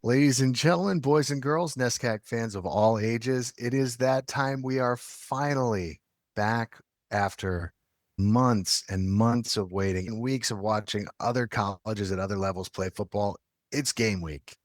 Ladies and gentlemen, boys and girls, NESCAC fans of all ages, it is that time. We are finally back after months and months of waiting and weeks of watching other colleges at other levels play football. It's game week.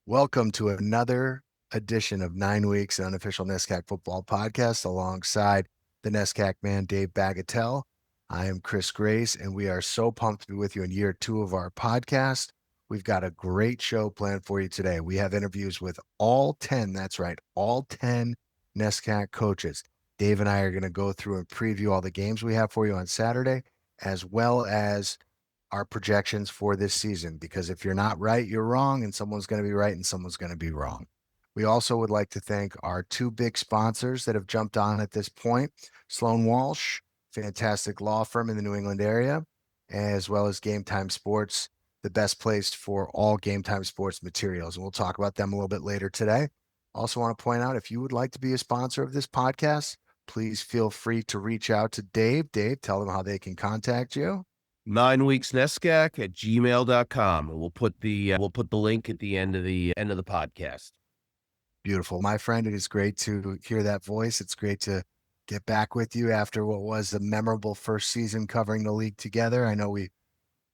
Welcome to another edition of 9 Weeks, an unofficial NESCAC Football Podcast alongside the NESCAC man, Dave Bagatelle. I am Chris Grace, and we are so pumped to be with you in year 2 of our podcast. We've got a great show planned for you today. We have interviews with all 10, that's right, all 10 NESCAC coaches. Dave and I are going to go through and preview all the games we have for you on Saturday, as well as our projections for this season, because if you're not right, you're wrong, and someone's going to be right and someone's going to be wrong. We also would like to thank our 2 big sponsors that have jumped on at this point, Sloan Walsh, fantastic law firm in the New England area, as well as Game Time Sports, the best place for all Game Time Sports materials. And we'll talk about them a little bit later today. Also want to point out, if you would like to be a sponsor of this podcast, please feel free to reach out to Dave. Dave, tell them how they can contact you. 9weeksnescac@gmail.com. And we'll put the link at the end of the podcast. Beautiful. My friend, it is great to hear that voice. It's great to get back with you after what was a memorable first season covering the league together. I know we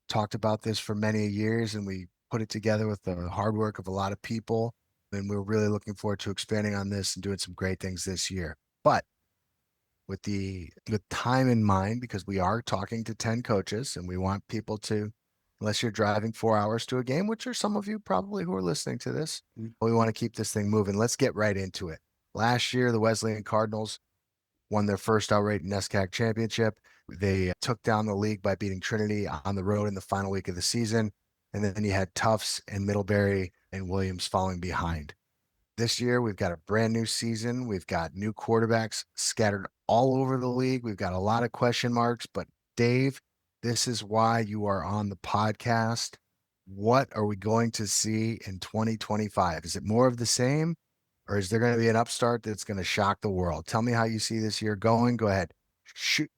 talked about this for many years, and we put it together with the hard work of a lot of people. And we're really looking forward to expanding on this and doing some great things this year. But with time in mind, because we are talking to 10 coaches, and we want people to, unless you're driving 4 hours to a game, which are some of you probably who are listening to this, we want to keep this thing moving. Let's get right into it. Last year, the Wesleyan Cardinals won their first outright NESCAC championship. They took down the league by beating Trinity on the road in the final week of the season. And then you had Tufts and Middlebury and Williams following behind. This year, we've got a brand new season. We've got new quarterbacks scattered all over the league. We've got a lot of question marks. But Dave, this is why you are on the podcast. What are we going to see in 2025? Is it more of the same? Or is there going to be an upstart that's going to shock the world? Tell me how you see this year going. Go ahead. Shoot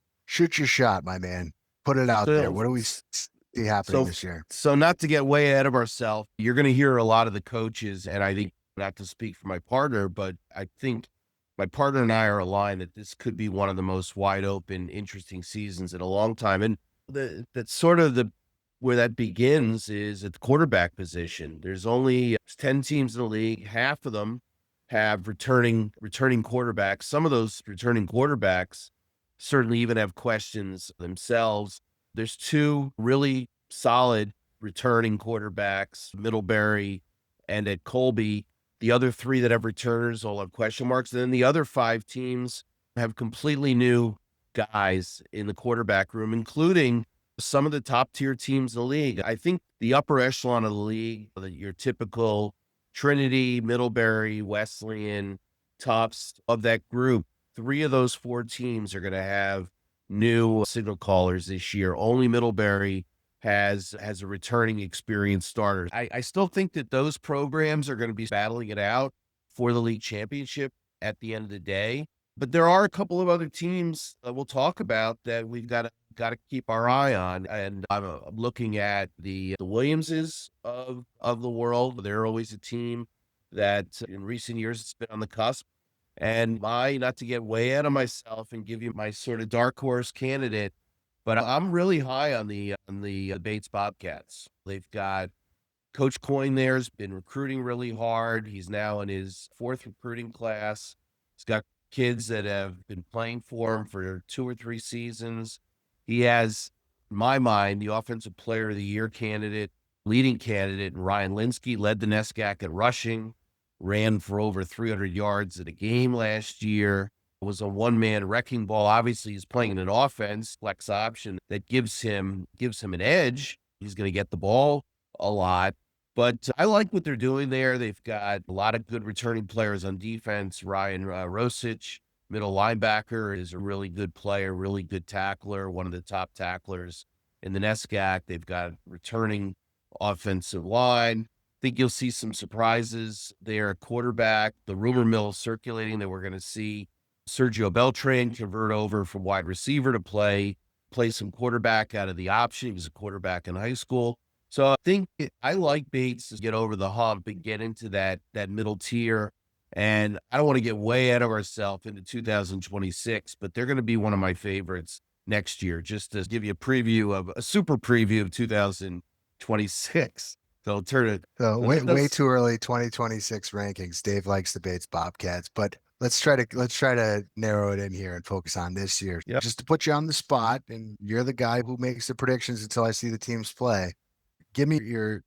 your shot, my man. Put it out there. What do we see happening this year? So not to get way ahead of ourselves, you're going to hear a lot of the coaches, and I think, not to speak for my partner, but I think my partner and I are aligned that this could be one of the most wide open, interesting seasons in a long time. And that's sort of where that begins is at the quarterback position. There's only 10 teams in the league. Half of them have returning quarterbacks. Some of those returning quarterbacks certainly even have questions themselves. There's 2 really solid returning quarterbacks, Middlebury and at Colby. The other 3 that have returners all have question marks. And then the other 5 teams have completely new guys in the quarterback room, including some of the top tier teams in the league. I think the upper echelon of the league, your typical Trinity, Middlebury, Wesleyan, Tufts, of that group, 3 of those 4 teams are going to have new signal callers this year. Only Middlebury has a returning experienced starter. I still think that those programs are going to be battling it out for the league championship at the end of the day. But there are a couple of other teams that we'll talk about that we've got to keep our eye on. And I'm looking at the Williamses of the world. They're always a team that in recent years has been on the cusp. And not to get way out of myself and give you my sort of dark horse candidate, but I'm really high on the Bates Bobcats. They've got Coach Coyne there has been recruiting really hard. He's now in his 4th recruiting class. He's got kids that have been playing for him for 2 or 3 seasons. He has, in my mind, the Offensive Player of the Year candidate, leading candidate, Ryan Linsky, led the NESCAC at rushing, ran for over 300 yards in a game last year. was a one-man wrecking ball. Obviously, he's playing in an offense, flex option that gives him an edge. He's going to get the ball a lot. But I like what they're doing there. They've got a lot of good returning players on defense. Ryan Rosic, middle linebacker, is a really good player, really good tackler, one of the top tacklers in the NESCAC. They've got returning offensive line. Think you'll see some surprises there at quarterback. The rumor mill circulating that we're going to see Sergio Beltran convert over from wide receiver to play some quarterback out of the option. He was a quarterback in high school. So I think I like Bates to get over the hump and get into that middle tier. And I don't want to get way out of ourselves into 2026, but they're going to be one of my favorites next year, just to give you a super preview of 2026. So I'll turn it. So way too early 2026 rankings. Dave likes the Bates Bobcats, but let's try to narrow it in here and focus on this year. Yep. Just to put you on the spot, and you're the guy who makes the predictions until I see the teams play. Give me your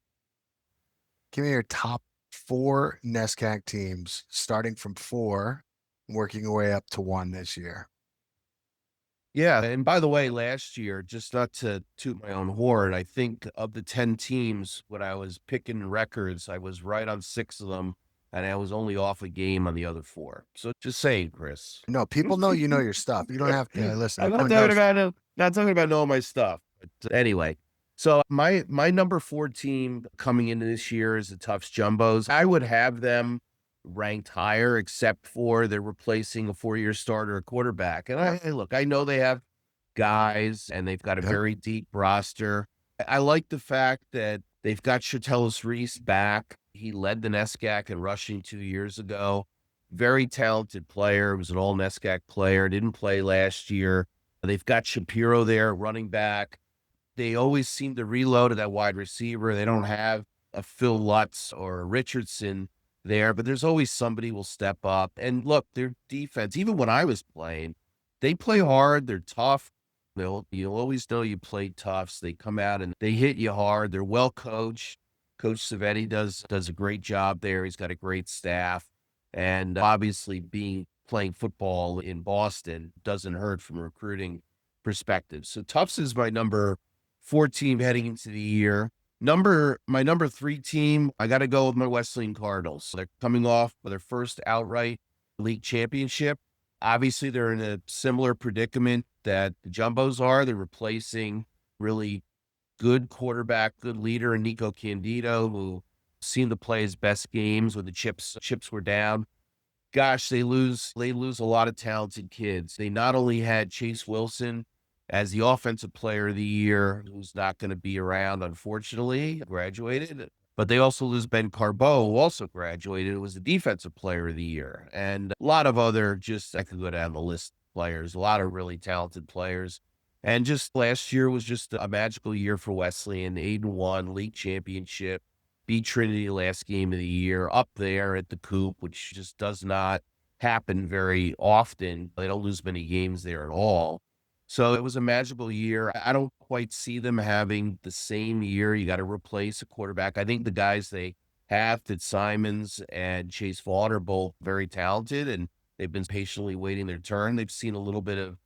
top 4 NESCAC teams, starting from 4, working your way up to 1 this year. Yeah, and by the way, last year, just not to toot my own horn, I think of the 10 teams, when I was picking records, I was right on 6 of them, and I was only off a game on the other 4. So just saying, Chris. No, people know you know your stuff. You don't have to listen. I'm not talking about knowing my stuff. But anyway, so my number 4 team coming into this year is the Tufts Jumbos. I would have them ranked higher, except for they're replacing a 4-year starter at quarterback. And I know they have guys and they've got a very deep roster. I like the fact that they've got Shatellis Reese back. He led the NESCAC in rushing 2 years ago. Very talented player. Was an all NESCAC player. Didn't play last year. They've got Shapiro there, running back. They always seem to reload at that wide receiver. They don't have a Phil Lutz or a Richardson there, but there's always somebody will step up. And look, their defense, even when I was playing, they play hard. They're tough. You'll always know you played tough. So they come out and they hit you hard. They're well coached. Coach Savetti does a great job there. He's got a great staff. And obviously playing football in Boston doesn't hurt from a recruiting perspective. So Tufts is my number 4 team heading into the year. My number 3 team, I got to go with my Wesleyan Cardinals. They're coming off with their first outright league championship. Obviously, they're in a similar predicament that the Jumbos are. They're replacing really good quarterback, good leader in Nico Candido, who seemed to play his best games when the chips were down. Gosh, they lose a lot of talented kids. They not only had Chase Wilson as the offensive player of the year, who's not going to be around, unfortunately, graduated, but they also lose Ben Carbo, who also graduated, who was the defensive player of the year. And a lot of other, I could go down the list, players, a lot of really talented players. And just last year was just a magical year for Wesleyan. 8-1 league championship, beat Trinity last game of the year, up there at the Coop, which just does not happen very often. They don't lose many games there at all. So it was a magical year. I don't quite see them having the same year. You got to replace a quarterback. I think the guys they have, Simons and Chase Vaughn, are both very talented, and they've been patiently waiting their turn. They've seen a little bit of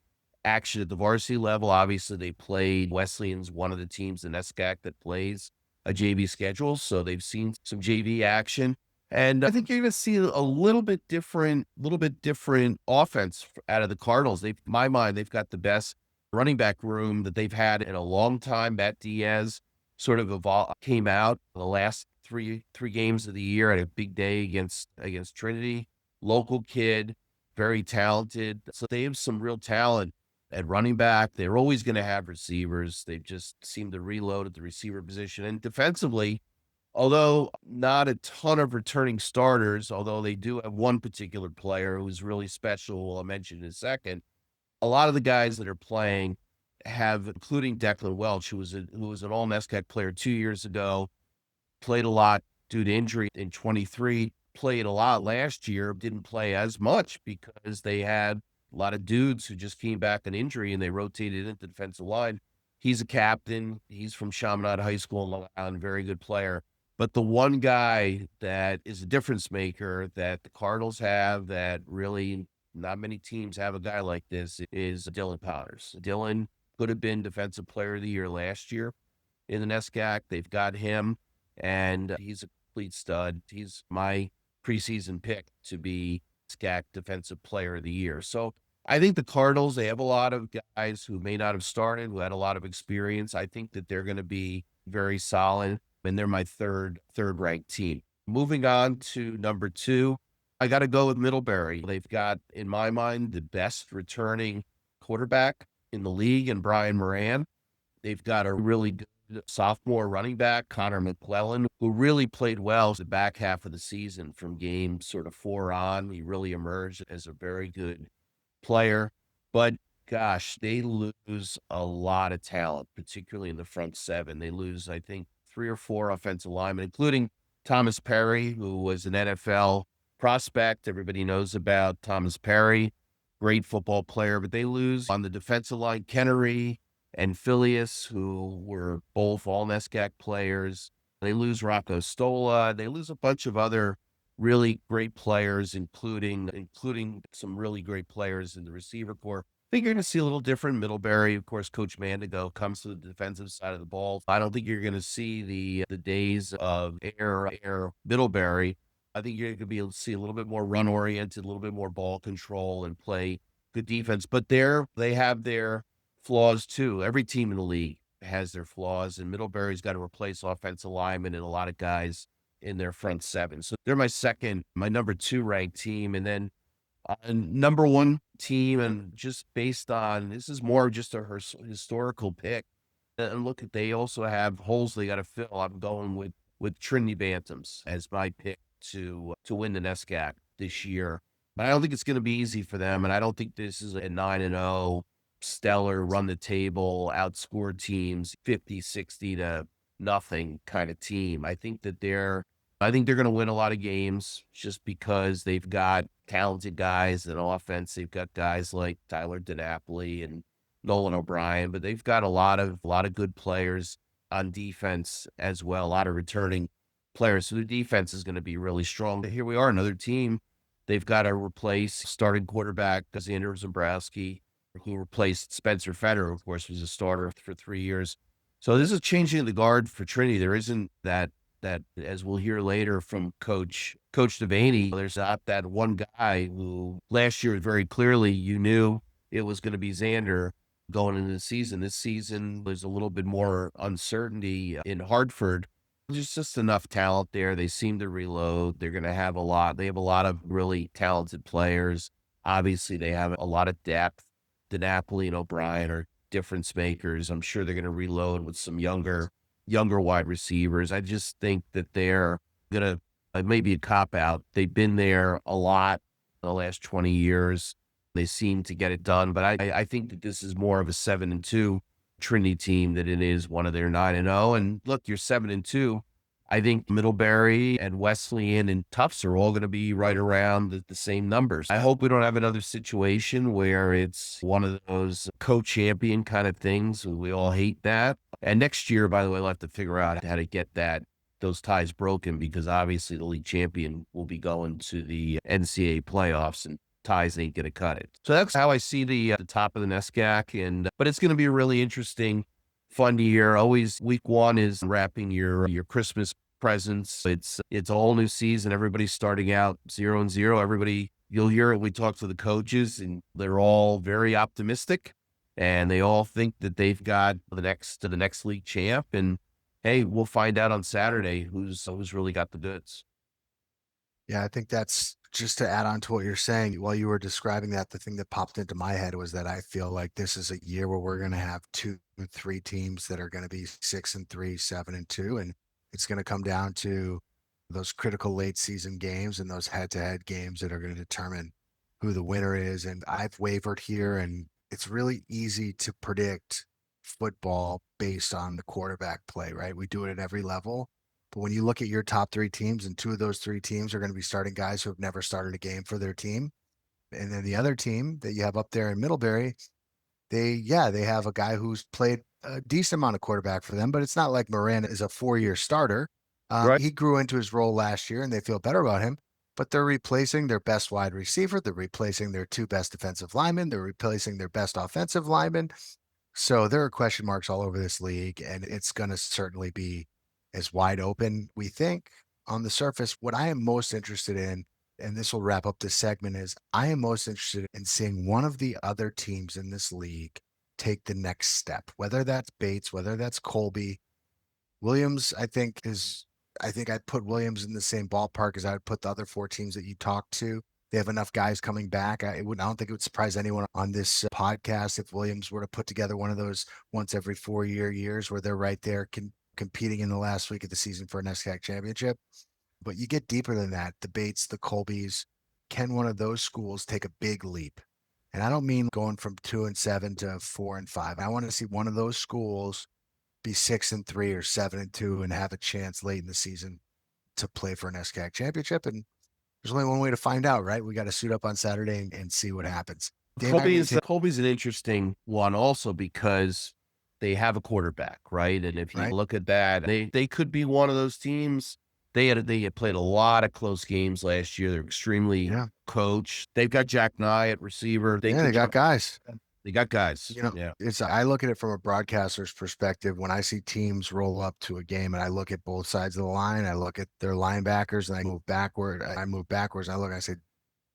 action at the varsity level. Obviously, they played Wesleyan's one of the teams in NESCAC that plays a JV schedule, so they've seen some JV action. And I think you're going to see a little bit different offense out of the Cardinals. In my mind, they've got the best running back room that they've had in a long time. Matt Diaz sort of came out the last three games of the year at a big day against Trinity. Local kid, very talented. So they have some real talent at running back. They're always going to have receivers. They just seem to reload at the receiver position. And defensively, although not a ton of returning starters, although they do have one particular player who's really special, who I'll mention in a second, a lot of the guys that are playing have, including Declan Welch, who was an all NESCAC player 2 years ago, played a lot due to injury in 23, played a lot last year, didn't play as much because they had a lot of dudes who just came back on injury and they rotated into the defensive line. He's a captain. He's from Chaminade High School in Long Island, very good player. But the one guy that is a difference maker that the Cardinals have that really not many teams have a guy like this, is Dylan Powders. Dylan could have been Defensive Player of the Year last year in the NESCAC. They've got him, and he's a complete stud. He's my preseason pick to be NESCAC Defensive Player of the Year. So I think the Cardinals, they have a lot of guys who may not have started, who had a lot of experience. I think that they're going to be very solid, and they're my third ranked team. Moving on to number 2, I got to go with Middlebury. They've got, in my mind, the best returning quarterback in the league, and Brian Moran. They've got a really good sophomore running back, Connor McClellan, who really played well the back half of the season from game sort of 4 on. He really emerged as a very good player. But gosh, they lose a lot of talent, particularly in the front 7. They lose, I think, 3 or 4 offensive linemen, including Thomas Perry, who was an NFL prospect. Everybody knows about Thomas Perry, great football player, but they lose on the defensive line, Kennery and Phileas, who were both all NESCAC players. They lose Rocco Stola. They lose a bunch of other really great players, including some really great players in the receiver corps. I think you're going to see a little different. Middlebury, of course, Coach Mandigo comes to the defensive side of the ball. I don't think you're going to see the days of air Middlebury. I think you're going to be able to see a little bit more run oriented, a little bit more ball control, and play good defense. But they have their flaws too. Every team in the league has their flaws, and Middlebury's got to replace offensive linemen and a lot of guys in their front 7. So they're my number 2 ranked team. And then number 1 team, and just based on, this is more just a historical pick. And look, they also have holes they got to fill. I'm going with Trinity Bantams as my pick to win the NESCAC this year. But I don't think it's going to be easy for them, and I don't think this is a 9-0 stellar run the table, outscore teams 50, 60 to nothing kind of team. I think they're going to win a lot of games just because they've got talented guys in offense. They've got guys like Tyler DiNapoli and Nolan O'Brien, but they've got a lot of good players on defense as well, a lot of returning players. So the defense is going to be really strong. Here we are, another team. They've got to replace starting quarterback Xander Zambrowski, who replaced Spencer Fenner, of course, was a starter for 3 years. So this is changing the guard for Trinity. There isn't that, as we'll hear later from Coach Devaney, there's not that one guy who last year very clearly you knew it was going to be Xander going into the season. This season, there's a little bit more uncertainty in Hartford. There's just enough talent there. They seem to reload. They're going to have they have a lot of really talented players. Obviously, they have a lot of depth. DiNapoli and O'Brien are difference makers. I'm sure they're going to reload with some younger wide receivers. I just think that they're going to, maybe a cop-out. They've been there a lot in the last 20 years. They seem to get it done, but I think that this is more of a 7-2 Trinity team than it is one of their 9-0. And look, you're 7-2. I think Middlebury and Wesleyan and Tufts are all going to be right around the same numbers. I hope we don't have another situation where it's one of those co-champion kind of things. We all hate that. And next year, by the way, we'll have to figure out how to get those ties broken, because obviously the league champion will be going to the NCAA playoffs, and ties ain't going to cut it. So that's how I see the top of the NESCAC. But it's going to be a really interesting, fun year. Always week 1 is wrapping your Christmas presents. It's a whole new season. Everybody's starting out 0-0. You'll hear it. We talk to the coaches, and they're all very optimistic, and they all think that they've got the next league champ. And hey, we'll find out on Saturday who's really got the goods. Yeah, I think that's, just to add on to what you're saying, while you were describing that, the thing that popped into my head was that I feel like this is a year where we're going to have 2-3 teams that are going to be 6-3, 7-2. And it's going to come down to those critical late season games and those head-to-head games that are going to determine who the winner is. And I've wavered here, and it's really easy to predict football based on the quarterback play, right? We do it at every level. But when you look at your top 3 teams, and 2 of those 3 teams are going to be starting guys who have never started a game for their team. And then the other team that you have up there in Middlebury, they have a guy who's played a decent amount of quarterback for them, but it's not like Moran is a 4-year starter. Right. He grew into his role last year, and they feel better about him. but they're replacing their best wide receiver. They're replacing their two best defensive linemen. They're replacing their best offensive linemen. So there are question marks all over this league, and it's going to certainly be as wide open, we think, on the surface. What I am most interested in, and this will wrap up this segment, is I am most interested in seeing one of the other teams in this league take the next step, whether that's Bates, whether that's Colby. Williams, I think I'd put Williams in the same ballpark as I would put the other four teams that you talked to. They have enough guys coming back. I don't think it would surprise anyone on this podcast if Williams were to put together one of those once every 4 years where they're right there competing in the last week of the season for a NESCAC championship. But you get deeper than that. The Bates, the Colbys, can one of those schools take a big leap? And I don't mean going from 2-7 to 4-5. I want to see one of those schools be 6-3 or 7-2 and have a chance late in the season to play for an NESCAC championship. And there's only one way to find out, right? We got to suit up on Saturday and see what happens. Colby's an interesting one also because they have a quarterback, right? And if you look at that, they could be one of those teams. They had played a lot of close games last year. They're extremely coached. They've got Jack Nye at receiver. They got guys. They got guys. I look at it from a broadcaster's perspective. When I see teams roll up to a game and I look at both sides of the line, I look at their linebackers and I move backwards. And I look and I say,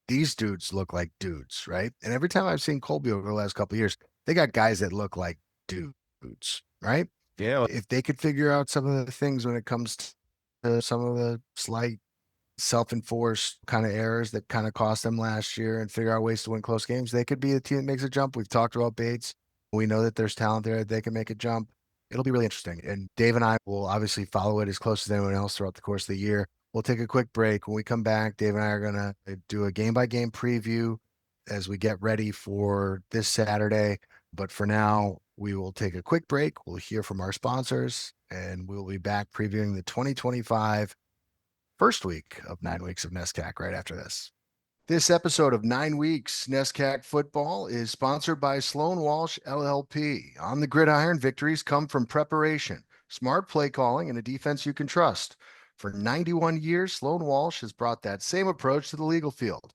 these dudes look like dudes, right? And every time I've seen Colby over the last couple of years, they got guys that look like dudes, right? Yeah. If they could figure out some of the things when it comes to some of the slight self-enforced kind of errors that kind of cost them last year and figure out ways to win close games, they could be a team that makes a jump. We've talked about Bates. We know that there's talent there. They can make a jump. It'll be really interesting. And Dave and I will obviously follow it as close as anyone else throughout the course of the year. We'll take a quick break. When we come back, Dave and I are going to do a game-by-game preview as we get ready for this Saturday. But for now, we will take a quick break. We'll hear from our sponsors, and we'll be back previewing the 2025 first week of 9 weeks of NESCAC right after this. This episode of 9 Weeks NESCAC Football is sponsored by Sloan Walsh LLP. On the gridiron, victories come from preparation, smart play calling, and a defense you can trust. For 91 years, Sloan Walsh has brought that same approach to the legal field,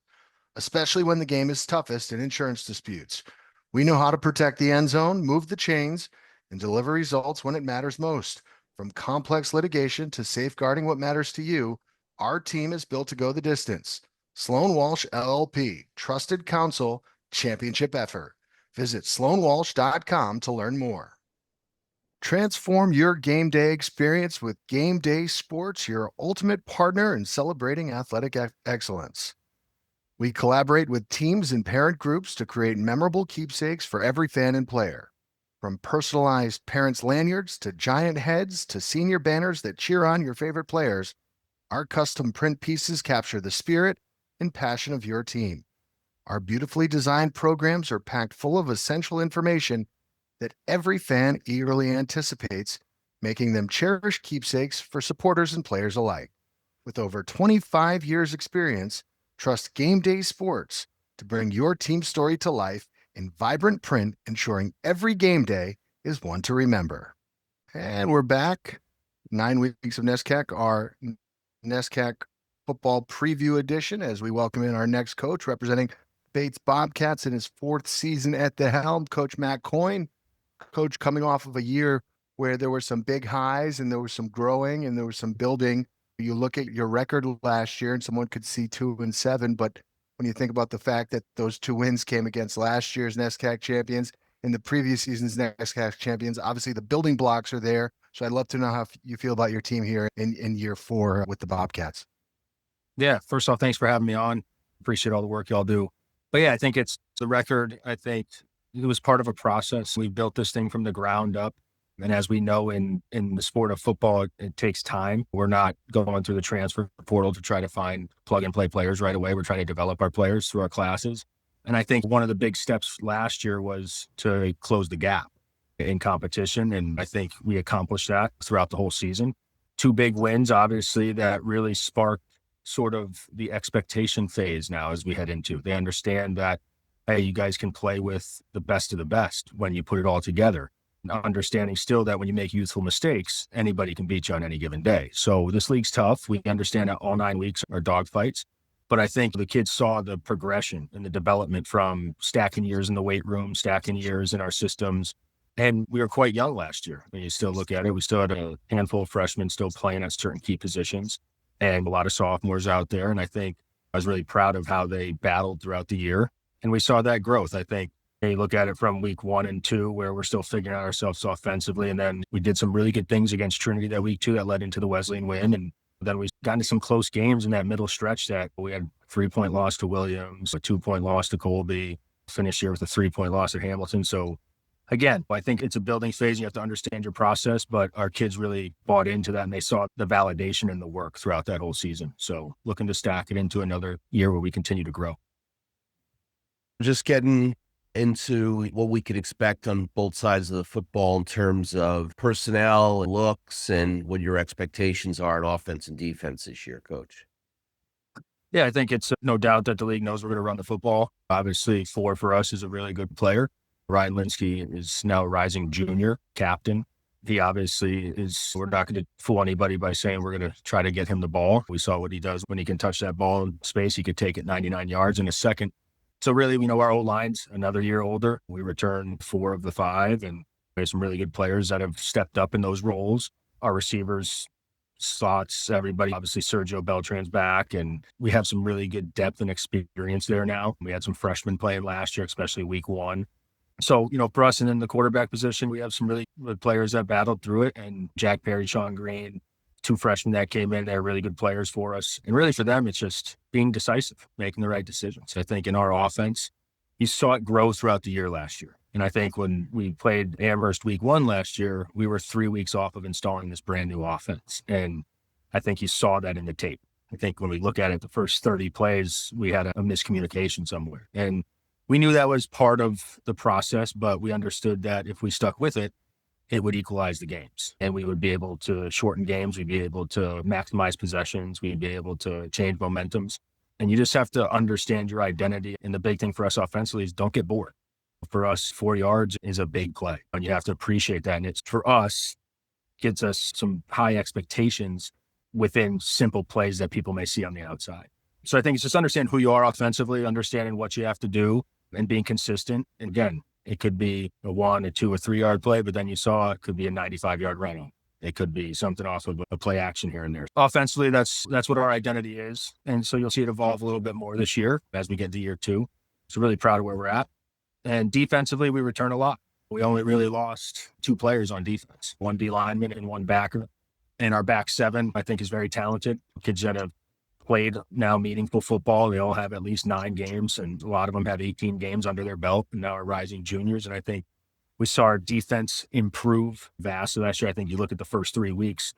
especially when the game is toughest in insurance disputes. We know how to protect the end zone, move the chains, and deliver results when it matters most. From complex litigation to safeguarding what matters to you, our team is built to go the distance. Sloan Walsh LLP, trusted counsel, championship effort. Visit sloanwalsh.com to learn more. Transform your game day experience with Game Day Sports, your ultimate partner in celebrating athletic excellence. We collaborate with teams and parent groups to create memorable keepsakes for every fan and player. From personalized parents' lanyards to giant heads to senior banners that cheer on your favorite players, our custom print pieces capture the spirit and passion of your team. Our beautifully designed programs are packed full of essential information that every fan eagerly anticipates, making them cherished keepsakes for supporters and players alike. With over 25 years' experience, trust Game Day Sports to bring your team story to life in vibrant print, ensuring every game day is one to remember. And we're back. 9 weeks of NESCAC, our NESCAC Football Preview Edition, as we welcome in our next coach representing Bates Bobcats in his fourth season at the helm, Coach Matt Coyne. Coach, coming off of a year where there were some big highs and there was some growing and there was some building. You look at your record last year and someone could see 2-7, but when you think about the fact that those 2 wins came against last year's NESCAC champions and the previous season's NESCAC champions, obviously the building blocks are there. So I'd love to know how you feel about your team here in year 4 with the Bobcats. Yeah, first off, thanks for having me on. Appreciate all the work y'all do. But yeah, I think it's the record. I think it was part of a process. We built this thing from the ground up. And as we know in the sport of football, it takes time. We're not going through the transfer portal to try to find plug and play players right away. We're trying to develop our players through our classes. And I think one of the big steps last year was to close the gap in competition. And I think we accomplished that throughout the whole season. 2 big wins, obviously, that really sparked sort of the expectation phase now as we head into. They understand that, hey, you guys can play with the best of the best when you put it all together. Understanding still that when you make youthful mistakes, anybody can beat you on any given day. So this league's tough. We understand that all 9 weeks are dogfights. But I think the kids saw the progression and the development from stacking years in the weight room, stacking years in our systems. And we were quite young last year. When you still look at it, we still had a handful of freshmen still playing at certain key positions and a lot of sophomores out there. And I think I was really proud of how they battled throughout the year. And we saw that growth. I think you look at it from week 1 and 2, where we're still figuring out ourselves offensively. And then we did some really good things against Trinity that week 2 that led into the Wesleyan win. And then we got into some close games in that middle stretch that we had a 3-point loss to Williams, a 2-point loss to Colby, finished here with a 3-point loss at Hamilton. So again, I think it's a building phase. You have to understand your process, but our kids really bought into that and they saw the validation and the work throughout that whole season. So looking to stack it into another year where we continue to grow. Just getting into what we could expect on both sides of the football in terms of personnel and looks and what your expectations are on offense and defense this year, Coach. Yeah, I think it's no doubt that the league knows we're going to run the football. Obviously, Ford for us is a really good player. Ryan Linsky is now a rising junior captain. He obviously is, we're not going to fool anybody by saying we're going to try to get him the ball. We saw what he does when he can touch that ball in space. He could take it 99 yards in a second. So really, our O-line's another year older. We returned 4 of the 5, and we have some really good players that have stepped up in those roles. Our receivers, slots, everybody, obviously Sergio Beltran's back, and we have some really good depth and experience there now. We had some freshmen playing last year, especially week 1. So, for us and in the quarterback position, we have some really good players that battled through it, and Jack Perry, Sean Green, 2 freshmen that came in, they're really good players for us. And really for them, it's just being decisive, making the right decisions. I think in our offense, you saw it grow throughout the year last year. And I think when we played Amherst week 1 last year, we were 3 weeks off of installing this brand new offense. And I think you saw that in the tape. I think when we look at it, the first 30 plays, we had a miscommunication somewhere. And we knew that was part of the process, but we understood that if we stuck with it, it would equalize the games and we would be able to shorten games. We'd be able to maximize possessions. We'd be able to change momentums. And you just have to understand your identity. And the big thing for us offensively is don't get bored. For us, 4 yards is a big play and you have to appreciate that. And it's for us, gets us some high expectations within simple plays that people may see on the outside. So I think it's just understand who you are offensively, understanding what you have to do and being consistent. And again, it could be a 1, a 2, or 3 yard play, but then you saw it could be a 95-yard run. It could be something off of a play action here and there. Offensively, that's what our identity is. And so you'll see it evolve a little bit more this year as we get to year 2. So really proud of where we're at. And defensively, we return a lot. We only really lost 2 players on defense, 1 D lineman and 1 backer. And our back 7, I think, is very talented. Kids that have played now meaningful football. They all have at least 9 games, and a lot of them have 18 games under their belt and now are rising juniors. And I think we saw our defense improve vastly last year. I think you look at the first 3 weeks,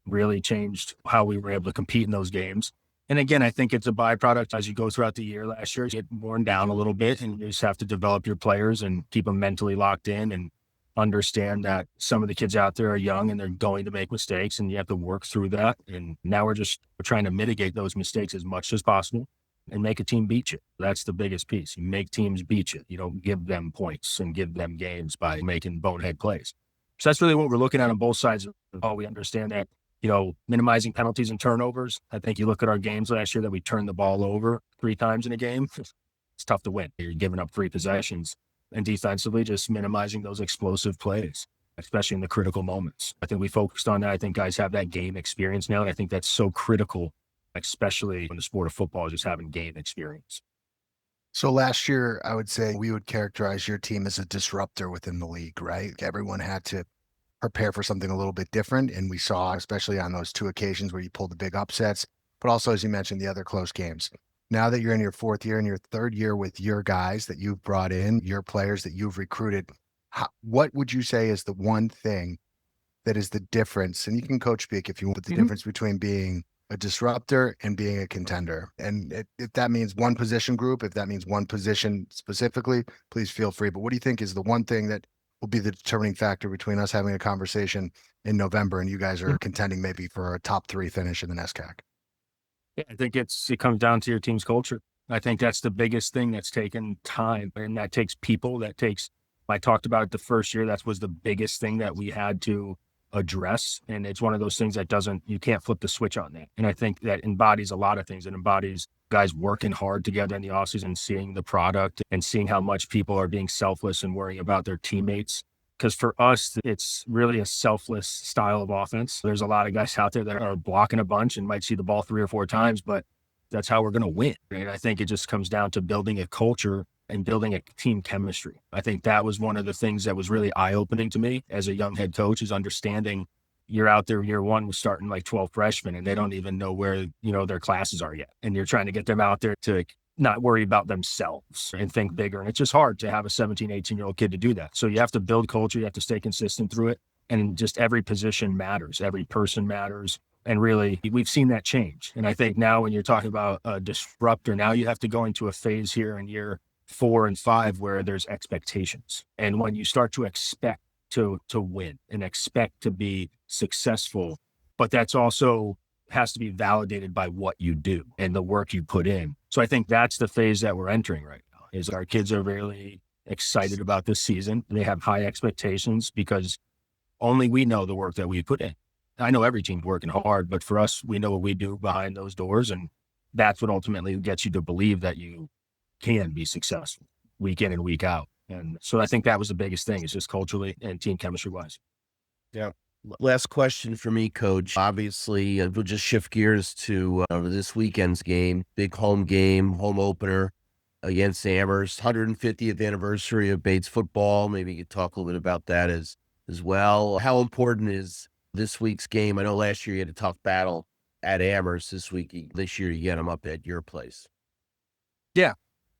really changed how we were able to compete in those games. And again, I think it's a byproduct as you go throughout the year. Last year, you get worn down a little bit and you just have to develop your players and keep them mentally locked in and understand that some of the kids out there are young and they're going to make mistakes and you have to work through that. And now we're trying to mitigate those mistakes as much as possible and make a team beat you. That's the biggest piece. You make teams beat you. You don't give them points and give them games by making bonehead plays. So that's really what we're looking at on both sides of the ball. We understand that, minimizing penalties and turnovers. I think you look at our games last year that we turned the ball over 3 times in a game. It's tough to win. You're giving up 3 possessions. And defensively, just minimizing those explosive plays, especially in the critical moments. I think we focused on that. I think guys have that game experience now. And I think that's so critical, especially in the sport of football, just having game experience. So last year, I would say we would characterize your team as a disruptor within the league, right? Everyone had to prepare for something a little bit different. And we saw, especially on those 2 occasions where you pulled the big upsets, but also, as you mentioned, the other close games. Now that you're in your 4th year and your 3rd year with your guys that you've brought in, your players that you've recruited, what would you say is the one thing that is the difference? And you can coach speak if you want, but the difference between being a disruptor and being a contender. And if that means one position group, if that means one position specifically, please feel free. But what do you think is the one thing that will be the determining factor between us having a conversation in November and you guys are contending maybe for a top 3 finish in the NESCAC? Yeah, I think it comes down to your team's culture. I think that's the biggest thing that's taken time, and that takes people. I talked about it the first year. That was the biggest thing that we had to address. And it's one of those things that you can't flip the switch on that. And I think that embodies a lot of things. It embodies guys working hard together in the offseason, seeing the product and seeing how much people are being selfless and worrying about their teammates. Because for us, it's really a selfless style of offense. There's a lot of guys out there that are blocking a bunch and might see the ball 3 or 4 times, but that's how we're going to win. And I think it just comes down to building a culture and building a team chemistry. I think that was one of the things that was really eye-opening to me as a young head coach, is understanding you're out there year one with starting like 12 freshmen and they don't even know where, their classes are yet. And you're trying to get them out there to not worry about themselves and think bigger. And it's just hard to have a 17, 18-year-old kid to do that. So you have to build culture. You have to stay consistent through it. And just every position matters. Every person matters. And really, we've seen that change. And I think now when you're talking about a disruptor, now you have to go into a phase here in year 4 and 5 where there's expectations. And when you start to expect to win and expect to be successful, but that's also has to be validated by what you do and the work you put in. So I think that's the phase that we're entering right now, is our kids are really excited about this season. They have high expectations because only we know the work that we put in. I know every team's working hard, but for us, we know what we do behind those doors. And that's what ultimately gets you to believe that you can be successful week in and week out. And so I think that was the biggest thing, is just culturally and team chemistry wise. Yeah. Last question for me, Coach. Obviously, we'll just shift gears to this weekend's game, big home game, home opener against Amherst, 150th anniversary of Bates football. Maybe you could talk a little bit about that as well. How important is this week's game? I know last year you had a tough battle at Amherst. This year you get them up at your place. Yeah.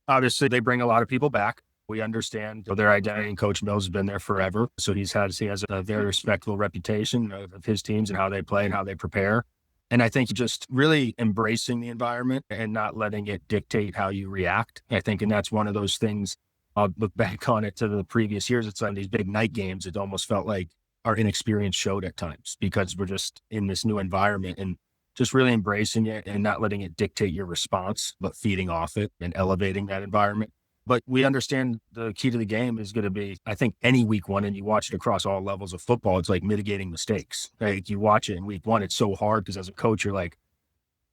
Obviously, they bring a lot of people back. We understand their identity, and Coach Mills has been there forever. So he has a very respectable reputation of his teams and how they play and how they prepare. And I think just really embracing the environment and not letting it dictate how you react. I think, and that's one of those things, I'll look back on it to the previous years. It's on these big night games. It almost felt like our inexperience showed at times because we're just in this new environment, and just really embracing it and not letting it dictate your response, but feeding off it and elevating that environment. But we understand the key to the game is going to be, I think, any week one, and you watch it across all levels of football, it's like mitigating mistakes. Like you watch it in week one, it's so hard because as a coach, you're like,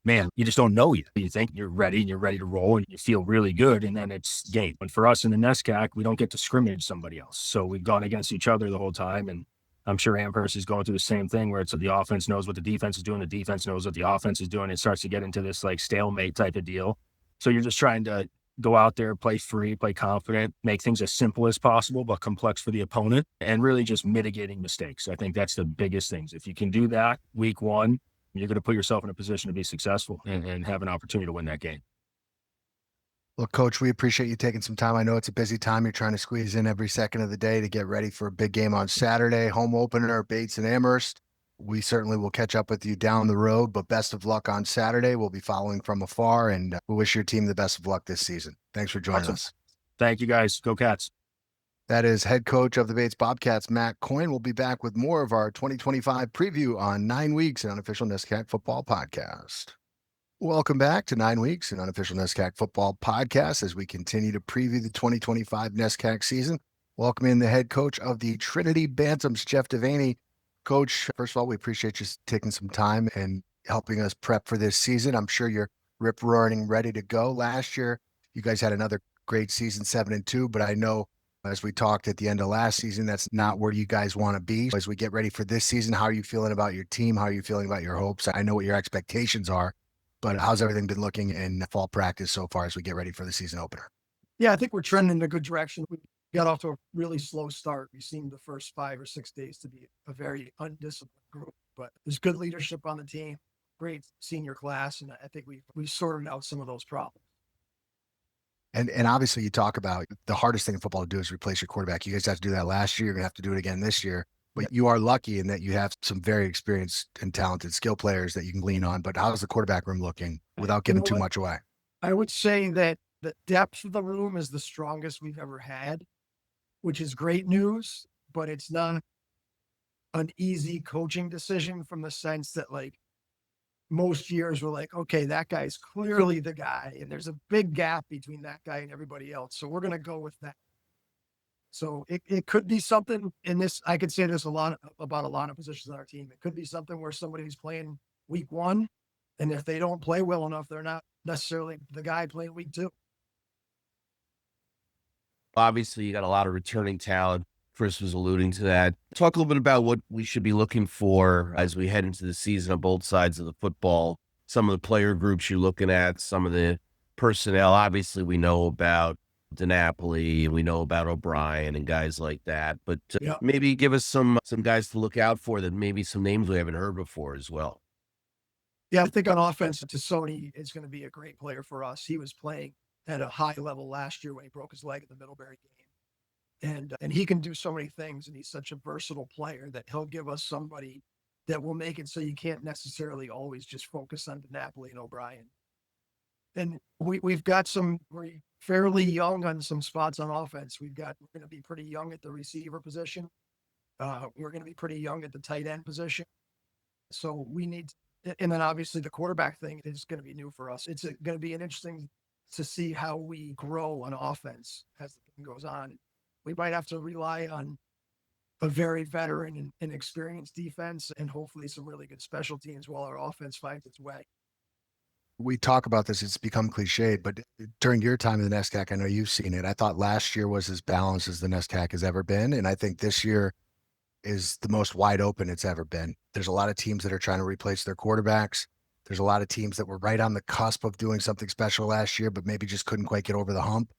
man, you just don't know yet. You think you're ready and you're ready to roll and you feel really good, and then it's game. And for us in the NESCAC, we don't get to scrimmage somebody else. So we've gone against each other the whole time. And I'm sure Amherst is going through the same thing where it's the offense knows what the defense is doing. The defense knows what the offense is doing. It starts to get into this like stalemate type of deal. So you're just trying to go out there, play free, play confident, make things as simple as possible, but complex for the opponent, and really just mitigating mistakes. I think that's the biggest things. If you can do that week one, you're going to put yourself in a position to be successful and have an opportunity to win that game. Look, Coach, we appreciate you taking some time. I know it's a busy time. You're trying to squeeze in every second of the day to get ready for a big game on Saturday, home opener, Bates and Amherst. We certainly will catch up with you down the road, but best of luck on Saturday. We'll be following from afar, and we wish your team the best of luck this season. Thanks for joining us. Thank you, guys. Go Cats. That is head coach of the Bates Bobcats, Matt Coyne. We'll be back with more of our 2025 preview on 9 Weeks, an unofficial NESCAC Football Podcast. Welcome back to 9 Weeks, an unofficial NESCAC Football Podcast, as we continue to preview the 2025 NESCAC season. Welcoming the head coach of the Trinity Bantams, Jeff Devaney. Coach, first of all, we appreciate you taking some time and helping us prep for this season. I'm sure you're rip-roaring ready to go. Last year, you guys had another great season, 7-2, but I know as we talked at the end of last season, that's not where you guys want to be. As we get ready for this season, how are you feeling about your team? How are you feeling about your hopes? I know what your expectations are, but how's everything been looking in fall practice so far as we get ready for the season opener? Yeah, I think we're trending in a good direction. We got off to a really slow start. We seemed the first 5 or 6 days to be a very undisciplined group, but there's good leadership on the team, great senior class, and I think we sorted out some of those problems. And obviously you talk about the hardest thing in football to do is replace your quarterback. You guys have to do that last year. You're going to have to do it again this year. But you are lucky in that you have some very experienced and talented skill players that you can lean on. But how's the quarterback room looking without giving too much away? I would say that the depth of the room is the strongest we've ever had, which is great news, but it's not an easy coaching decision from the sense that like most years we're like, okay, that guy's clearly the guy, and there's a big gap between that guy and everybody else. So we're going to go with that. So it could be something in this. I could say this about a lot of positions on our team. It could be something where somebody's playing week one, and if they don't play well enough, they're not necessarily the guy playing week 2. Obviously, you got a lot of returning talent. Chris was alluding to that. Talk a little bit about what we should be looking for as we head into the season on both sides of the football. Some of the player groups you're looking at, some of the personnel. Obviously, we know about DiNapoli, we know about O'Brien and guys like that. But Yeah. maybe give us some guys to look out for, that maybe some names we haven't heard before as well. Yeah, I think on offense, Sony is going to be a great player for us. He was playing at a high level last year when he broke his leg in the Middlebury game. And he can do so many things, and he's such a versatile player that he'll give us somebody that will make it so you can't necessarily always just focus on DiNapoli and O'Brien. And we've got we're fairly young on some spots on offense. We're going to be pretty young at the receiver position. We're going to be pretty young at the tight end position. So we need, and then obviously the quarterback thing is going to be new for us. It's going to be an interesting to see how we grow on offense as the game goes on. We might have to rely on a very veteran and experienced defense, and hopefully some really good special teams while our offense finds its way. We talk about this, it's become cliched, but during your time in the NESCAC, I know you've seen it. I thought last year was as balanced as the NESCAC has ever been. And I think this year is the most wide open it's ever been. There's a lot of teams that are trying to replace their quarterbacks. There's a lot of teams that were right on the cusp of doing something special last year, but maybe just couldn't quite get over the hump.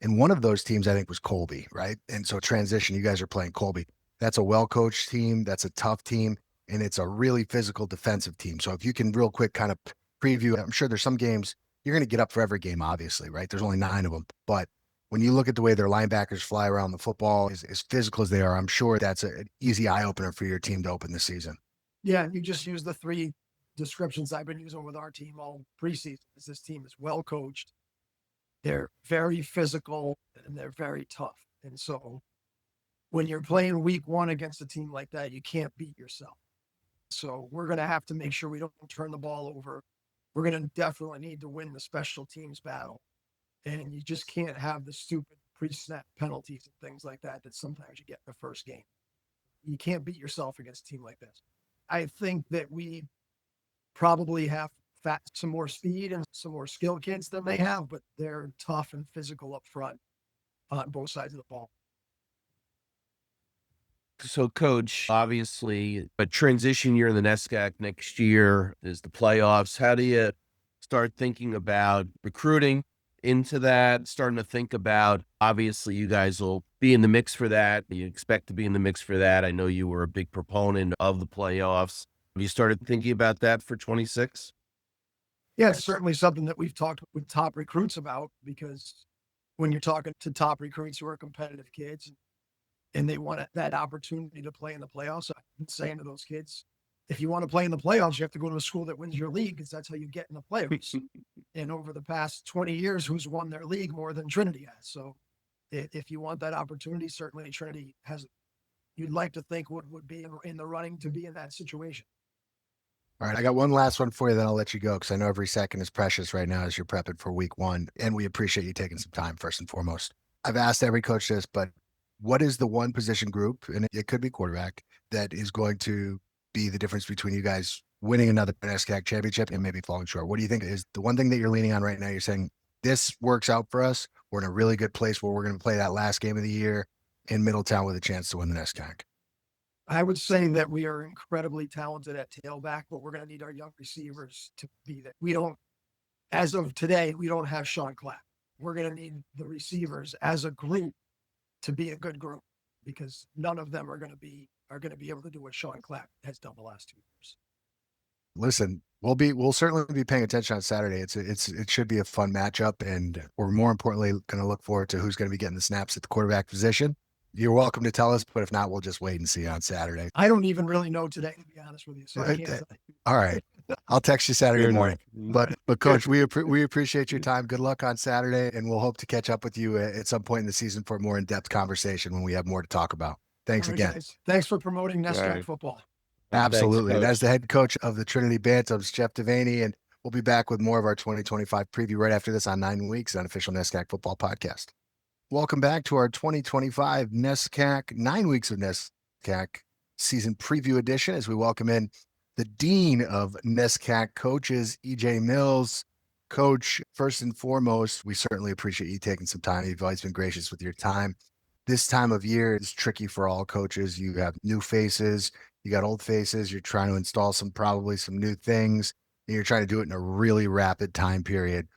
And one of those teams, I think, was Colby, right? And so transition, you guys are playing Colby. That's a well-coached team. That's a tough team. And it's a really physical defensive team. So if you can real quick kind of preview, I'm sure there's some games you're going to get up for every game, obviously, right? There's only 9 of them. But when you look at the way their linebackers fly around the football, as physical as they are, I'm sure that's an easy eye-opener for your team to open the season. Yeah, you just use the 3 descriptions I've been using with our team all preseason. This team is well coached. They're very physical and they're very tough. And so when you're playing week 1 against a team like that, you can't beat yourself. So we're going to have to make sure we don't turn the ball over. We're going to definitely need to win the special teams battle. And you just can't have the stupid pre-snap penalties and things like that sometimes you get in the first game. You can't beat yourself against a team like this. I think that we probably have some more speed and some more skill kids than they have, but they're tough and physical up front on both sides of the ball. So, Coach, obviously a transition year in the NESCAC next year is the playoffs. How do you start thinking about recruiting into that, starting to think about, obviously you guys will be in the mix for that. You expect to be in the mix for that. I know you were a big proponent of the playoffs. Have you started thinking about that for 26? Yeah, it's certainly something that we've talked with top recruits about, because when you're talking to top recruits who are competitive kids and they want that opportunity to play in the playoffs, I've been saying to those kids, if you want to play in the playoffs, you have to go to a school that wins your league, because that's how you get in the playoffs. And over the past 20 years, who's won their league more than Trinity has? So if you want that opportunity, certainly Trinity has, you'd like to think would be in the running to be in that situation. All right, I got one last one for you, then I'll let you go, because I know every second is precious right now as you're prepping for week 1, and we appreciate you taking some time first and foremost. I've asked every coach this, but what is the one position group, and it could be quarterback, that is going to be the difference between you guys winning another NESCAC championship and maybe falling short? What do you think is the one thing that you're leaning on right now? You're saying this works out for us. We're in a really good place where we're going to play that last game of the year in Middletown with a chance to win the NESCAC. I would say that we are incredibly talented at tailback, but we're going to need our young receivers to be that. We don't, as of today, we don't have Sean Clapp. We're going to need the receivers as a group to be a good group, because none of them are going to be able to do what Sean Clapp has done the last 2 years. Listen, we'll certainly be paying attention on Saturday. It should be a fun matchup, and we're more importantly going to look forward to who's going to be getting the snaps at the quarterback position. You're welcome to tell us, but if not, we'll just wait and see on Saturday. I don't even really know today, to be honest with you. So I can't tell you. All right. I'll text you Saturday morning. But Coach, we appreciate your time. Good luck on Saturday, and we'll hope to catch up with you at some point in the season for a more in-depth conversation when we have more to talk about. Thanks again. Guys. Thanks for promoting NESCAC football. Absolutely. Thanks, As the head coach of the Trinity Bantams, Jeff Devaney, and we'll be back with more of our 2025 preview right after this on 9 Weeks, an official NESCAC Football Podcast. Welcome back to our 2025 NESCAC 9 Weeks of NESCAC season preview edition, as we welcome in the Dean of NESCAC Coaches, EJ Mills. Coach, first and foremost, we certainly appreciate you taking some time. You've always been gracious with your time. This time of year is tricky for all coaches. You have new faces, you got old faces, you're trying to install probably some new things, and you're trying to do it in a really rapid time period.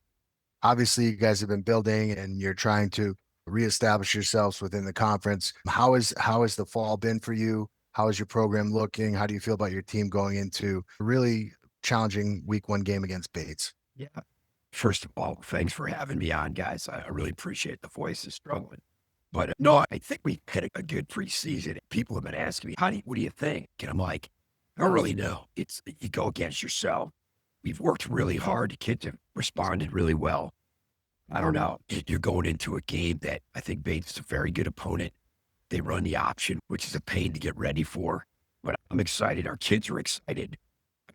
Obviously, you guys have been building and you're trying to reestablish yourselves within the conference. How is the fall been for you? How is your program looking? How do you feel about your team going into a really challenging week 1 game against Bates? Yeah. First of all, thanks for having me on, guys. I really appreciate the voice is struggling. But no, I think we had a good preseason. People have been asking me, what do you think? And I'm like, I don't really know. You go against yourself. We've worked really hard. The kids have responded really well. I don't know. You're going into a game that I think Bates is a very good opponent. They run the option, which is a pain to get ready for. But I'm excited. Our kids are excited.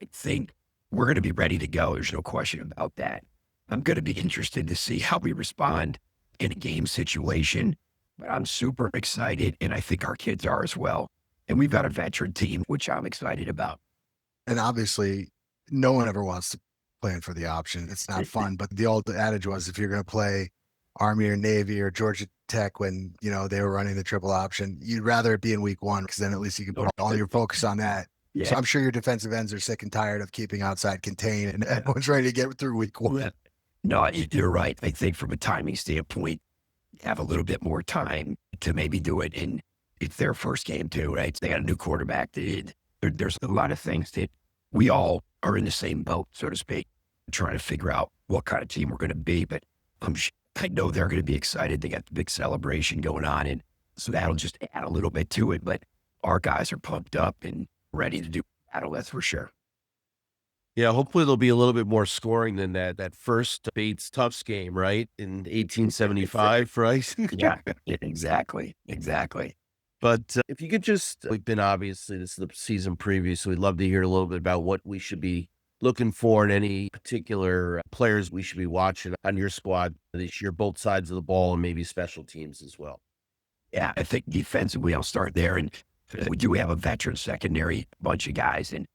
I think we're going to be ready to go. There's no question about that. I'm going to be interested to see how we respond in a game situation. But I'm super excited, and I think our kids are as well. And we've got a veteran team, which I'm excited about. And obviously, no one ever wants to plan for the option. It's not fun. But the old adage was, if you're going to play Army or Navy or Georgia Tech when, they were running the triple option, you'd rather it be in week 1, because then at least you can put all your focus on that. Yeah. So I'm sure your defensive ends are sick and tired of keeping outside contain, and everyone's ready to get through week 1. No, you're right. I think from a timing standpoint, you have a little bit more time to maybe do it. And it's their first game too, right? They got a new quarterback. There's a lot of things that we all are in the same boat, so to speak, trying to figure out what kind of team we're going to be. But I know they're going to be excited. They got the big celebration going on, and so that'll just add a little bit to it. But our guys are pumped up and ready to do battle, that's for sure. Yeah, hopefully there'll be a little bit more scoring than that first Bates Tufts game, right? In 1875, right? Yeah, exactly. But if you could just, we've been obviously, this is the season preview, so we'd love to hear a little bit about what we should be looking for and any particular players we should be watching on your squad this year, both sides of the ball and maybe special teams as well. Yeah, I think defensively I'll start there. And we do have a veteran secondary bunch of guys, and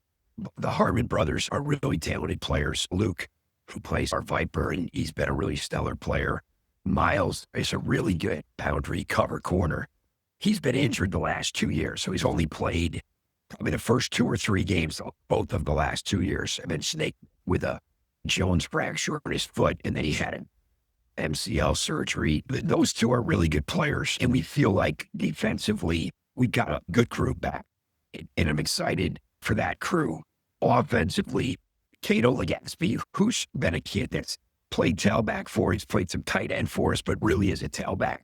the Harmon brothers are really talented players. Luke, who plays our Viper, and he's been a really stellar player. Miles is a really good boundary cover corner. He's been injured the last 2 years, so he's only played probably the first 2 or 3 games, both of the last 2 years. And then Snake with a Jones fracture on his foot, and then he had an MCL surgery. Those 2 are really good players, and we feel like defensively we've got a good crew back, and I'm excited for that crew. Offensively, Cato Legaspi, who's been a kid that's played tailback for us, he's played some tight end for us, but really is a tailback,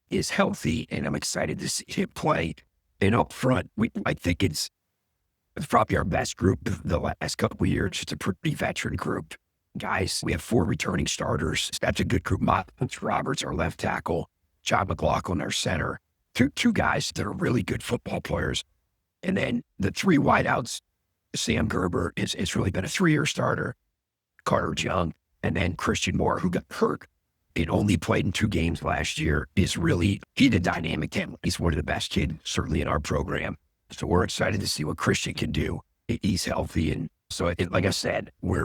is healthy, and I'm excited to see him play. And up front, I think it's probably our best group the last couple of years. It's a pretty veteran group. Guys, we have 4 returning starters. That's a good group. Miles Roberts, our left tackle, John McLaughlin, our center. Two guys that are really good football players. And then the 3 wideouts, Sam Gerber is really been a 3-year starter, Carter Young, and then Christian Moore, who got hurt and only played in 2 games last year, he's a dynamic talent. He's one of the best kids, certainly in our program. So we're excited to see what Christian can do. He's healthy. And so, like I said, we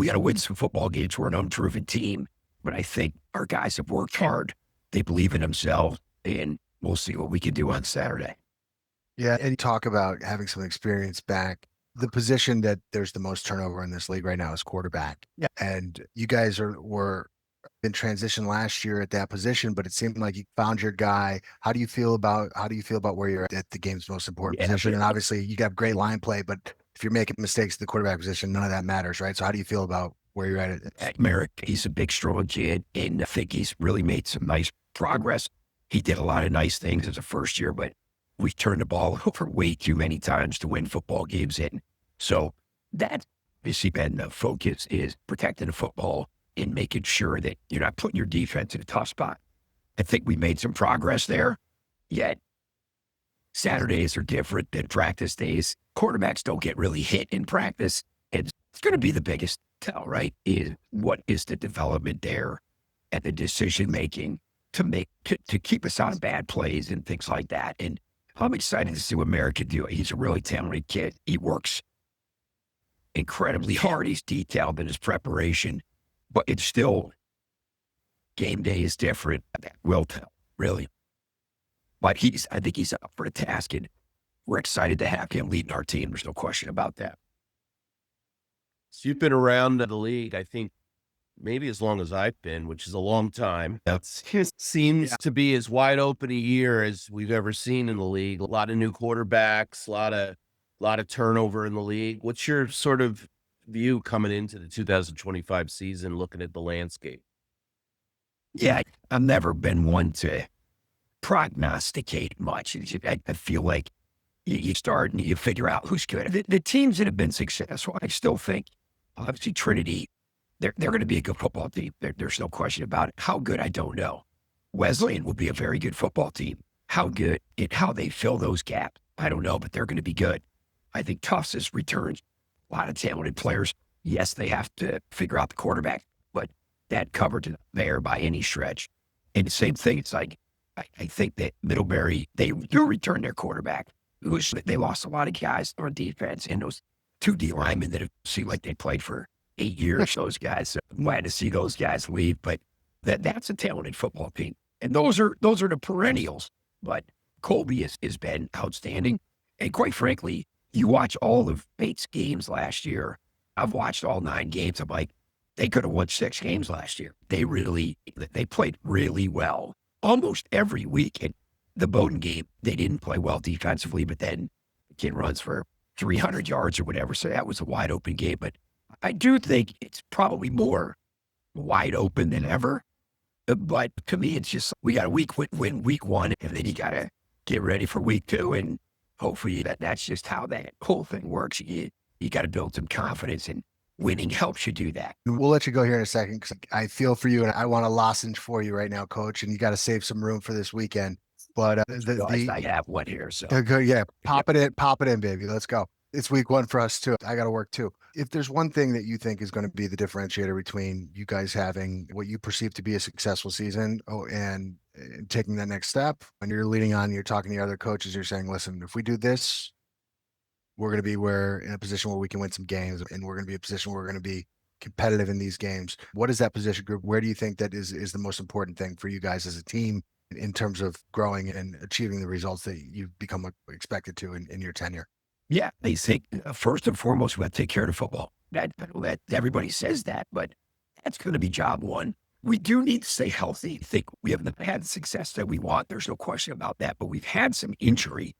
got to win some football games. We're an unproven team, but I think our guys have worked hard. They believe in themselves, and we'll see what we can do on Saturday. Yeah, and you talk about having some experience back. The position that there's the most turnover in this league right now is quarterback. Yeah. And you guys were in transition last year at that position, but it seemed like you found your guy. How do you feel about where you're at the game's most important position? And obviously you got great line play, but if you're making mistakes at the quarterback position, none of that matters, right? So how do you feel about where you're at? Merrick, he's a big, strong kid, and I think he's really made some nice progress. He did a lot of nice things as a first year, but we turned the ball over way too many times to win football games in. So that's obviously been the focus, is protecting the football and making sure that you're not putting your defense in a tough spot. I think we made some progress there, yet Saturdays are different than practice days. Quarterbacks don't get really hit in practice. And it's going to be the biggest tell, right? Is what is the development there and the decision-making to keep us out of bad plays and things like that. And I'm excited to see what Merrick can do. He's a really talented kid. He works incredibly hard. He's detailed in his preparation. but it's still, game day is different. That will tell, really. But I think he's up for the task, and we're excited to have him leading our team. There's no question about that. So you've been around the league, I think, maybe as long as I've been, which is a long time. It seems to be as wide open a year as we've ever seen in the league. A lot of new quarterbacks, a lot of turnover in the league. What's your sort of view coming into the 2025 season, looking at the landscape? Yeah, I've never been one to prognosticate much. I feel like you start and you figure out who's good. The teams that have been successful, I still think, obviously Trinity, they're going to be a good football team. There's no question about it. How good, I don't know. Wesleyan will be a very good football team. How good and how they fill those gaps, I don't know, but they're going to be good. I think Tufts returns a lot of talented players. Yes, they have to figure out the quarterback, but that covered there by any stretch. And the same thing, it's like, I think that Middlebury, they do return their quarterback. They lost a lot of guys on defense, and those 2 D linemen that seem like they played for 8 years, those guys. So I'm glad to see those guys leave, but that's a talented football team. And those are the perennials. But Colby has been outstanding. And quite frankly, you watch all of Bates' games last year. I've watched all 9 games. I'm like, they could have won 6 games last year. They played really well almost every week. And the Bowdoin game, they didn't play well defensively, but then the kid runs for 300 yards or whatever. So that was a wide open game. But I do think it's probably more wide open than ever. But to me, it's just, we got to win week 1, and then you got to get ready for week 2. And hopefully that's just how that whole thing works. You got to build some confidence, and winning helps you do that. We'll let you go here in a second because I feel for you and I want a lozenge for you right now, Coach, and you got to save some room for this weekend. But I have one here, so pop it in, baby. Let's go. It's week 1 for us too. I got to work too. If there's one thing that you think is going to be the differentiator between you guys having what you perceive to be a successful season, and taking that next step, when you're leading on, you're talking to your other coaches, you're saying, listen, if we do this, we're going to be in a position where we can win some games, and we're going to be in a position where we're going to be competitive in these games. What is that position group? Where do you think that is the most important thing for you guys as a team in terms of growing and achieving the results that you've become expected to in your tenure? Yeah, they think first and foremost, we have to take care of the football. That everybody says that, but that's going to be job 1. We do need to stay healthy. I think we haven't had the success that we want. There's no question about that, but we've had some injury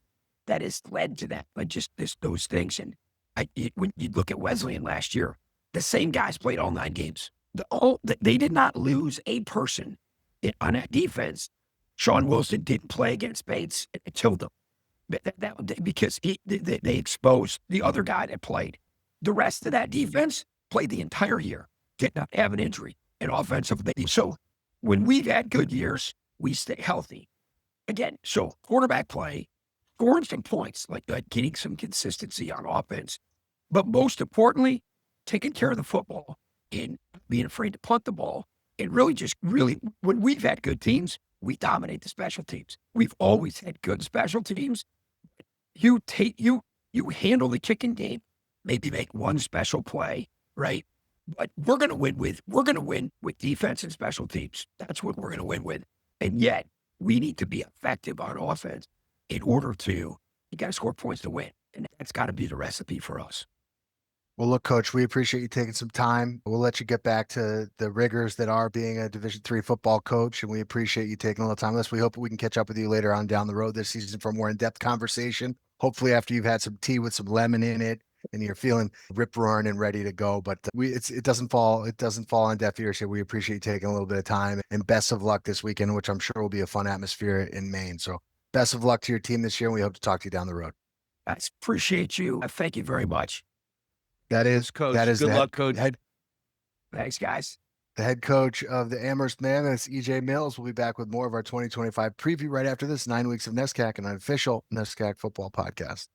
that has led to that, like just those things. And when you look at Wesleyan last year, the same guys played all 9 games. They did not lose a person on that defense. Sean Wilson didn't play against Bates until because they exposed the other guy that played. The rest of that defense played the entire year, did not have an injury, and offensively. So when we've had good years, we stay healthy. Again, so quarterback play, scoring some points, like getting some consistency on offense. But most importantly, taking care of the football and being afraid to punt the ball. And really, when we've had good teams, we dominate the special teams. We've always had good special teams. You handle the kicking game, maybe make one special play, right? But we're going to win with defense and special teams. That's what we're going to win with. And yet we need to be effective on offense in order to, you got to score points to win. And that's got to be the recipe for us. Well, look, Coach, we appreciate you taking some time. We'll let you get back to the rigors that are being a Division III football coach, and we appreciate you taking a little time with us. We hope we can catch up with you later on down the road this season for a more in-depth conversation. Hopefully after you've had some tea with some lemon in it and you're feeling rip-roaring and ready to go. But it doesn't fall on deaf ears here. We appreciate you taking a little bit of time, and best of luck this weekend, which I'm sure will be a fun atmosphere in Maine. So best of luck to your team this year, and we hope to talk to you down the road. I appreciate you. Thank you very much. That is Coach. That is good luck, Coach. Thanks, guys. The head coach of the Amherst Mammoths, EJ Mills, will be back with more of our 2025 preview right after this 9 weeks of NESCAC, an unofficial NESCAC football podcast.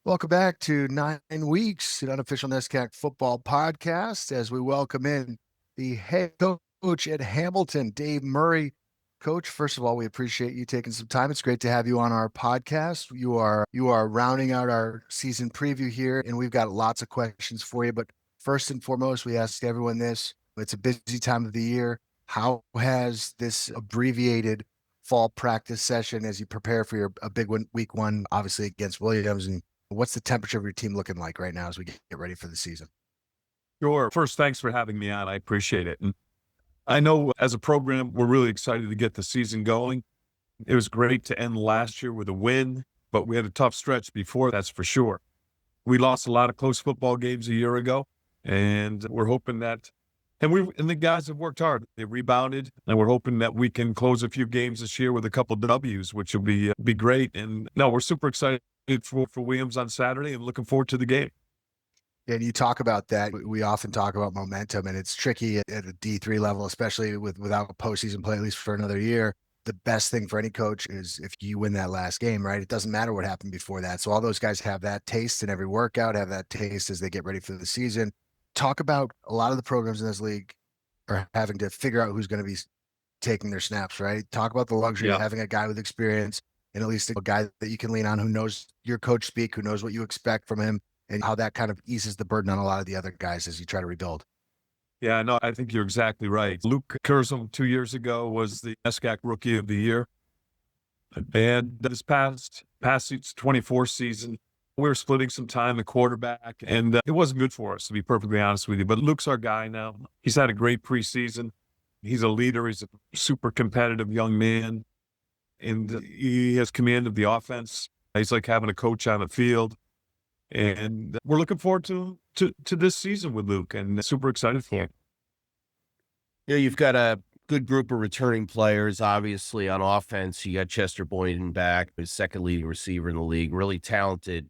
Welcome back to 9 weeks, an unofficial NESCAC football podcast, as we welcome in the head coach at Hamilton, Dave Murray. Coach, first of all, we appreciate you taking some time. It's great to have you on our podcast. You are rounding out our season preview here, and we've got lots of questions for you. But first and foremost, we ask everyone this. It's a busy time of the year. How has this abbreviated fall practice session as you prepare for a big one, week one, obviously against Williams, and what's the temperature of your team looking like right now as we get ready for the season? Sure. First, thanks for having me on. I appreciate it. And I know as a program, we're really excited to get the season going. It was great to end last year with a win, but we had a tough stretch before, that's for sure. We lost a lot of close football games a year ago, and we're hoping that, and the guys have worked hard. They rebounded, and we're hoping that we can close a few games this year with a couple W's, which will be great. And no, we're super excited for Williams on Saturday and looking forward to the game. And you talk about that. We often talk about momentum, and it's tricky at a D3 level, especially without postseason play, at least for another year. The best thing for any coach is if you win that last game, right? It doesn't matter what happened before that. So all those guys have that taste in every workout, have that taste as they get ready for the season. Talk about a lot of the programs in this league are having to figure out who's going to be taking their snaps, right? Talk about the luxury of having a guy with experience and at least a guy that you can lean on who knows your coach speak, who knows what you expect from him, and how that kind of eases the burden on a lot of the other guys as you try to rebuild. Yeah, no, I think you're exactly right. Luke Kurzum 2 years ago was the NESCAC Rookie of the Year. And this past 24 season, we were splitting some time at quarterback, and it wasn't good for us, to be perfectly honest with you. But Luke's our guy now. He's had a great preseason. He's a leader. He's a super competitive young man, and he has command of the offense. He's like having a coach on the field. And we're looking forward to this season with Luke, and super excited for him. Yeah, you've got a good group of returning players, obviously, on offense. You got Chester Boyden back, his second leading receiver in the league. Really talented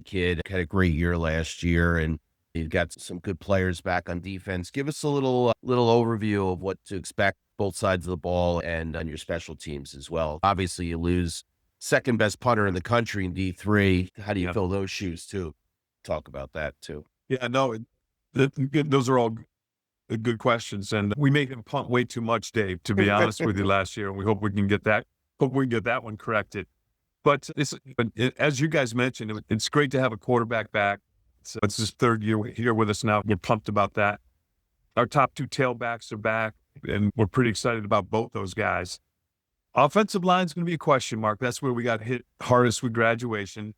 kid. Had a great year last year, and you've got some good players back on defense. Give us a little overview of what to expect both sides of the ball and on your special teams as well. Obviously, you lose second best punter in the country in D3. How do you fill those shoes too? Talk about that too. Yeah, no, those are all good questions. And we made him punt way too much, Dave, to be honest with you, last year. And we hope we can get that one corrected. But as you guys mentioned, it's great to have a quarterback back. It's his third year here with us now. We're pumped about that. Our top two tailbacks are back, and we're pretty excited about both those guys. Offensive line is going to be a question mark. That's where we got hit hardest with graduation.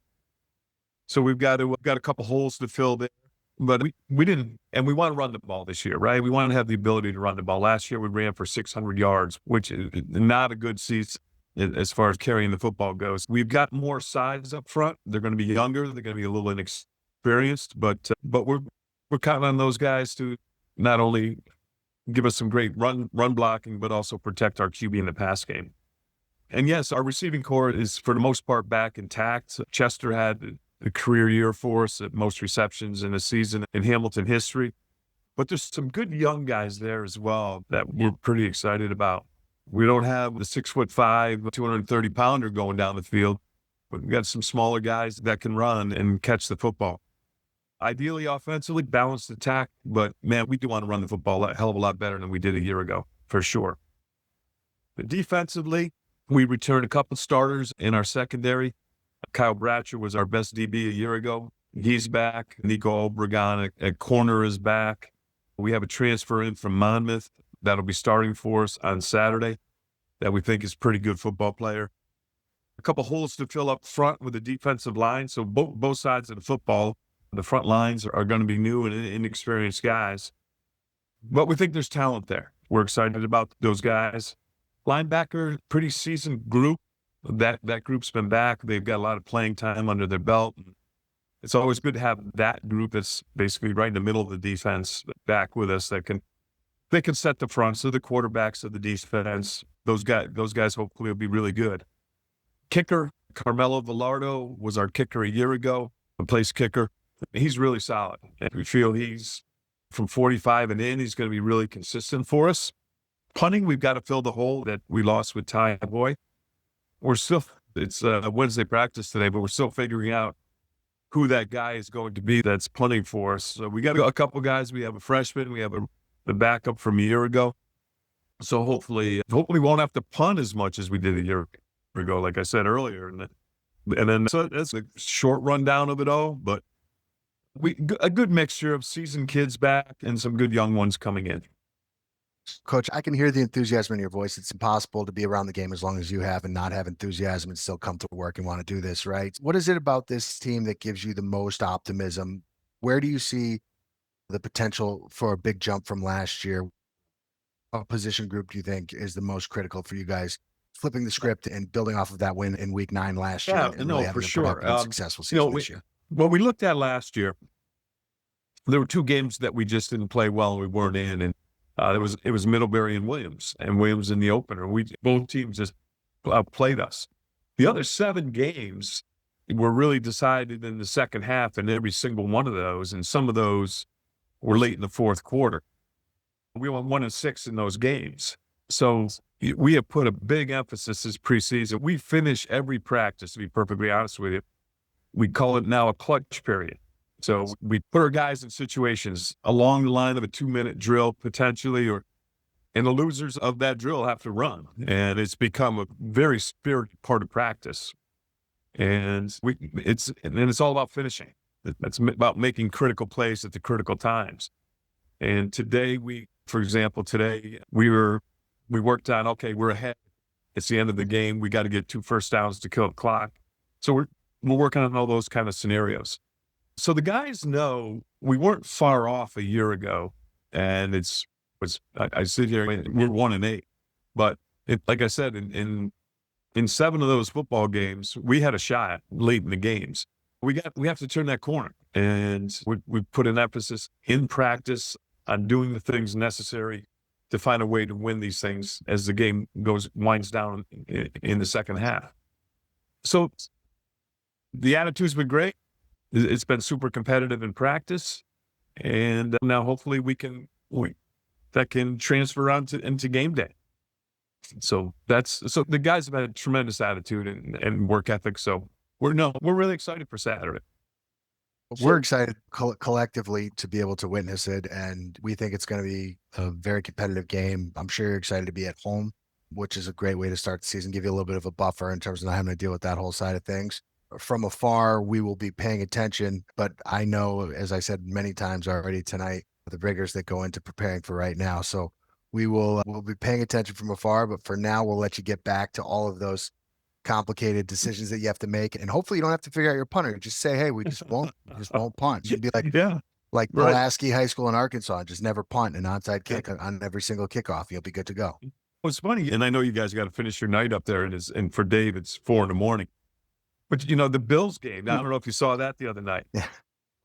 So we've got a couple holes to fill there. But we didn't, and we want to run the ball this year, right? We want to have the ability to run the ball. Last year we ran for 600 yards, which is not a good season as far as carrying the football goes. We've got more size up front. They're going to be younger. They're going to be a little inexperienced, but we're counting on those guys to not only give us some great run blocking, but also protect our QB in the pass game. And yes, our receiving core is for the most part back intact. Chester had a career year for us at most receptions in a season in Hamilton history. But there's some good young guys there as well that we're pretty excited about. We don't have the 6'5", 230-pounder going down the field, but we've got some smaller guys that can run and catch the football. Ideally, offensively, balanced attack, but man, we do want to run the football a hell of a lot better than we did a year ago, for sure. But defensively, we returned a couple starters in our secondary. Kyle Bratcher was our best DB a year ago. He's back. Nico Obregon at corner is back. We have a transfer in from Monmouth that'll be starting for us on Saturday that we think is a pretty good football player. A couple holes to fill up front with the defensive line. So both sides of the football, the front lines are going to be new and inexperienced guys. But we think there's talent there. We're excited about those guys. Linebacker, pretty seasoned group. That group's been back. They've got a lot of playing time under their belt. It's always good to have that group that's basically right in the middle of the defense back with us that they can set the front. So the quarterbacks of the defense, those guys hopefully will be really good. Kicker, Carmelo Velardo was our kicker a year ago, a place kicker. He's really solid. And we feel he's from 45 and in, he's going to be really consistent for us. Punting, we've got to fill the hole that we lost with Ty Boy. It's a Wednesday practice today, but we're still figuring out who that guy is going to be that's punting for us. So we got a couple guys. We have a freshman. We have the backup from a year ago. So hopefully we won't have to punt as much as we did a year ago, like I said earlier. And then so that's a short rundown of it all. But A good mixture of seasoned kids back and some good young ones coming in. Coach, I can hear the enthusiasm in your voice. It's impossible to be around the game as long as you have and not have enthusiasm and still come to work and want to do this, right? What is it about this team that gives you the most optimism? Where do you see the potential for a big jump from last year? What position group do you think is the most critical for you guys flipping the script and building off of that win in week 9 last year and really having for sure. a successful season this year? What we looked at last year, there were 2 games that we just didn't play well and we weren't in. And it was Middlebury and Williams in the opener. Both teams just outplayed us. The other 7 games were really decided in the second half in every single one of those. And some of those were late in the fourth quarter. We went 1-6 in those games. So we have put a big emphasis this preseason. We finish every practice, to be perfectly honest with you. We call it now a clutch period. So we put our guys in situations along the line of a 2-minute drill potentially, and the losers of that drill have to run. And it's become a very spirited part of practice. And it's all about finishing. It's about making critical plays at the critical times. And today for example, we worked on, okay, we're ahead. It's the end of the game. We got to get 2 first downs to kill the clock. So we're working on all those kind of scenarios. So the guys know we weren't far off a year ago, and I sit here, we're 1-8, but like I said, in 7 of those football games, we had a shot late in the games. We have to turn that corner, and we put an emphasis in practice on doing the things necessary to find a way to win these things as the game winds down in the second half. So the attitude's been great. It's been super competitive in practice, and now hopefully that can transfer on into game day. So the guys have had a tremendous attitude and work ethic. So we're really excited for Saturday. We're excited collectively to be able to witness it, and we think it's going to be a very competitive game. I'm sure you're excited to be at home, which is a great way to start the season, give you a little bit of a buffer in terms of not having to deal with that whole side of things. From afar, we will be paying attention, but I know, as I said many times already tonight, the rigors that go into preparing for right now. So we'll be paying attention from afar, but for now, we'll let you get back to all of those complicated decisions that you have to make. And hopefully you don't have to figure out your punter. Just say, hey, we just won't punt. You'd be like Pulaski High School in Arkansas, just never punt an onside kick on every single kickoff. You'll be good to go. Well, it's funny, and I know you guys got to finish your night up there, and for Dave, it's 4 a.m. But the Bills game, I don't know if you saw that the other night. Yeah.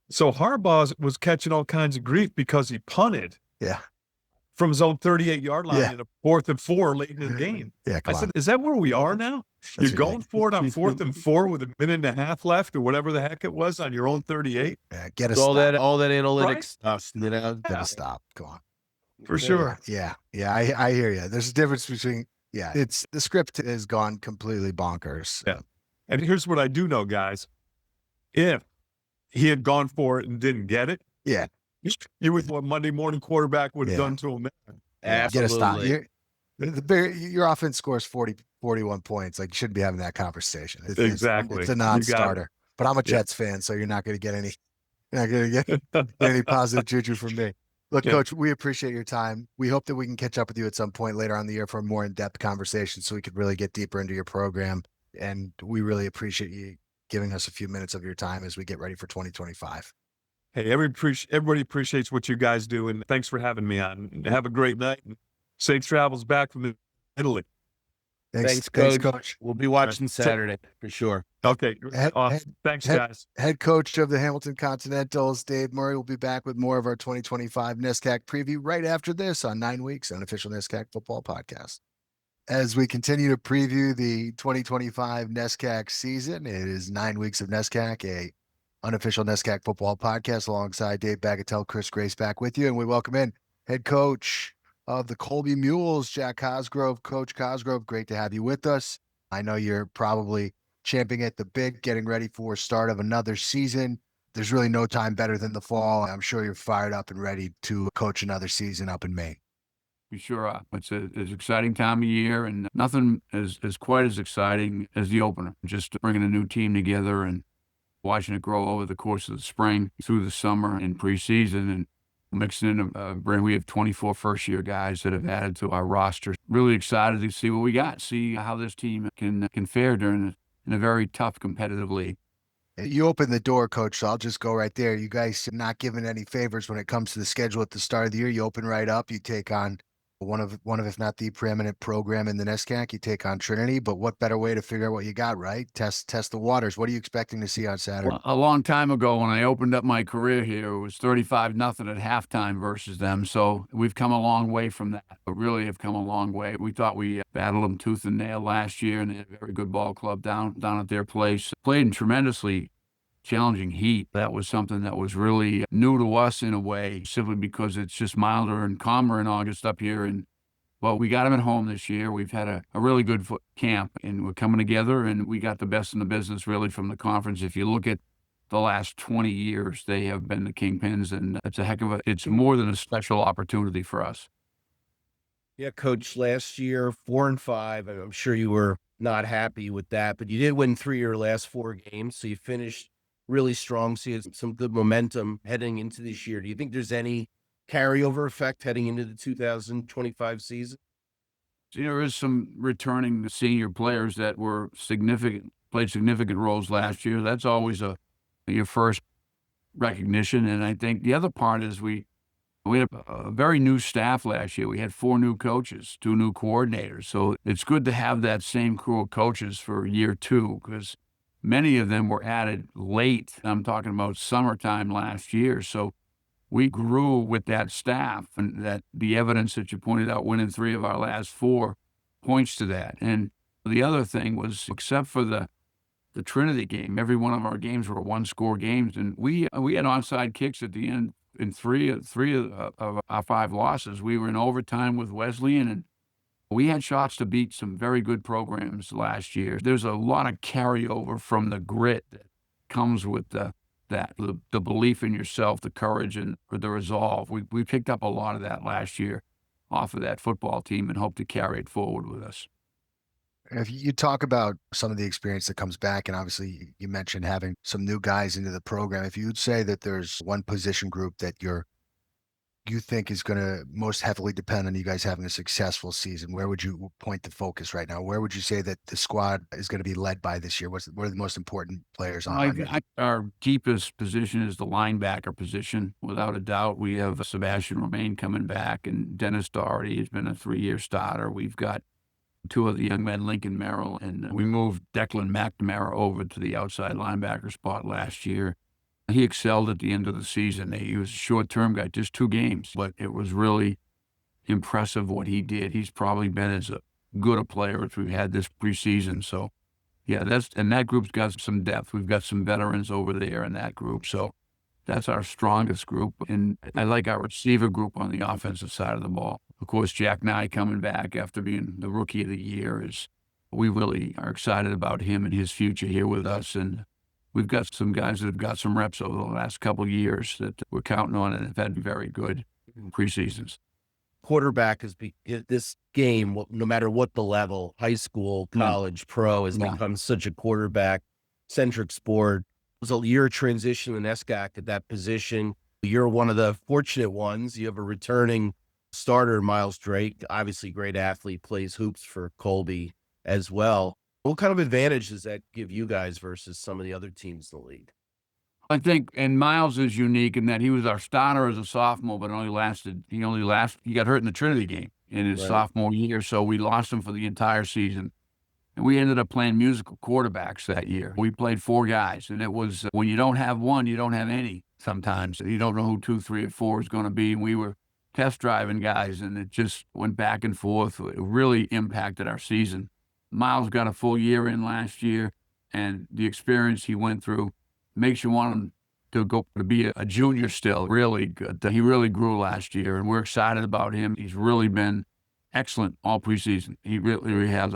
So Harbaugh was catching all kinds of grief because he punted. Yeah. From his own 38-yard line in a 4th and 4 late in the game. Yeah, I said, is that where we are now? You're going for it on 4th and 4 with a minute and a half left, or whatever the heck it was, on your own 38. Yeah, get us all that analytics stuff. Gotta stop. Go on. For sure. Yeah. I hear you. There's a difference between it's the script has gone completely bonkers. Yeah. And here's what I do know, guys. If he had gone for it and didn't get it, you would what Monday morning quarterback would have done to him. Absolutely. Get a stop. Your offense scores 41 points. Like, you shouldn't be having that conversation. Exactly. It's a non-starter. But I'm a Jets fan, so you're not going to get any positive juju from me. Look, Coach, we appreciate your time. We hope that we can catch up with you at some point later on in the year for a more in-depth conversation so we could really get deeper into your program. And we really appreciate you giving us a few minutes of your time as we get ready for 2025. Hey, everybody appreciates what you guys do, and thanks for having me on. Have a great night. Safe travels back from Italy. Thanks, Coach. We'll be watching Saturday for sure. Okay. Awesome. Thanks, guys. Head coach of the Hamilton Continentals, Dave Murray, will be back with more of our 2025 NESCAC preview right after this on 9 Weeks, unofficial NESCAC Football Podcast. As we continue to preview the 2025 NESCAC season, it is 9 Weeks of NESCAC, a unofficial NESCAC Football Podcast, alongside Dave Bagatelle, Chris Grace back with you. And we welcome in head coach of the Colby Mules, Jack Cosgrove. Coach Cosgrove, great to have you with us. I know you're probably champing at the bit, getting ready for start of another season. There's really no time better than the fall. I'm sure you're fired up and ready to coach another season up in Maine. We sure are. It's an exciting time of year, and nothing is quite as exciting as the opener. Just bringing a new team together, and watching it grow over the course of the spring, through the summer and preseason, and mixing in we have 24 first-year guys that have added to our roster. Really excited to see what we got, see how this team can fare in a very tough competitive league. You opened the door, Coach, so I'll just go right there. You guys are not giving any favors when it comes to the schedule at the start of the year. You open right up. You take on one of, if not the preeminent program in the NESCAC. You take on Trinity, but what better way to figure out what you got, right? Test the waters. What are you expecting to see on Saturday? Well, a long time ago when I opened up my career here, it was 35-0 at halftime versus them. So we've come a long way from that. We really have come a long way. We thought we battled them tooth and nail last year, and they had a very good ball club down at their place. Played in tremendously challenging heat. That was something that was really new to us in a way, simply because it's just milder and calmer in August up here. And well, we got them at home this year. We've had a really good camp, and we're coming together, and we got the best in the business really from the conference. If you look at the last 20 years, they have been the kingpins, and it's more than a special opportunity for us. Yeah, Coach, last year, 4-5. I'm sure you were not happy with that, but you did win 3 of your last 4 games, so you finished really strong. So you had some good momentum heading into this year. Do you think there's any carryover effect heading into the 2025 season? So there is some returning senior players that played significant roles last year. That's always your first recognition. And I think the other part is we had a very new staff last year. We had 4 new coaches, 2 new coordinators. So it's good to have that same crew of coaches for year 2, because many of them were added late. I'm talking about summertime last year. So we grew with that staff, and that the evidence that you pointed out, winning 3 of our last 4, points to that. And the other thing was, except for the Trinity game, every one of our games were 1-score games, and we had onside kicks at the end in 3 of our 5 losses. We were in overtime with Wesleyan, and we had shots to beat some very good programs last year. There's a lot of carryover from the grit that comes with the belief in yourself, the courage, and the resolve. We picked up a lot of that last year off of that football team, and hope to carry it forward with us. If you talk about some of the experience that comes back, and obviously you mentioned having some new guys into the program, if you'd say that there's one position group that you think is going to most heavily depend on you guys having a successful season, where would you point the focus right now? Where would you say that the squad is going to be led by this year? What are the most important players on? Our deepest position is the linebacker position, without a doubt. We have Sebastian Romaine coming back, and Dennis Doherty has been a 3-year starter. We've got 2 of the young men, Lincoln Merrill, and we moved Declan McNamara over to the outside linebacker spot last year. He excelled at the end of the season. He was a short-term guy, just 2 games, but it was really impressive what he did. He's probably been as good a player as we've had this preseason. So, yeah, that group's got some depth. We've got some veterans over there in that group. So that's our strongest group. And I like our receiver group on the offensive side of the ball. Of course, Jack Nye coming back after being the rookie of the year we really are excited about him and his future here with us. And we've got some guys that have got some reps over the last couple of years that we're counting on and have had very good preseasons. Quarterback this game, no matter what the level, high school, college, pro, has become such a quarterback-centric sport. It was a year transition in NESCAC at that position. You're one of the fortunate ones. You have a returning starter, Miles Drake, obviously great athlete, plays hoops for Colby as well. What kind of advantage does that give you guys versus some of the other teams in the league? I think, and Miles is unique in that he was our starter as a sophomore, but he got hurt in the Trinity game in his sophomore year, so we lost him for the entire season. And we ended up playing musical quarterbacks that year. We played 4 guys, and it was, when you don't have one, you don't have any sometimes. You don't know who 2, 3, or 4 is going to be. And we were test driving guys, and it just went back and forth. It really impacted our season. Miles got a full year in last year, and the experience he went through makes you want him to go to be a junior still. Really good. He really grew last year, and we're excited about him. He's really been excellent all preseason. He really has.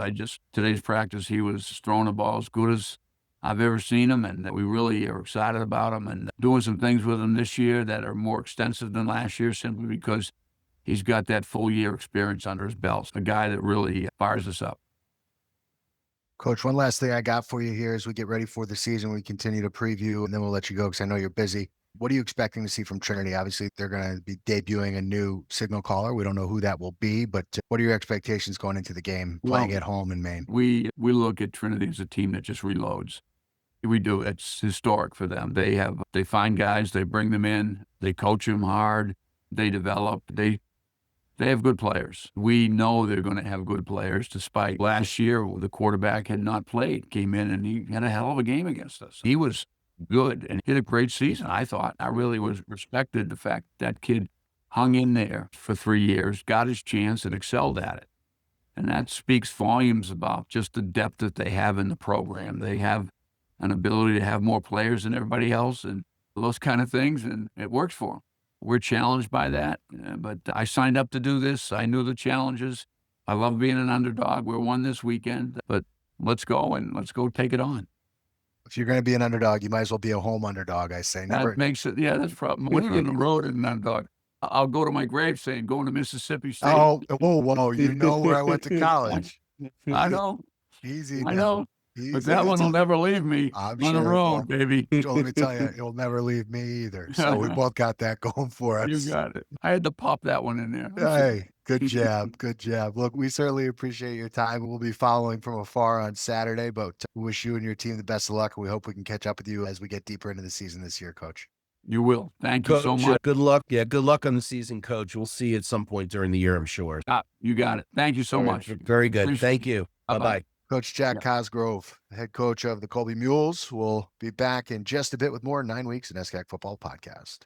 Today's practice, he was throwing the ball as good as I've ever seen him, and we really are excited about him and doing some things with him this year that are more extensive than last year, simply because he's got that full year experience under his belt. A guy that really fires us up. Coach, one last thing I got for you here as we get ready for the season. We continue to preview, and then we'll let you go because I know you're busy. What are you expecting to see from Trinity? Obviously, they're going to be debuting a new signal caller. We don't know who that will be, but what are your expectations going into the game, playing at home in Maine? We look at Trinity as a team that just reloads. We do. It's historic for them. They find guys, they bring them in, they coach them hard, they develop, they have good players. We know they're going to have good players, despite last year the quarterback had not played, came in and he had a hell of a game against us. He was good and he had a great season, I thought. I really respected the fact that kid hung in there for 3 years, got his chance and excelled at it. And that speaks volumes about just the depth that they have in the program. They have an ability to have more players than everybody else and those kind of things, and it works for them. We're challenged by that, but I signed up to do this. I knew the challenges. I love being an underdog. We're one this weekend, but let's go take it on. If you're going to be an underdog, you might as well be a home underdog, I say. That makes it, that's problem. Winning on the road is an underdog. I'll go to my grave saying, going to Mississippi State. Oh, whoa, you know where I went to college. I know. Easy. I know. But that one will never leave me on the road, baby. Joel, let me tell you, it'll never leave me either. So we both got that going for us. You got it. I had to pop that one in there. Hey, good job. Good job. Look, we certainly appreciate your time. We'll be following from afar on Saturday, but we wish you and your team the best of luck. And we hope we can catch up with you as we get deeper into the season this year, Coach. You will. Thank you so much. Good luck. Yeah, good luck on the season, Coach. We'll see you at some point during the year, I'm sure. You got it. Thank you so much. Very good. Thank you. Bye-bye. Coach Jack Cosgrove, head coach of the Colby Mules, will be back in just a bit with more 9 Weeks in NESCAC Football Podcast.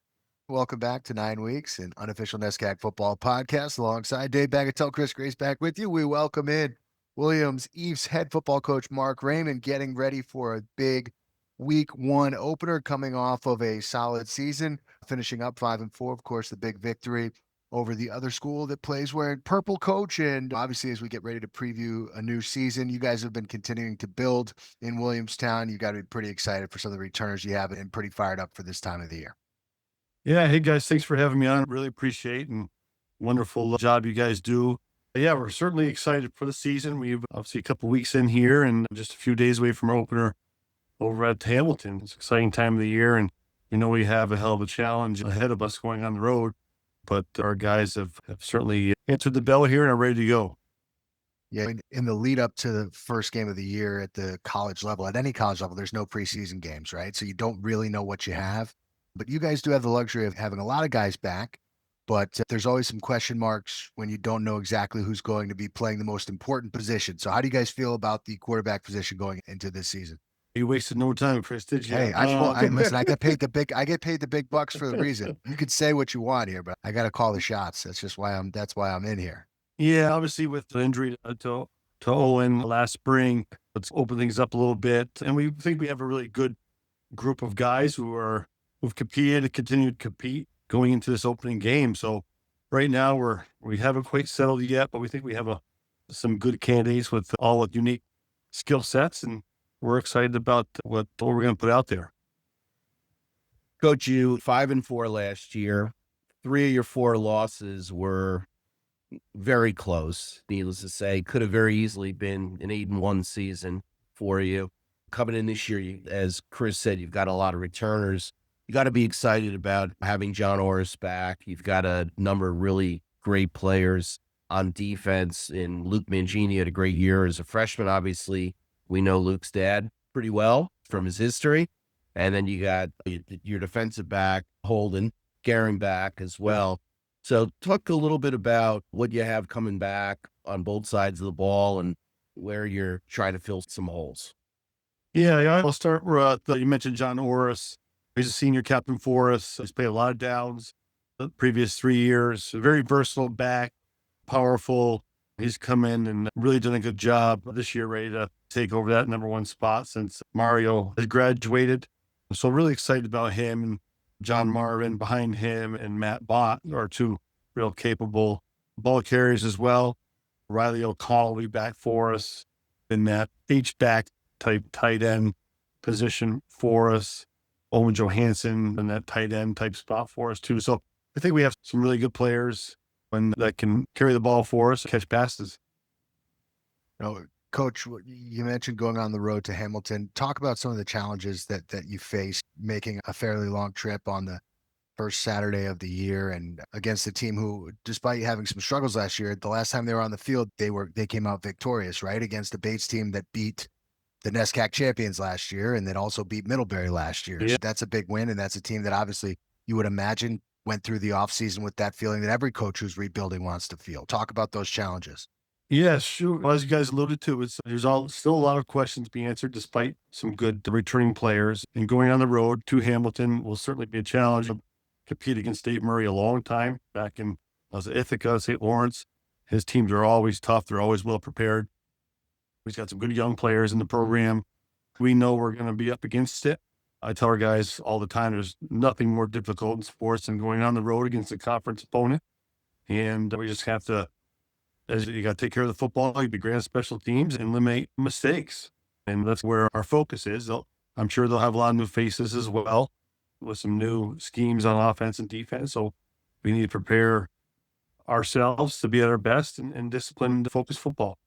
Welcome back to 9 Weeks in Unofficial NESCAC Football Podcast. Alongside Dave Bagatelle, Chris Grace back with you. We welcome in Williams Eve's head football coach Mark Raymond, getting ready for a big Week 1 opener, coming off of a solid season, finishing up 5-4. Of course, the big victory over the other school that plays wearing purple, Coach. And obviously, as we get ready to preview a new season, you guys have been continuing to build in Williamstown. You got to be pretty excited for some of the returners you have and pretty fired up for this time of the year. Yeah. Hey, guys, thanks for having me on. Really appreciate and wonderful job you guys do. Yeah, we're certainly excited for the season. We've obviously a couple weeks in here and just a few days away from our opener over at Hamilton. It's an exciting time of the year, and we know we have a hell of a challenge ahead of us going on the road. But our guys have certainly answered the bell here and are ready to go. Yeah, in the lead up to the first game of the year at the college level, at any college level, there's no preseason games, right? So you don't really know what you have. But you guys do have the luxury of having a lot of guys back. But there's always some question marks when you don't know exactly who's going to be playing the most important position. So how do you guys feel about the quarterback position going into this season? You wasted no time, Chris, did you? Hey, listen, I get paid the big bucks for the reason. You could say what you want here, but I got to call the shots. That's why I'm in here. Yeah, obviously with the injury to Owen last spring, let's open things up a little bit. And we think we have a really good group of guys who've competed and continue to compete going into this opening game. So right now we haven't quite settled yet, but we think we have some good candidates with all the unique skill sets, and we're excited about what we're going to put out there. Coach, you 5-4 last year. 3 of your 4 losses were very close. Needless to say, could have very easily been an 8-1 season for you. Coming in this year, as Chris said, you've got a lot of returners. You got to be excited about having John Orris back. You've got a number of really great players on defense. And Luke Mangini had a great year as a freshman. Obviously, we know Luke's dad pretty well from his history. And then you got your defensive back, Holden, Garing back as well. So talk a little bit about what you have coming back on both sides of the ball and where you're trying to fill some holes. Yeah, I'll start with, you mentioned John Orris. He's a senior captain for us. He's played a lot of downs the previous 3 years. A very versatile back, powerful. He's come in and really done a good job this year, ready to take over that number 1 spot since Mario has graduated. So really excited about him, and John Marvin behind him and Matt Bott are 2 real capable ball carriers as well. Riley O'Connell will be back for us in that H-back type tight end position for us. Owen Johansson in that tight end type spot for us too. So I think we have some really good players that can carry the ball for us, catch passes. Coach, you mentioned going on the road to Hamilton. Talk about some of the challenges that you faced making a fairly long trip on the first Saturday of the year and against a team who, despite having some struggles last year, the last time they were on the field, they came out victorious, right? Against a Bates team that beat the NESCAC champions last year and then also beat Middlebury last year. Yeah. So that's a big win. And that's a team that obviously you would imagine went through the offseason with that feeling that every coach who's rebuilding wants to feel. Talk about those challenges. Yeah, sure. Well, as you guys alluded to, there's still a lot of questions to be answered despite some good returning players. And going on the road to Hamilton will certainly be a challenge. I've competed against Dave Murray a long time back in, I was at Ithaca, St. Lawrence. His teams are always tough. They're always well prepared. He's got some good young players in the program. We know we're going to be up against it. I tell our guys all the time, there's nothing more difficult in sports than going on the road against a conference opponent. And we just have to, as you got to take care of the football, you be grand special teams and eliminate mistakes. And that's where our focus is. I'm sure they'll have a lot of new faces as well with some new schemes on offense and defense. So we need to prepare ourselves to be at our best and disciplined, focused football.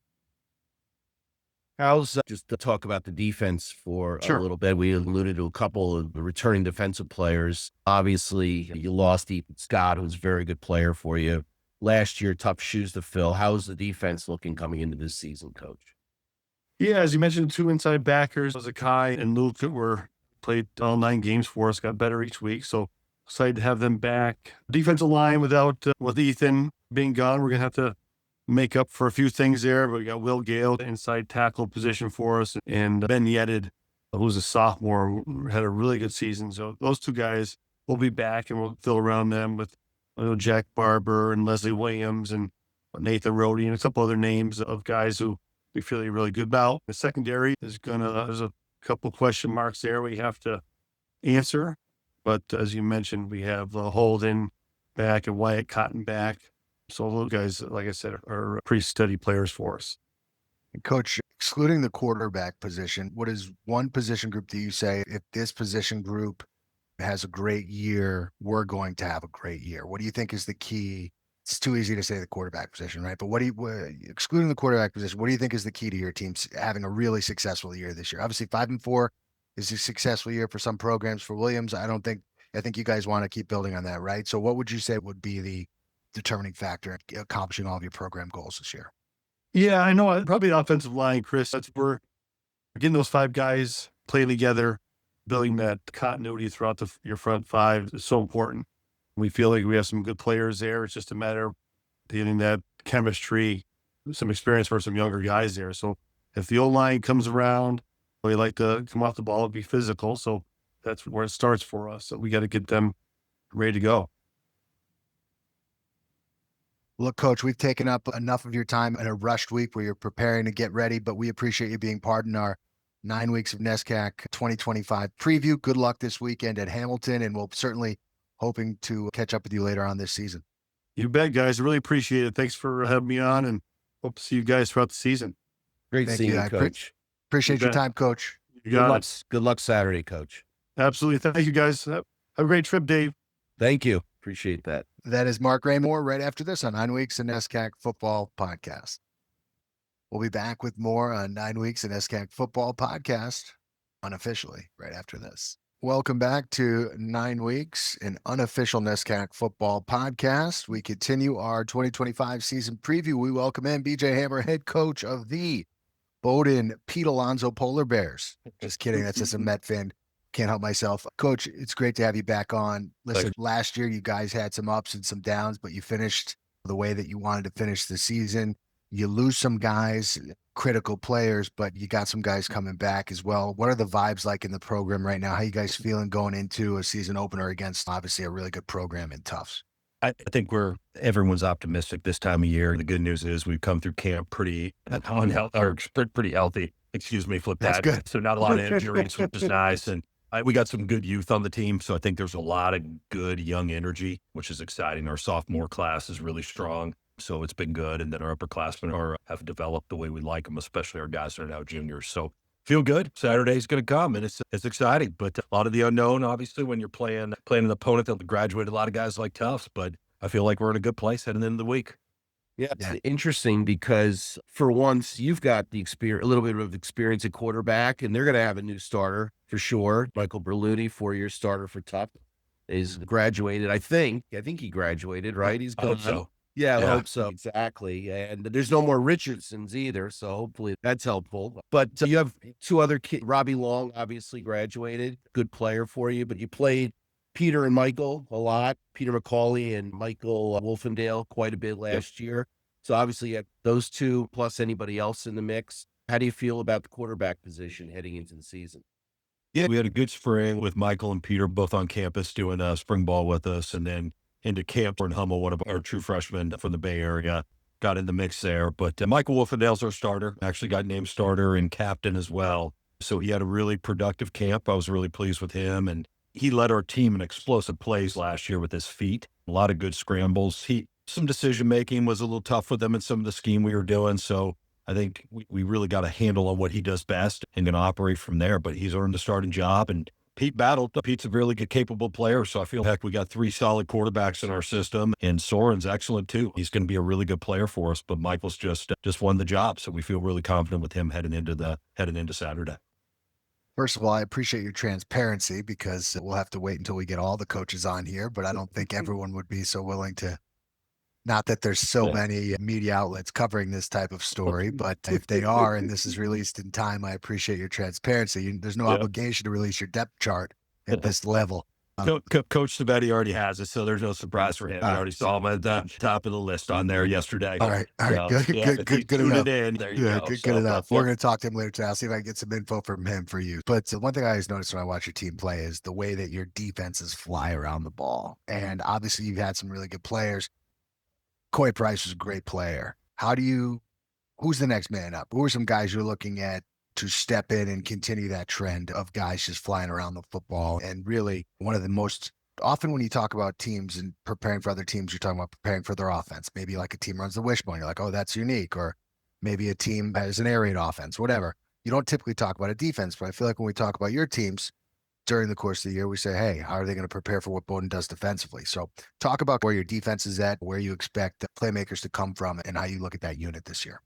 How's just to talk about the defense for a little bit? We alluded to a couple of the returning defensive players. Obviously, you lost Ethan Scott, who's a very good player for you. Last year, tough shoes to fill. How's the defense looking coming into this season, Coach? Yeah, as you mentioned, two inside backers, Zakai and Luke, that played all 9 games for us, got better each week. So excited to have them back. Defensive line with Ethan being gone, we're going to have to make up for a few things there. But we got Will Gale, inside tackle position for us, and Ben Yedid, who's a sophomore, who had a really good season. So those two guys will be back, and we'll fill around them with Jack Barber and Leslie Williams and Nathan Rohde and a couple other names of guys who we feel really good about. The secondary there's a couple question marks there we have to answer. But as you mentioned, we have Holden back and Wyatt Cotton back. So those guys, like I said, are pretty steady players for us. Coach, excluding the quarterback position, what is one position group that you say, if this position group has a great year, we're going to have a great year? What do you think is the key? It's too easy to say the quarterback position, right? But excluding the quarterback position, what do you think is the key to your team having a really successful year this year? Obviously 5-4 is a successful year for some programs. For Williams, I think you guys want to keep building on that, right? So what would you say would be the determining factor in accomplishing all of your program goals this year? Yeah, I know. Probably the offensive line, Chris. That's where getting those 5 guys playing together, building that continuity throughout your front 5 is so important. We feel like we have some good players there. It's just a matter of getting that chemistry, some experience for some younger guys there. So if the O-line comes around, we like to come off the ball and be physical. So that's where it starts for us. So we got to get them ready to go. Look, Coach, we've taken up enough of your time in a rushed week where you're preparing to get ready, but we appreciate you being part in our 9 weeks of NESCAC 2025 preview. Good luck this weekend at Hamilton, and we'll certainly hoping to catch up with you later on this season. You bet, guys. I really appreciate it. Thanks for having me on, and hope to see you guys throughout the season. Great seeing you, Coach. Appreciate your time, Coach. You got it. Good luck Saturday, Coach. Absolutely. Thank you, guys. Have a great trip, Dave. Thank you. Appreciate that. That is Mark Raymore right after this on 9 Weeks in NESCAC Football Podcast. We'll be back with more on 9 Weeks in NESCAC Football Podcast unofficially right after this. Welcome back to 9 Weeks, an unofficial NESCAC Football Podcast. We continue our 2025 season preview. We welcome in BJ Hammer, head coach of the Bowdoin Pete Alonso Polar Bears. Just kidding. That's just a Met fan. Can't help myself. Coach, it's great to have you back on. Listen, last year you guys had some ups and some downs, but you finished the way that you wanted to finish the season. You lose some guys, critical players, but you got some guys coming back as well. What are the vibes like in the program right now? How you guys feeling going into a season opener against obviously a really good program in Tufts? I think everyone's optimistic this time of year. The good news is we've come through camp pretty healthy. Excuse me, flip that. That's good. So not a lot of injuries, which is nice. And we got some good youth on the team. So I think there's a lot of good young energy, which is exciting. Our sophomore class is really strong. So it's been good. And then our upperclassmen have developed the way we like them, especially our guys that are now juniors. So feel good. Saturday's going to come, and it's exciting. But a lot of the unknown, obviously, when you're playing an opponent that graduated a lot of guys like Tufts. But I feel like we're in a good place heading into the week. Yeah, it's interesting because for once you've got the experience, a little bit of experience at quarterback, and they're going to have a new starter for sure. Michael Berluti, 4-year starter for Tuck, is graduated. I think he graduated, right? He's I hope gone. so. Yeah, I Yeah. hope so. Exactly. And there's no more Richardsons either. So hopefully that's helpful. But you have two other kids. Robbie Long obviously graduated, good player for you, but you played Peter and Michael a lot, Peter McCauley and Michael Wolfendale quite a bit last year. So obviously you have those two plus anybody else in the mix. How do you feel about the quarterback position heading into the season? Yeah, we had a good spring with Michael and Peter both on campus doing spring ball with us, and then into camp in Hummel, one of our true freshmen from the Bay Area, got in the mix there. But Michael Wolfendale's our starter, actually got named starter and captain as well. So he had a really productive camp. I was really pleased with him, and he led our team in explosive plays last year with his feet. A lot of good scrambles. Some decision making was a little tough with him in some of the scheme we were doing. So I think we really got a handle on what he does best and going to operate from there. But he's earned the starting job, and Pete battled. Pete's a really good, capable player. So I feel heck, we got 3 solid quarterbacks in our system, and Soren's excellent too. He's going to be a really good player for us. But Michael's just won the job, so we feel really confident with him heading into Saturday. First of all, I appreciate your transparency because we'll have to wait until we get all the coaches on here, but I don't think everyone would be so willing to. Not that there's so many media outlets covering this type of story, but if they are, and this is released in time, I appreciate your transparency. There's no obligation to release your depth chart at this level. Coach Sabetti already has it, so there's no surprise for him. I already saw him at the top of the list on there yesterday. All right. So, Good enough. There you go. Good enough. We're going to talk to him later today. I'll see if I can get some info from him for you. But one thing I always notice when I watch your team play is the way that your defenses fly around the ball. And obviously you've had some really good players. Coy Price was a great player. Who's the next man up? Who are some guys you're looking at to step in and continue that trend of guys just flying around the football? And really one of the most often when you talk about teams and preparing for other teams, you're talking about preparing for their offense. Maybe like a team runs the wishbone. You're like, oh, that's unique. Or maybe a team has an air raid offense, whatever. You don't typically talk about a defense, but I feel like when we talk about your teams during the course of the year, we say, hey, how are they going to prepare for what Bowdoin does defensively? So talk about where your defense is at, where you expect the playmakers to come from, and how you look at that unit this year.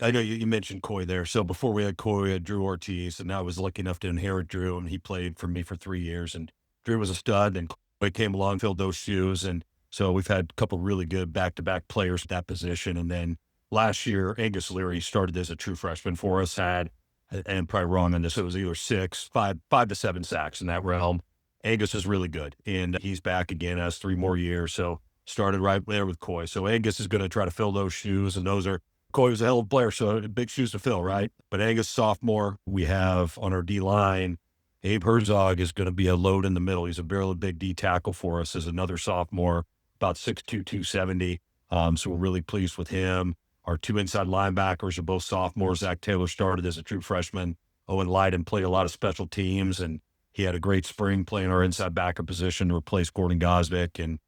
I know you mentioned Coy there. So before we had Coy, we had Drew Ortiz, and I was lucky enough to inherit Drew, and he played for me for 3 years. And Drew was a stud, and Coy came along, filled those shoes. And so we've had a couple really good back-to-back players at that position. And then last year, Angus Leary started as a true freshman for us, and probably wrong on this, it was either 5 to 7 sacks in that realm. Angus is really good, and he's back again, has 3 more years. So started right there with Coy. So Angus is going to try to fill those shoes, and Coy was a hell of a player, so big shoes to fill, right? But Angus, sophomore, we have on our D-line, Abe Herzog is going to be a load in the middle. He's a barely big D tackle for us as another sophomore, about 6'2", 270. So we're really pleased with him. Our 2 inside linebackers are both sophomores. Zach Taylor started as a true freshman. Owen Leiden played a lot of special teams, and he had a great spring playing our inside backup position to replace Gordon Gosvick. And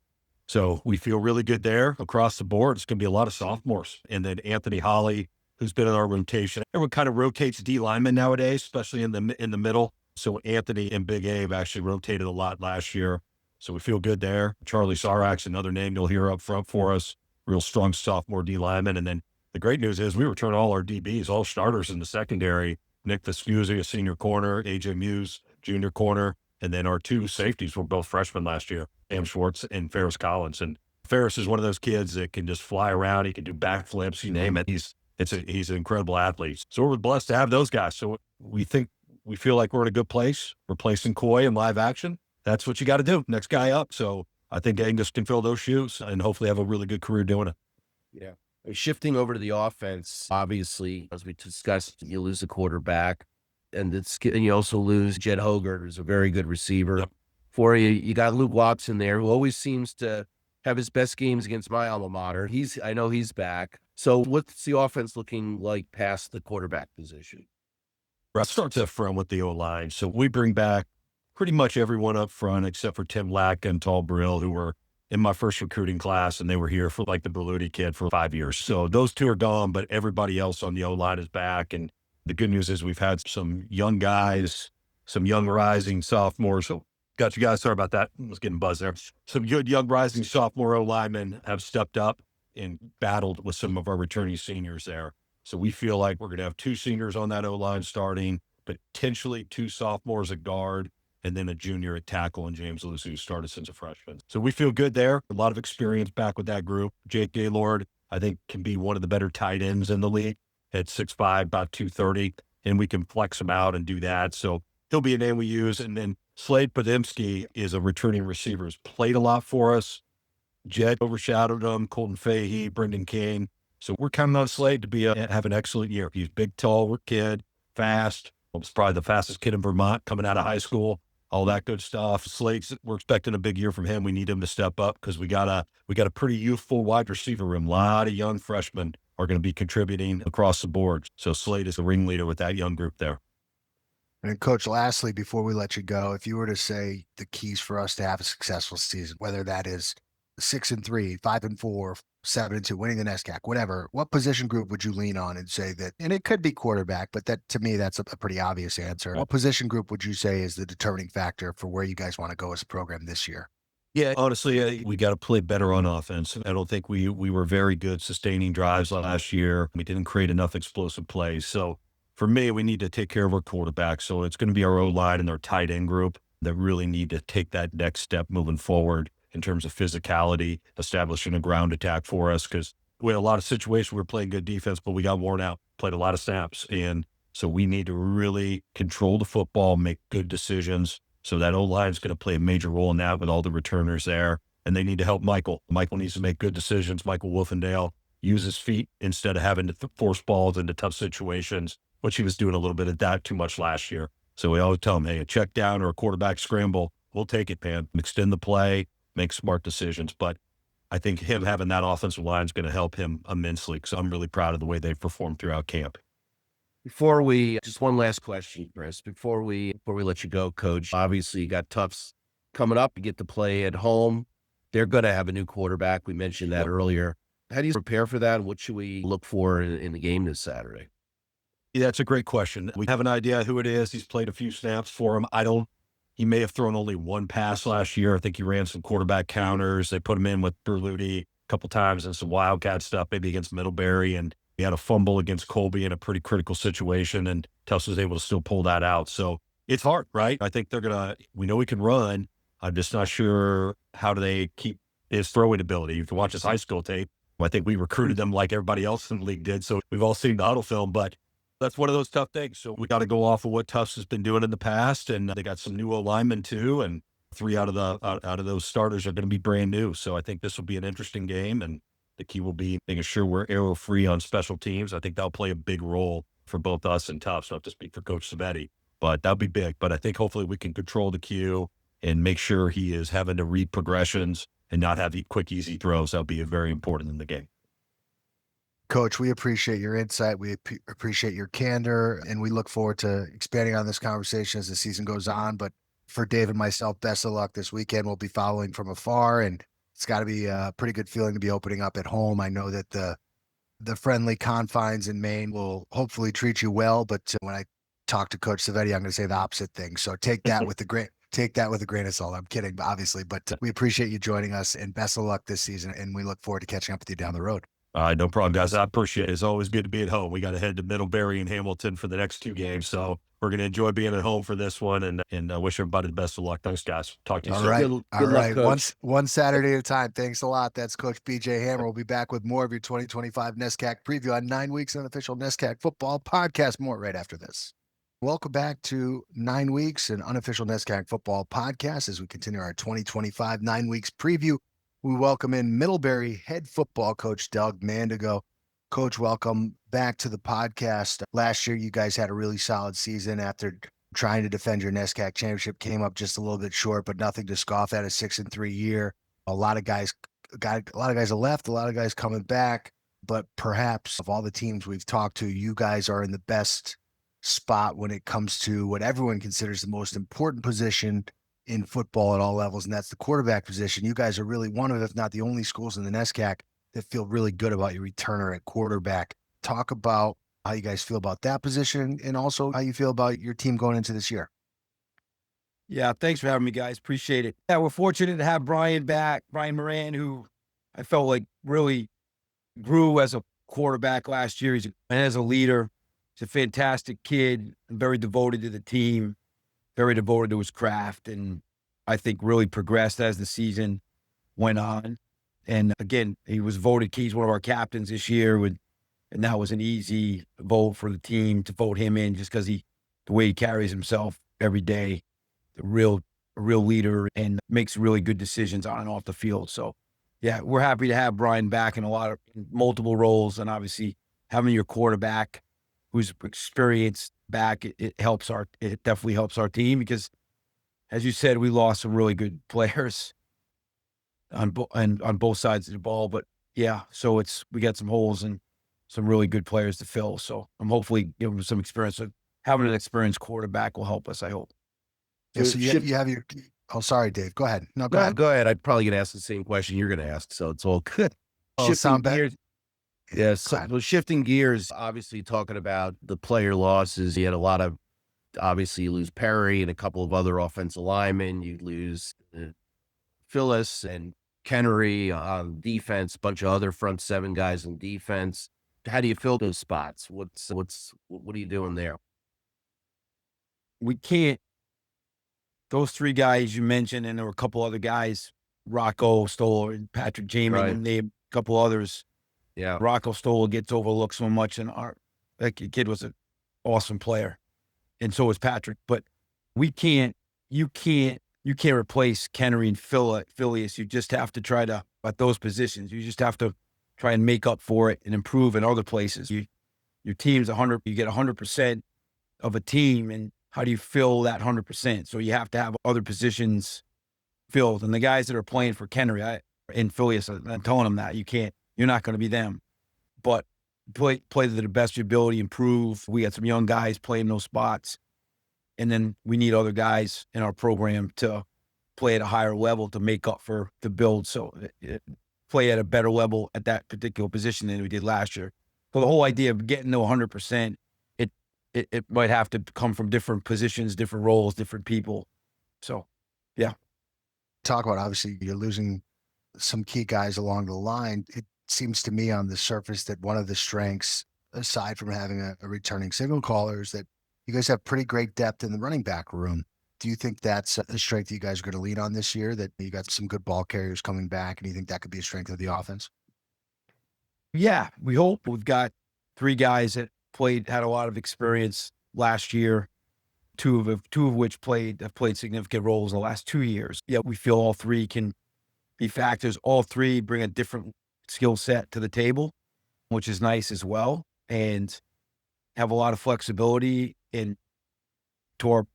so we feel really good there across the board. It's going to be a lot of sophomores. And then Anthony Holly, who's been in our rotation. Everyone kind of rotates D linemen nowadays, especially in the middle. So Anthony and Big Abe actually rotated a lot last year. So we feel good there. Charlie Sarak's another name you'll hear up front for us. Real strong sophomore D lineman. And then the great news is we return all our DBs, all starters in the secondary. Nick Vescuzzi, a senior corner, AJ Muse, junior corner. And then our 2 safeties were both freshmen last year, Sam Schwartz and Ferris Collins. And Ferris is one of those kids that can just fly around. He can do backflips, you name it. He's an incredible athlete. So we're blessed to have those guys. So we feel like we're in a good place, replacing Coy in live action. That's what you got to do. Next guy up. So I think Angus can fill those shoes and hopefully have a really good career doing it. Yeah. Shifting over to the offense, obviously, as we discussed, you lose a quarterback. And you also lose Jed Hoger, who's a very good receiver for you. You got Luke Watson there, who always seems to have his best games against my alma mater. I know he's back. So what's the offense looking like past the quarterback position? It starts up front with the O-line. So we bring back pretty much everyone up front except for Tim Lack and Tall Brill, who were in my first recruiting class, and they were here for like the Berluti kid for 5 years. So those 2 are gone, but everybody else on the O-line is back. And the good news is we've had some young guys, some young rising sophomores. So got you guys. Sorry about that. I was getting buzzed there. Some good young rising sophomore O-linemen have stepped up and battled with some of our returning seniors there. So we feel like we're going to have 2 seniors on that O-line starting, potentially 2 sophomores at guard, and then a junior at tackle and James Lucy, who started since a freshman. So we feel good there. A lot of experience back with that group. Jake Gaylord, I think, can be one of the better tight ends in the league at 6'5", about 230, and we can flex him out and do that. So he'll be a name we use. And then Slade Podemski is a returning receiver, has played a lot for us. Jed overshadowed him, Colton Fahey, Brendan King. So we're counting on Slade to have an excellent year. He's a big, tall kid, fast. He's probably the fastest kid in Vermont coming out of high school, all that good stuff. Slade, we're expecting a big year from him. We need him to step up because we got a pretty youthful wide receiver room. A lot of young freshmen are going to be contributing across the board. So Slade is the ringleader with that young group there. And Coach, lastly, before we let you go, if you were to say the keys for us to have a successful season, whether that is 6-3, 5-4, 7-2, winning the NESCAC, whatever, what position group would you lean on and say that, and it could be quarterback, but that to me, that's a pretty obvious answer. What position group would you say is the determining factor for where you guys want to go as a program this year? Yeah, honestly, we got to play better on offense. I don't think we were very good sustaining drives last year. We didn't create enough explosive plays. So for me, we need to take care of our quarterback. So it's going to be our O-line and our tight end group that really need to take that next step moving forward in terms of physicality, establishing a ground attack for us. Because we had a lot of situations where we were playing good defense, but we got worn out, played a lot of snaps. And so we need to really control the football, make good decisions. So that O-line is going to play a major role in that with all the returners there. And they need to help Michael. Michael needs to make good decisions. Michael Wolfendale use his feet instead of having to force balls into tough situations, which he was doing a little bit of that too much last year. So we always tell him, hey, a check down or a quarterback scramble, we'll take it, man. Extend the play, make smart decisions. But I think him having that offensive line is going to help him immensely because I'm really proud of the way they've performed throughout camp. Just one last question, Chris, before we let you go, Coach. Obviously, you got Tufts coming up. You get to play at home. They're going to have a new quarterback. We mentioned that earlier. How do you prepare for that? What should we look for in the game this Saturday? Yeah, that's a great question. We have an idea who it is. He's played a few snaps for him. He may have thrown only one pass last year. I think he ran some quarterback counters. They put him in with Berluti a couple times and some Wildcat stuff, maybe against Middlebury. And he had a fumble against Colby in a pretty critical situation, and Tufts was able to still pull that out. So it's hard, right? I think we know he can run. I'm just not sure how do they keep his throwing ability. You can watch his high school tape. I think we recruited them like everybody else in the league did. So we've all seen the huddle film, but that's one of those tough things. So we got to go off of what Tufts has been doing in the past. And they got some new O-linemen too. And 3 out of those starters are going to be brand new. So I think this will be an interesting game. And the key will be making sure we're arrow free on special teams. I think that'll play a big role for both us and Tufts, not to speak for Coach Savetti, but that'll be big. But I think hopefully we can control the cue and make sure he is having to read progressions and not have the quick, easy throws. That'll be very important in the game. Coach, we appreciate your insight. We appreciate your candor, and we look forward to expanding on this conversation as the season goes on. But for Dave and myself, best of luck this weekend. We'll be following from afar, and it's got to be a pretty good feeling to be opening up at home. I know that the friendly confines in Maine will hopefully treat you well, but when I talk to Coach Savetti, I'm going to say the opposite thing. So take that with a grain of salt. I'm kidding, obviously, but we appreciate you joining us, and best of luck this season. And we look forward to catching up with you down the road. No problem, guys. I appreciate it. It's always good to be at home. We got to head to Middlebury and Hamilton for the next 2 games. So we're going to enjoy being at home for this one and wish everybody the best of luck. Thanks, guys. Talk to you soon. All right. One Saturday at a time. Thanks a lot. That's Coach BJ Hammer. We'll be back with more of your 2025 NESCAC preview on 9 weeks unofficial NESCAC football podcast. More right after this. Welcome back to 9 weeks, an unofficial NESCAC football podcast as we continue our 2025 9 weeks preview. We welcome in Middlebury head football coach Doug Mandigo. Coach, welcome back to the podcast. Last year, you guys had a really solid season after trying to defend your NESCAC championship. Came up just a little bit short, but nothing to scoff at. A 6-3 year. A lot of guys have left. A lot of guys coming back. But perhaps of all the teams we've talked to, you guys are in the best spot when it comes to what everyone considers the most important position in football at all levels, and that's the quarterback position. You guys are really one of, if not the only schools in the NESCAC that feel really good about your returner at quarterback. Talk about how you guys feel about that position and also how you feel about your team going into this year. Yeah, thanks for having me, guys. Appreciate it. Yeah, we're fortunate to have Brian back, Brian Moran, who I felt like really grew as a quarterback last year. And as a leader. He's a fantastic kid, very devoted to the team, very devoted to his craft, and I think really progressed as the season went on. And again, he was voted, he's one of our captains this year, and that was an easy vote for the team to vote him in just because the way he carries himself every day, a real leader, and makes really good decisions on and off the field. So, yeah, we're happy to have Brian back in multiple roles, and obviously having your quarterback who's experienced back, it definitely helps our team because, as you said, we lost some really good players on both sides of the ball. But yeah, so we got some holes and some really good players to fill. So I'm hopefully giving them some experience. So having an experienced quarterback will help us, I hope. Yeah, so you have your. Oh, sorry, Dave. Go ahead. No, go ahead. Go ahead. I'm probably going to ask the same question you're going to ask, so it's all good. Oh, sound better. Yes. So shifting gears, obviously talking about the player losses, you had a lot of, obviously you lose Perry and a couple of other offensive linemen. You lose Phyllis and Kennery on defense, a bunch of other front seven guys in defense. How do you fill those spots? What are you doing there? We can't, those three guys you mentioned, and there were a couple other guys, Rocco Stoller and Patrick Jamin, and a couple others. Yeah. Rocco Stoller gets overlooked so much, and that kid was an awesome player. And so was Patrick. But you can't replace Kennery and Phileas. You just have to try to, at those positions, you just have to try and make up for it and improve in other places. Your team's 100, you get 100% of a team, and how do you fill that 100%? So you have to have other positions filled. And the guys that are playing for Kennery and Phileas, I'm telling them that you're not going to be them, but play to the best of your ability, improve. We got some young guys playing those spots, and then we need other guys in our program to play at a higher level to make up for the build. So play at a better level at that particular position than we did last year. So the whole idea of getting to 100%, it might have to come from different positions, different roles, different people. So, yeah. Talk about, obviously you're losing some key guys along the line. It seems to me on the surface that one of the strengths, aside from having a returning signal caller, is that you guys have pretty great depth in the running back room. Do you think that's a strength you guys are going to lean on this year, that you got some good ball carriers coming back, and you think that could be a strength of the offense? Yeah, we hope. We've got three guys that had a lot of experience last year, two of which have played significant roles in the last 2 years. Yeah, we feel all three can be factors. All three bring a different skill set to the table, which is nice as well, and have a lot of flexibility to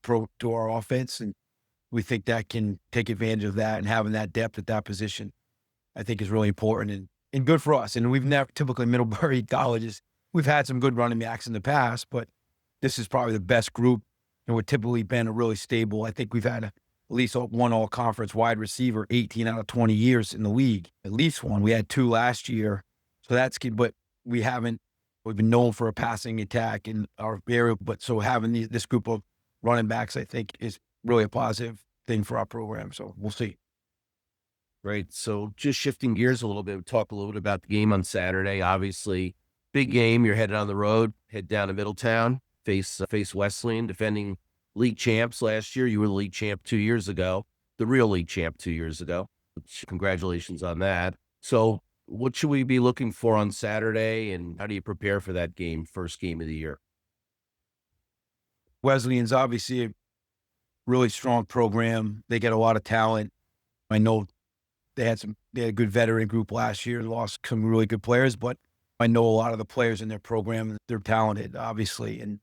our offense. And we think that can take advantage of that, and having that depth at that position, I think, is really important and good for us. And we've never, typically Middlebury colleges, we've had some good running backs in the past, but this is probably the best group. And we've typically been a really stable. I think we've had at least one all-conference wide receiver 18 out of 20 years in the league. At least one. We had 2 last year. So that's good, but we've been known for a passing attack in our area. But so having this group of running backs, I think, is really a positive thing for our program. So we'll see. Great. So just shifting gears a little bit, talk a little bit about the game on Saturday. Obviously, big game. You're headed on the road, head down to Middletown, face Wesleyan, defending league champs last year. You were the league champ 2 years ago, the real league champ 2 years ago. Congratulations on that. So what should we be looking for on Saturday, and how do you prepare for that game, first game of the year? Wesleyan's obviously a really strong program. They get a lot of talent. I know they had a good veteran group last year, lost some really good players, but I know a lot of the players in their program, they're talented, obviously, and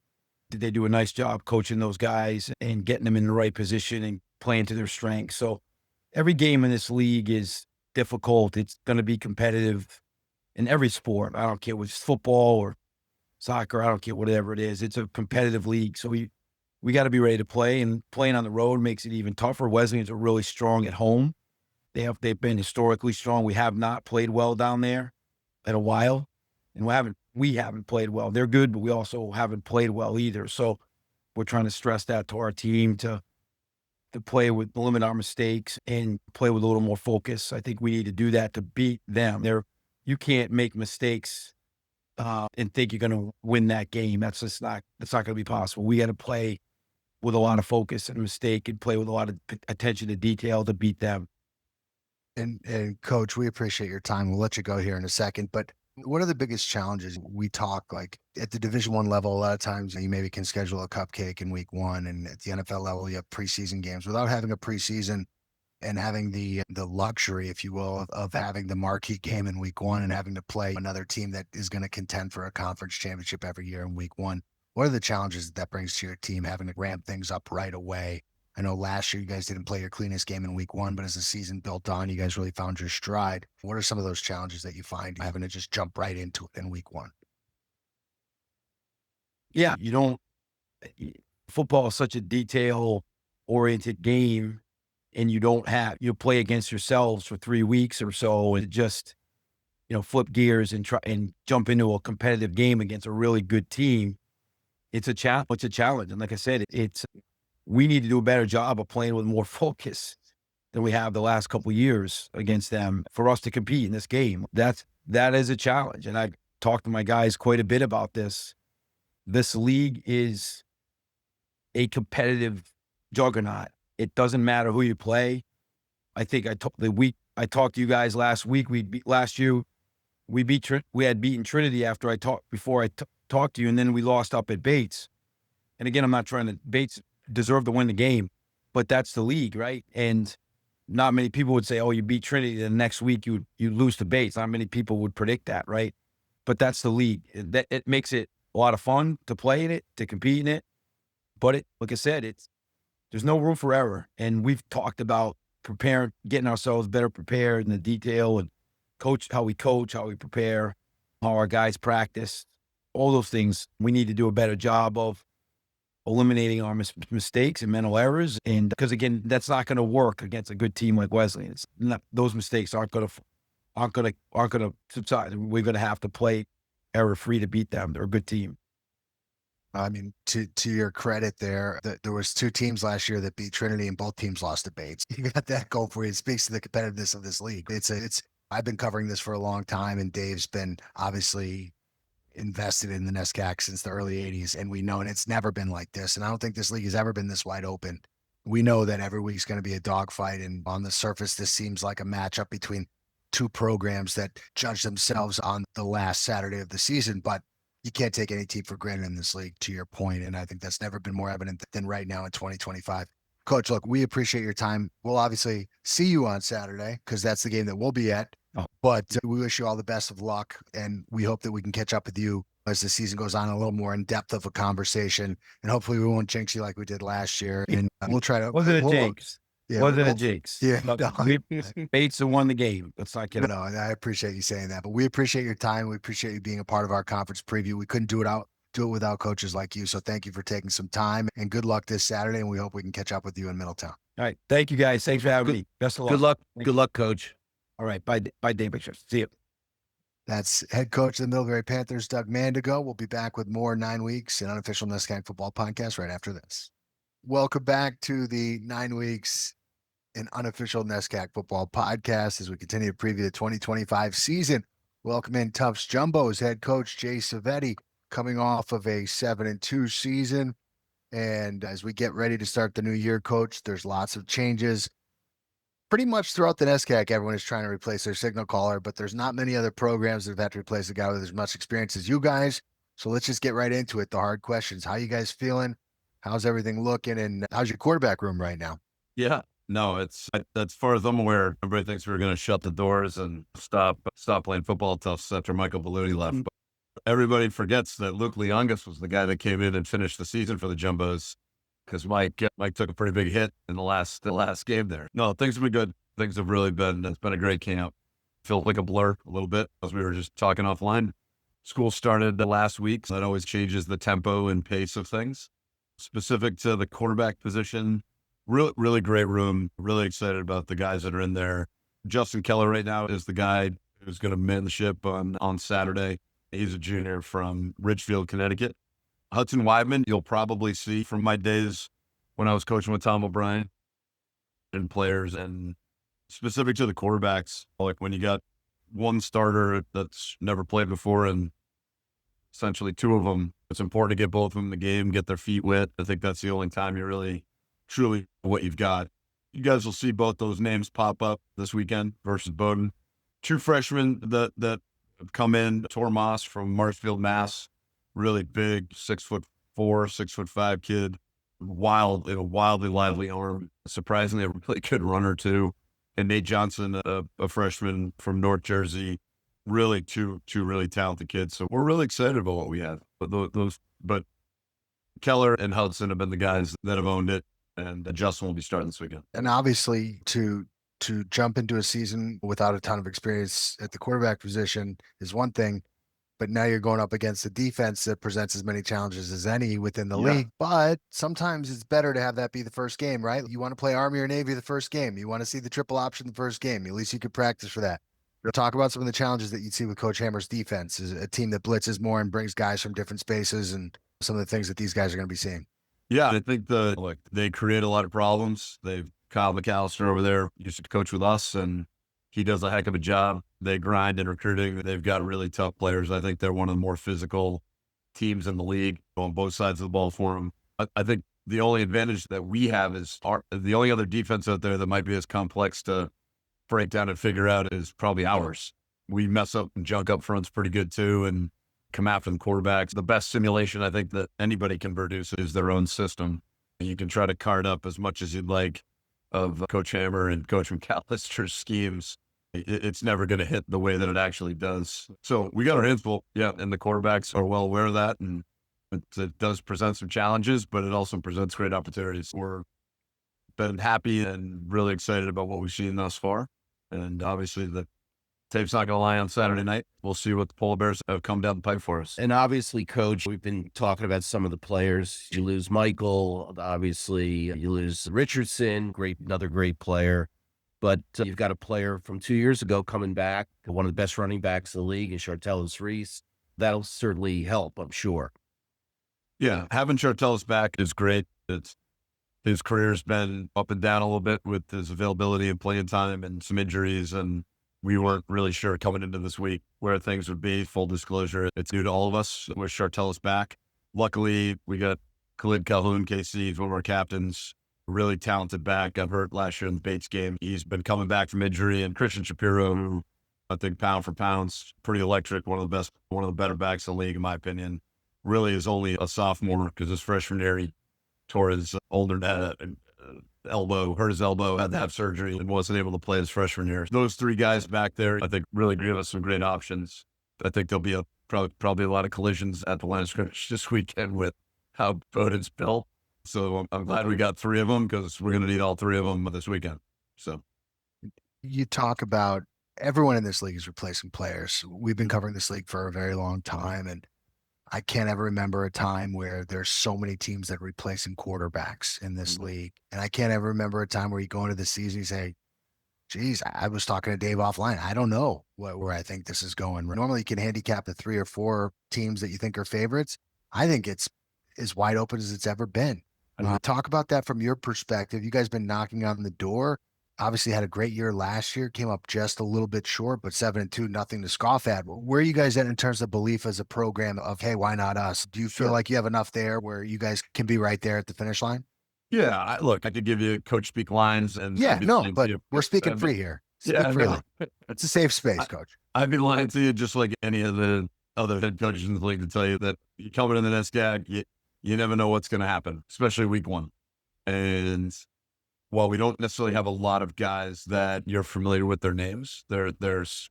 they do a nice job coaching those guys and getting them in the right position and playing to their strengths. So every game in this league is difficult. It's going to be competitive in every sport. I don't care if it's football or soccer. I don't care, whatever it is. It's a competitive league. So we got to be ready to play, and playing on the road makes it even tougher. Wesleyans are really strong at home. They've been historically strong. We have not played well down there in a while, and we haven't played well. They're good, but we also haven't played well either. So we're trying to stress that to our team to limit our mistakes and play with a little more focus. I think we need to do that to beat them. They're you can't make mistakes and think you're going to win that game. That's not going to be possible. We got to play with a lot of focus and mistake and play with a lot of attention to detail to beat them. And Coach, we appreciate your time. We'll let you go here in a second, but what are the biggest challenges? We talk like at the Division I level, a lot of times you maybe can schedule a cupcake in week 1, and at the NFL level, you have preseason games. Without having a preseason and having the luxury, if you will, of having the marquee game in week 1 and having to play another team that is going to contend for a conference championship every year in week 1, what are the challenges that brings to your team, having to ramp things up right away? I know last year you guys didn't play your cleanest game in week 1, but as the season built on, you guys really found your stride. What are some of those challenges that you find having to just jump right into it in week 1? Yeah, football is such a detail-oriented game, and you play against yourselves for 3 weeks or so, and just, flip gears and try and jump into a competitive game against a really good team. It's a challenge. And like I said, we need to do a better job of playing with more focus than we have the last couple of years against them for us to compete in this game. That is a challenge. And I talked to my guys quite a bit about this. This league is a competitive juggernaut. It doesn't matter who you play. I think I talked to you guys last week. Last year we had beaten Trinity before I talked to you, and then we lost up at Bates. And again, I'm not trying to Bates deserve to win the game, but that's the league, right? And not many people would say, "Oh, you beat Trinity, the next week you lose to Bates." Not many people would predict that, right? But that's the league. It makes it a lot of fun to play in it, to compete in it. But like I said, there's no room for error. And we've talked about getting ourselves better prepared in the detail and how we prepare, how our guys practice, all those things. We need to do a better job of eliminating our mistakes and mental errors. And because again, that's not going to work against a good team like Wesleyan. Those mistakes aren't going to subside. We're going to have to play error-free to beat them. They're a good team. I mean, to your credit there was 2 teams last year that beat Trinity and both teams lost to Bates. You got that going for you. It speaks to the competitiveness of this league. I've been covering this for a long time, and Dave's been obviously invested in the NESCAC since the early 80s, and we know, and it's never been like this. And I don't think this league has ever been this wide open. We know that every week's going to be a dogfight, and on the surface, this seems like a matchup between 2 programs that judge themselves on the last Saturday of the season, but you can't take any team for granted in this league, to your point, and I think that's never been more evident than right now in 2025. Coach, look, we appreciate your time. We'll obviously see you on Saturday because that's the game that we'll be at. But we wish you all the best of luck, and we hope that we can catch up with you as the season goes on, a little more in depth of a conversation, and hopefully we won't jinx you like we did last year. And we'll try to. Wasn't a jinx. Yeah, wasn't a jinx. Yeah, Bates won the game. Let's not get it. No, I appreciate you saying that, but we appreciate your time. We appreciate you being a part of our conference preview. We couldn't do it without coaches like you. So thank you for taking some time, and good luck this Saturday. And we hope we can catch up with you in Middletown. All right, thank you guys. Thanks for having me. Best of luck. Good luck. Good luck, Coach. All right. Bye, Dave Bagatelle. See you. That's head coach of the Middlebury Panthers, Doug Mandigo. We'll be back with more 9 weeks in unofficial NESCAC Football Podcast right after this. Welcome back to the 9 weeks in unofficial NESCAC Football Podcast as we continue to preview the 2025 season. Welcome in Tufts Jumbo's head coach, Jay Savetti, coming off of a 7-2 season. And as we get ready to start the new year, Coach, there's lots of changes. Pretty much throughout the NESCAC, everyone is trying to replace their signal caller, but there's not many other programs that have had to replace a guy with as much experience as you guys. So let's just get right into it. The hard questions. How you guys feeling? How's everything looking? And how's your quarterback room right now? Yeah, no, as far as I'm aware, everybody thinks we're going to shut the doors and stop playing football Tufts after Michael Ballooney left. But everybody forgets that Luke Leongas was the guy that came in and finished the season for the Jumbos, because Mike took a pretty big hit in the last game there. No, things have been good. Things have really been, it's been a great camp. Feels like a blur a little bit, as we were just talking offline. School started last week, so that always changes the tempo and pace of things. Specific to the quarterback position, really great room. Really excited about the guys that are in there. Justin Keller right now is the guy who's going to man the ship on Saturday. He's a junior from Ridgefield, Connecticut. Hudson Weidman, you'll probably see from my days when I was coaching with Tom O'Brien and players, and specific to the quarterbacks, like when you got one starter that's never played before, and essentially two of them. It's important to get both of them in the game, get their feet wet. I think that's the only time you really, truly what you've got. You guys will see both those names pop up this weekend versus Bowdoin. Two freshmen that have come in, Tor Moss from Marshfield, Mass. Really big, 6'4", 6'5" kid. Wildly lively arm. Surprisingly, a really good runner too. And Nate Johnson, a freshman from North Jersey. Really two really talented kids. So we're really excited about what we have. But Keller and Hudson have been the guys that have owned it, and Justin will be starting this weekend. And obviously to jump into a season without a ton of experience at the quarterback position is one thing, but now you're going up against a defense that presents as many challenges as any within the league. But sometimes it's better to have that be the first game, right? You want to play Army or Navy the first game. You want to see the triple option the first game. At least you could practice for that. Talk about some of the challenges that you'd see with Coach Hammer's defense, is a team that blitzes more and brings guys from different spaces, and some of the things that these guys are going to be seeing. Yeah, I think they create a lot of problems. Kyle McAllister over there used to coach with us, and he does a heck of a job. They grind in recruiting. They've got really tough players. I think they're one of the more physical teams in the league on both sides of the ball for them. I think the only advantage that we have is the only other defense out there that might be as complex to break down and figure out is probably ours. We mess up and junk up fronts pretty good too, and come after the quarterbacks. The best simulation I think that anybody can produce is their own system. And you can try to card up as much as you'd like of Coach Hammer and Coach McAllister's schemes. It's never going to hit the way that it actually does. So we got our hands full, and the quarterbacks are well aware of that, and it does present some challenges, but it also presents great opportunities. We're been happy and really excited about what we've seen thus far. And obviously the tape's not going to lie on Saturday night. We'll see what the Polar Bears have come down the pipe for us. And obviously, Coach, we've been talking about some of the players. You lose Michael, obviously. You lose Richardson, another great player. But you've got a player from 2 years ago coming back, one of the best running backs in the league, in Chartelis Reese. That'll certainly help, I'm sure. Yeah, having Chartelis back is great. His career's been up and down a little bit with his availability and playing time and some injuries, and we weren't really sure coming into this week where things would be. Full disclosure, it's new to all of us with Chartelis back. Luckily, we got Khalid Calhoun, KC, he's one of our captains, really talented back. Got hurt last year in the Bates game. He's been coming back from injury. And Christian Shapiro, who I think pound for pound's pretty electric, one of the better backs in the league, in my opinion, really is only a sophomore because his freshman year he tore his elbow, hurt his elbow, had to have surgery, and wasn't able to play his freshman year. Those three guys back there, I think, really give us some great options. I think there'll be probably a lot of collisions at the line of scrimmage this weekend with how Bowdoin's built. So I'm glad we got three of them, because we're going to need all three of them this weekend. So you talk about everyone in this league is replacing players. We've been covering this league for a very long time, and I can't ever remember a time where there's so many teams that are replacing quarterbacks in this league. And I can't ever remember a time where you go into the season, you say, geez, I was talking to Dave offline. I don't know where I think this is going. Normally you can handicap the 3 or 4 teams that you think are favorites. I think it's as wide open as it's ever been. Talk about that from your perspective. You guys been knocking on the door. Obviously had a great year last year, came up just a little bit short, but 7-2, nothing to scoff at. Where are you guys at in terms of belief as a program of, hey, why not us? Do you feel like you have enough there where you guys can be right there at the finish line? Yeah, I could give you coach speak lines. And but we're speaking free here. Speak freely. It's a safe space, Coach. I'd be lying to you just like any of the other head coaches in the league to tell you that you come in the NESCAC, you never know what's going to happen, especially week 1. And while we don't necessarily have a lot of guys that you're familiar with their names, there's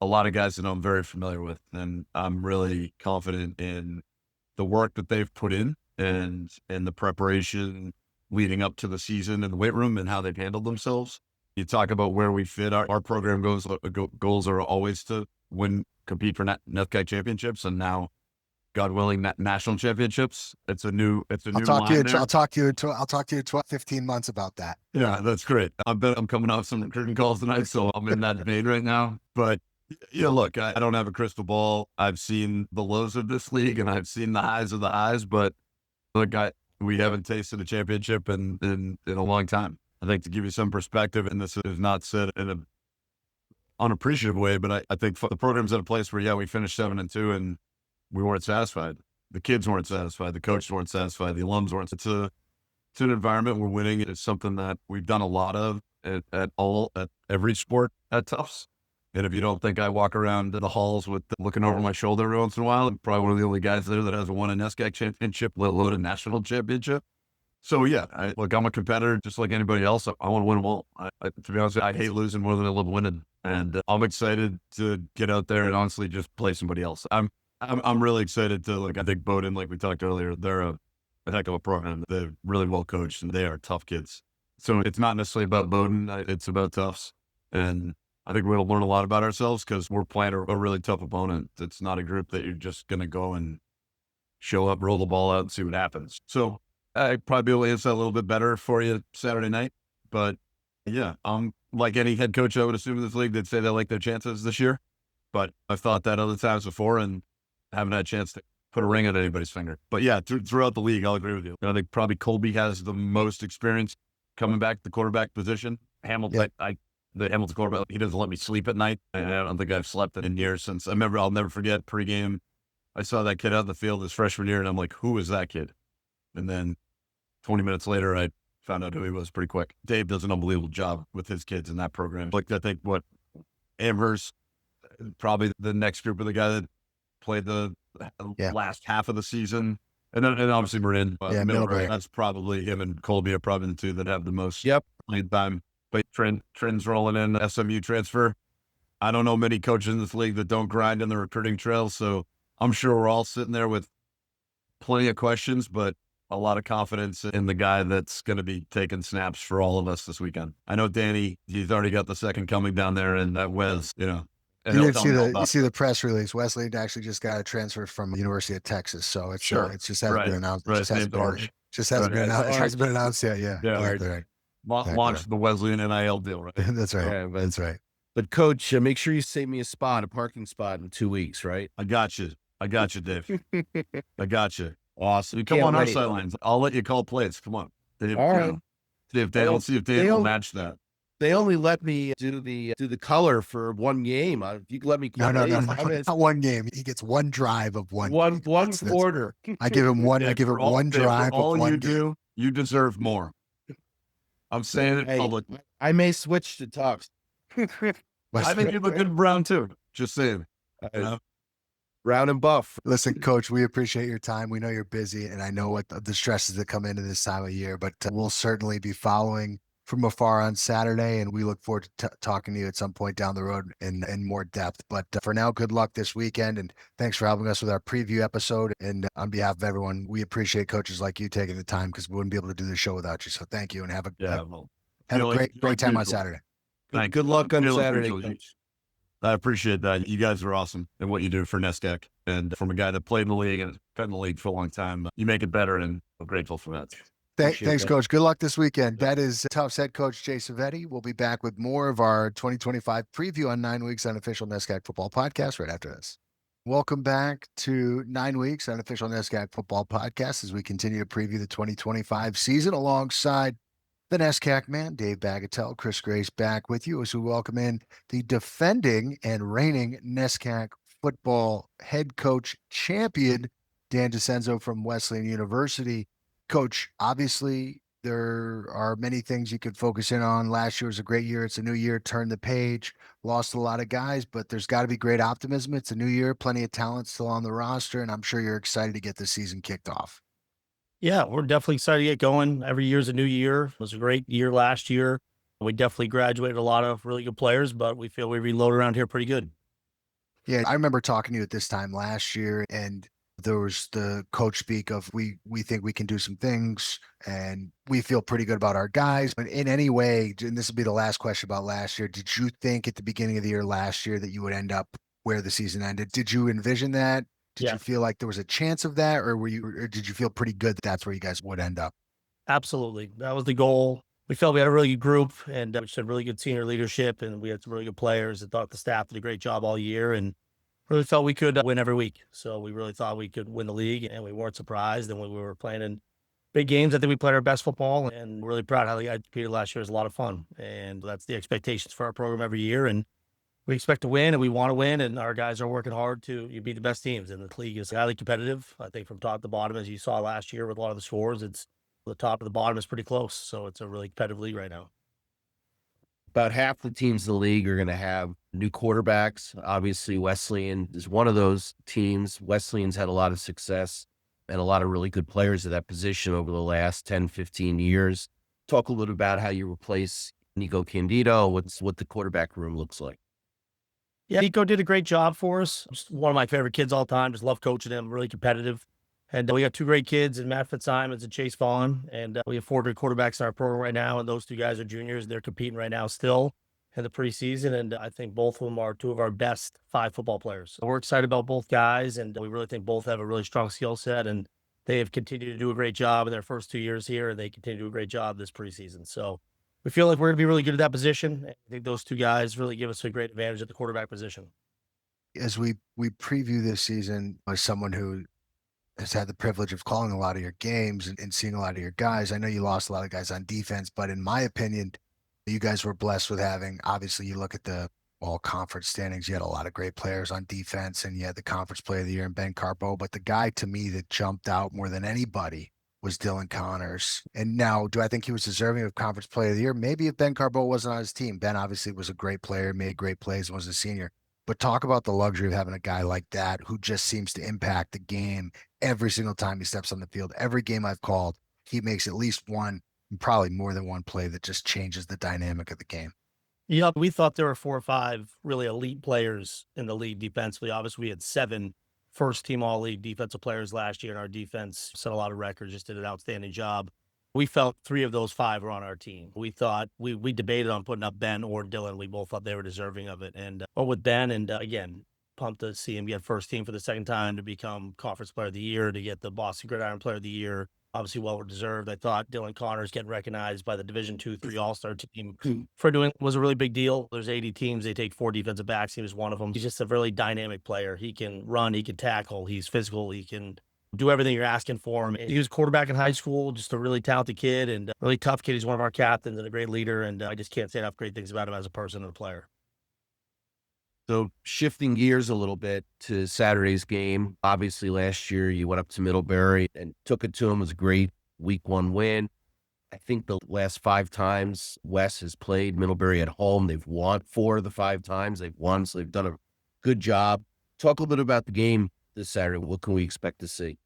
a lot of guys that I'm very familiar with. And I'm really confident in the work that they've put in and the preparation leading up to the season in the weight room and how they've handled themselves. You talk about where we fit. Our program goals are always to compete for NESCAC championships, and now, God willing, national championships. It's a new. I'll talk to you in 15 months about that. Yeah, that's great. I bet I'm coming off some recruiting calls tonight, so I'm in that vein right now. But look, I don't have a crystal ball. I've seen the lows of this league, and I've seen the highs of the highs. But look, we haven't tasted a championship in a long time. I think to give you some perspective, and this is not said in a unappreciative way, but I think the program's at a place where, yeah, we finished 7-2 and we weren't satisfied. The kids weren't satisfied. The coaches weren't satisfied. The alums weren't. It's an environment where winning is something that we've done a lot of at every sport at Tufts. And if you don't think I walk around the halls with looking over my shoulder every once in a while, I'm probably one of the only guys there that hasn't won a NESCAC championship, let alone a national championship. So yeah, I'm a competitor just like anybody else. I want to win them all. To be honest, I hate losing more than I love winning, and I'm excited to get out there and honestly just play somebody else. I'm really excited to I think Bowdoin, like we talked earlier, they're a heck of a program. They're really well coached and they are tough kids. So it's not necessarily about Bowdoin, it's about Tufts, and I think we're going to learn a lot about ourselves because we're playing a really tough opponent. It's not a group that you're just going to go and show up, roll the ball out, and see what happens. So I probably be able to answer that a little bit better for you Saturday night. But yeah, like any head coach, I would assume in this league, they'd say they like their chances this year. But I've thought that other times before and haven't had a chance to put a ring on anybody's finger. But yeah, throughout the league, I'll agree with you. I think probably Colby has the most experience coming back to the quarterback position. Hamilton, the Hamilton quarterback, he doesn't let me sleep at night. I don't think I've slept in years since. I'll never forget pregame. I saw that kid out in the field his freshman year, and I'm like, who is that kid? And then 20 minutes later, I found out who he was pretty quick. Dave does an unbelievable job with his kids in that program. I think Amherst, probably the next group of the guy that played the last half of the season. And obviously Marin, Middlebury. That's probably him and Colby are probably the two that have the most playing time. But Trent's rolling in, SMU transfer. I don't know many coaches in this league that don't grind in the recruiting trail. So I'm sure we're all sitting there with plenty of questions, but a lot of confidence in the guy that's going to be taking snaps for all of us this weekend. I know Danny, he's already got the second coming down there, and that Wes, And you see the press release. Wesleyan actually just got a transfer from the University of Texas, so it's just hasn't been announced. It just hasn't been announced. It hasn't been announced yet. Yeah. Launch the Wesleyan NIL deal, right? That's right. Yeah, That's right. But coach, make sure you save me a parking spot in 2 weeks, right? I got you, Dave. I got you. Awesome. You come on our sidelines. I'll let you call plays. Come on. Dave, all right. Dave, see if Dave will match that. They only let me do the color for one game. If you can let me call no, not one game. He gets one drive of one quarter. I give him one. I give him one drive. All you do, you deserve more. I'm saying it public. I may switch to Tufts. I think you look good in brown too. Just saying. Brown and buff. Listen, Coach, we appreciate your time. We know you're busy, and I know what the stresses that come into this time of year, but we'll certainly be following from afar on Saturday, and we look forward to talking to you at some point down the road in more depth. But for now, good luck this weekend, and thanks for helping us with our preview episode. And on behalf of everyone, we appreciate coaches like you taking the time because we wouldn't be able to do the show without you. So thank you, and have a great time on Saturday. Good luck on Saturday, Coach. I appreciate that. You guys are awesome in what you do for NESCAC. And from a guy that played in the league and has been in the league for a long time, you make it better, and I'm grateful for that. Thanks, Coach. Good luck this weekend. That is Tufts head coach Jay Savetti. We'll be back with more of our 2025 preview on 9 Weeks Unofficial NESCAC Football Podcast right after this. Welcome back to 9 Weeks Unofficial NESCAC Football Podcast as we continue to preview the 2025 season alongside the NESCAC man, Dave Bagatelle. Chris Grace back with you as we welcome in the defending and reigning NESCAC football head coach champion, Dan DeCenzo from Wesleyan University. Coach, obviously there are many things you could focus in on. Last year was a great year. It's a new year. Turn the page. Lost a lot of guys, but there's got to be great optimism. It's a new year. Plenty of talent still on the roster, and I'm sure you're excited to get the season kicked off. Yeah, we're definitely excited to get going. Every year's a new year. It was a great year last year. We definitely graduated a lot of really good players, but we feel we reload around here pretty good. Yeah, I remember talking to you at this time last year, and there was the coach speak of we think we can do some things and we feel pretty good about our guys. But in any way, and this will be the last question about last year, did you think at the beginning of the year last year that you would end up where the season ended? Did you envision that? Did you feel like there was a chance of that, or did you feel pretty good that that's where you guys would end up? Absolutely. That was the goal. We felt we had a really good group, and we had really good senior leadership, and we had some really good players. I thought the staff did a great job all year, and really felt we could win every week. So we really thought we could win the league, and we weren't surprised. And when we were playing in big games, I think we played our best football, and we're really proud how the guys competed last year. It was a lot of fun, and that's the expectations for our program every year. And we expect to win and we want to win, and our guys are working hard to be the best teams. And the league is highly competitive. I think from top to bottom, as you saw last year with a lot of the scores, it's the top to the bottom is pretty close. So it's a really competitive league right now. About half the teams in the league are going to have new quarterbacks. Obviously, Wesleyan is one of those teams. Wesleyan's had a lot of success and a lot of really good players at that position over the last 10, 15 years. Talk a little about how you replace Nico Candido, what the quarterback room looks like. Yeah, Nico did a great job for us. Just one of my favorite kids all time. Just love coaching him. Really competitive. And we got two great kids in Matt Fitzsimons and Chase Vaughn. And we have 4 great quarterbacks in our program right now. And those 2 guys are juniors. They're competing right now still in the preseason. And I think both of them are 2 of our best 5 football players. So we're excited about both guys. And we really think both have a really strong skill set. And they have continued to do a great job in their first 2 years here. And they continue to do a great job this preseason. So we feel like we're going to be really good at that position. I think those 2 guys really give us a great advantage at the quarterback position. As we preview this season, as someone who has had the privilege of calling a lot of your games and seeing a lot of your guys, I know you lost a lot of guys on defense, but in my opinion, you guys were blessed with having, obviously you look at the all conference standings, you had a lot of great players on defense, and you had the conference player of the year in Ben Carbo, but the guy to me that jumped out more than anybody was Dylan Connors. And now, do I think he was deserving of conference player of the year? Maybe if Ben Carbo wasn't on his team. Ben obviously was a great player, made great plays, and was a senior. But talk about the luxury of having a guy like that who just seems to impact the game every single time he steps on the field. Every game I've called, he makes at least one, and probably more than one play that just changes the dynamic of the game. Yeah, we thought there were 4 or 5 really elite players in the league defensively. Obviously, we had 7 first-team all-league defensive players last year, and our defense set a lot of records, just did an outstanding job. We felt 3 of those 5 were on our team. We thought we debated on putting up Ben or Dylan. We both thought they were deserving of it. And with Ben, and again, pumped to see him get first team for the second time, to become conference player of the year, to get the Boston Gridiron player of the year. Obviously, well deserved. I thought Dylan Connors getting recognized by the Division II, 3 All-Star team for doing was a really big deal. There's 80 teams. They take 4 defensive backs. He was one of them. He's just a really dynamic player. He can run. He can tackle. He's physical. He can do everything you're asking for him. He was quarterback in high school, just a really talented kid and a really tough kid. He's one of our captains and a great leader. And I just can't say enough great things about him as a person and a player. So shifting gears a little bit to Saturday's game, obviously last year you went up to Middlebury and took it to them. It was a great week 1 win. I think the last 5 times Wes has played Middlebury at home, they've won 4 of the 5 times they've won. So they've done a good job. Talk a little bit about the game this Saturday. What can we expect to see?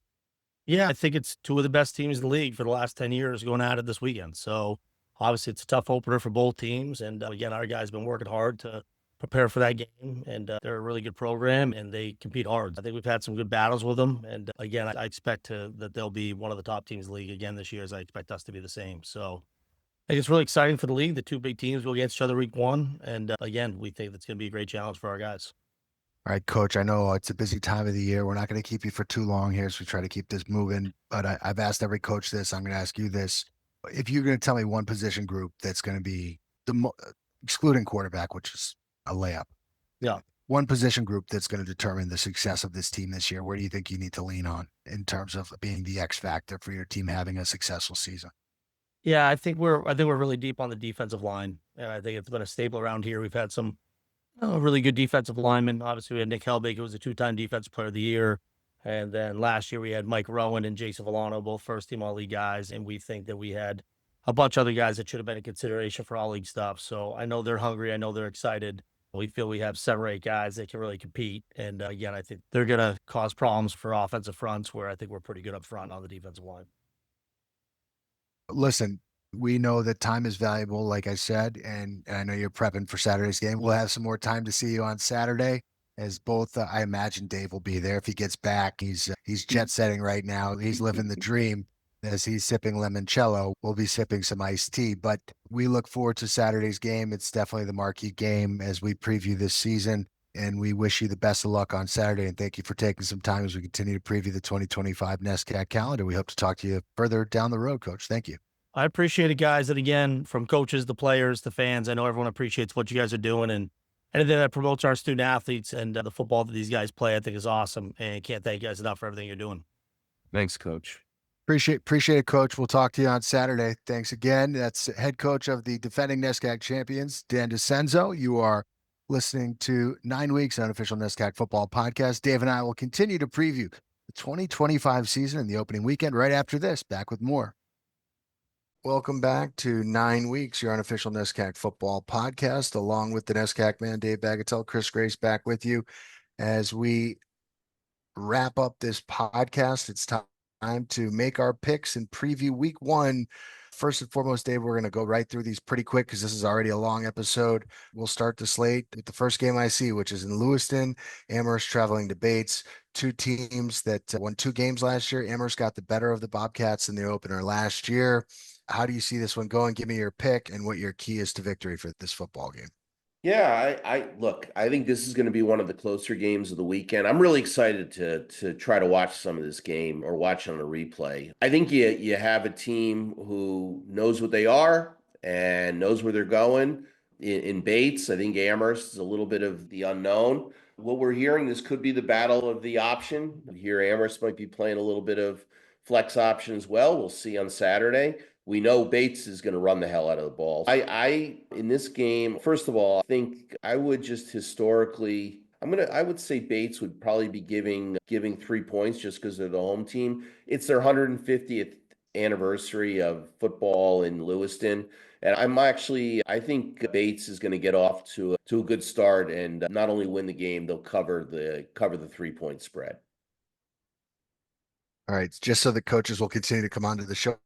Yeah, I think it's 2 of the best teams in the league for the last 10 years going at it this weekend. So obviously it's a tough opener for both teams. And again, our guys have been working hard to prepare for that game, and they're a really good program and they compete hard. I think we've had some good battles with them. And again, I expect that they'll be one of the top teams in the league again this year, as I expect us to be the same. So I think it's really exciting for the league. The 2 big teams will against each other week 1. And again, we think that's going to be a great challenge for our guys. All right, Coach, I know it's a busy time of the year. We're not going to keep you for too long here, so we try to keep this moving. But I've asked every coach this. I'm going to ask you this. If you're going to tell me one position group that's going to be, excluding quarterback, which is a layup. Yeah. One position group that's going to determine the success of this team this year, where do you think you need to lean on in terms of being the X factor for your team having a successful season? Yeah, I think we're really deep on the defensive line. And I think it's been a staple around here. We've had some really good defensive linemen. Obviously, we had Nick Helbig, who was a 2-time defensive player of the year. And then last year we had Mike Rowan and Jason Villano, both first-team all-league guys. And we think that we had a bunch of other guys that should have been in consideration for all-league stuff. So I know they're hungry. I know they're excited. We feel we have 7 or 8 guys that can really compete. And again, I think they're going to cause problems for offensive fronts, where I think we're pretty good up front on the defensive line. Listen, we know that time is valuable, like I said, and I know you're prepping for Saturday's game. We'll have some more time to see you on Saturday, as both, I imagine Dave will be there. If he gets back, he's jet setting right now. He's living the dream. As he's sipping limoncello, we'll be sipping some iced tea. But we look forward to Saturday's game. It's definitely the marquee game as we preview this season. And we wish you the best of luck on Saturday. And thank you for taking some time as we continue to preview the 2025 NESCAC calendar. We hope to talk to you further down the road, Coach. Thank you. I appreciate it, guys. And again, from coaches, the players, the fans, I know everyone appreciates what you guys are doing, and anything that promotes our student athletes and the football that these guys play, I think is awesome. And can't thank you guys enough for everything you're doing. Thanks, Coach. Appreciate it, Coach. We'll talk to you on Saturday. Thanks again. That's head coach of the defending NESCAC champions, Dan DeCenzo. You are listening to 9 Weeks Unofficial NESCAC Football Podcast. Dave and I will continue to preview the 2025 season and the opening weekend right after this. Back with more. Welcome back to 9 Weeks, your unofficial NESCAC Football Podcast, along with the NESCAC man, Dave Bagatelle. Chris Grace back with you as we wrap up this podcast. It's time to make our picks and preview week one. First and foremost, Dave, we're going to go right through these pretty quick because this is already a long episode. We'll start the slate with the first game I see, which is in Lewiston. Amherst traveling to Bates. Two teams that won 2 games last year. Amherst got the better of the Bobcats in the opener last year. How do you see this one going? Give me your pick and what your key is to victory for this football game. Yeah, I look, I think this is going to be one of the closer games of the weekend. I'm really excited to try to watch some of this game or watch on a replay. I think you have a team who knows what they are and knows where they're going. In Bates, I think Amherst is a little bit of the unknown. What we're hearing, this could be the battle of the option. Here, Amherst might be playing a little bit of flex option as well. We'll see on Saturday. We know Bates is going to run the hell out of the ball. I in this game, first of all, I think I would just historically, I would say Bates would probably be giving 3 points just because they're the home team. It's their 150th anniversary of football in Lewiston. And I think Bates is going to get off to a good start and not only win the game, they'll cover the 3-point spread. All right. Just so the coaches will continue to come onto the show,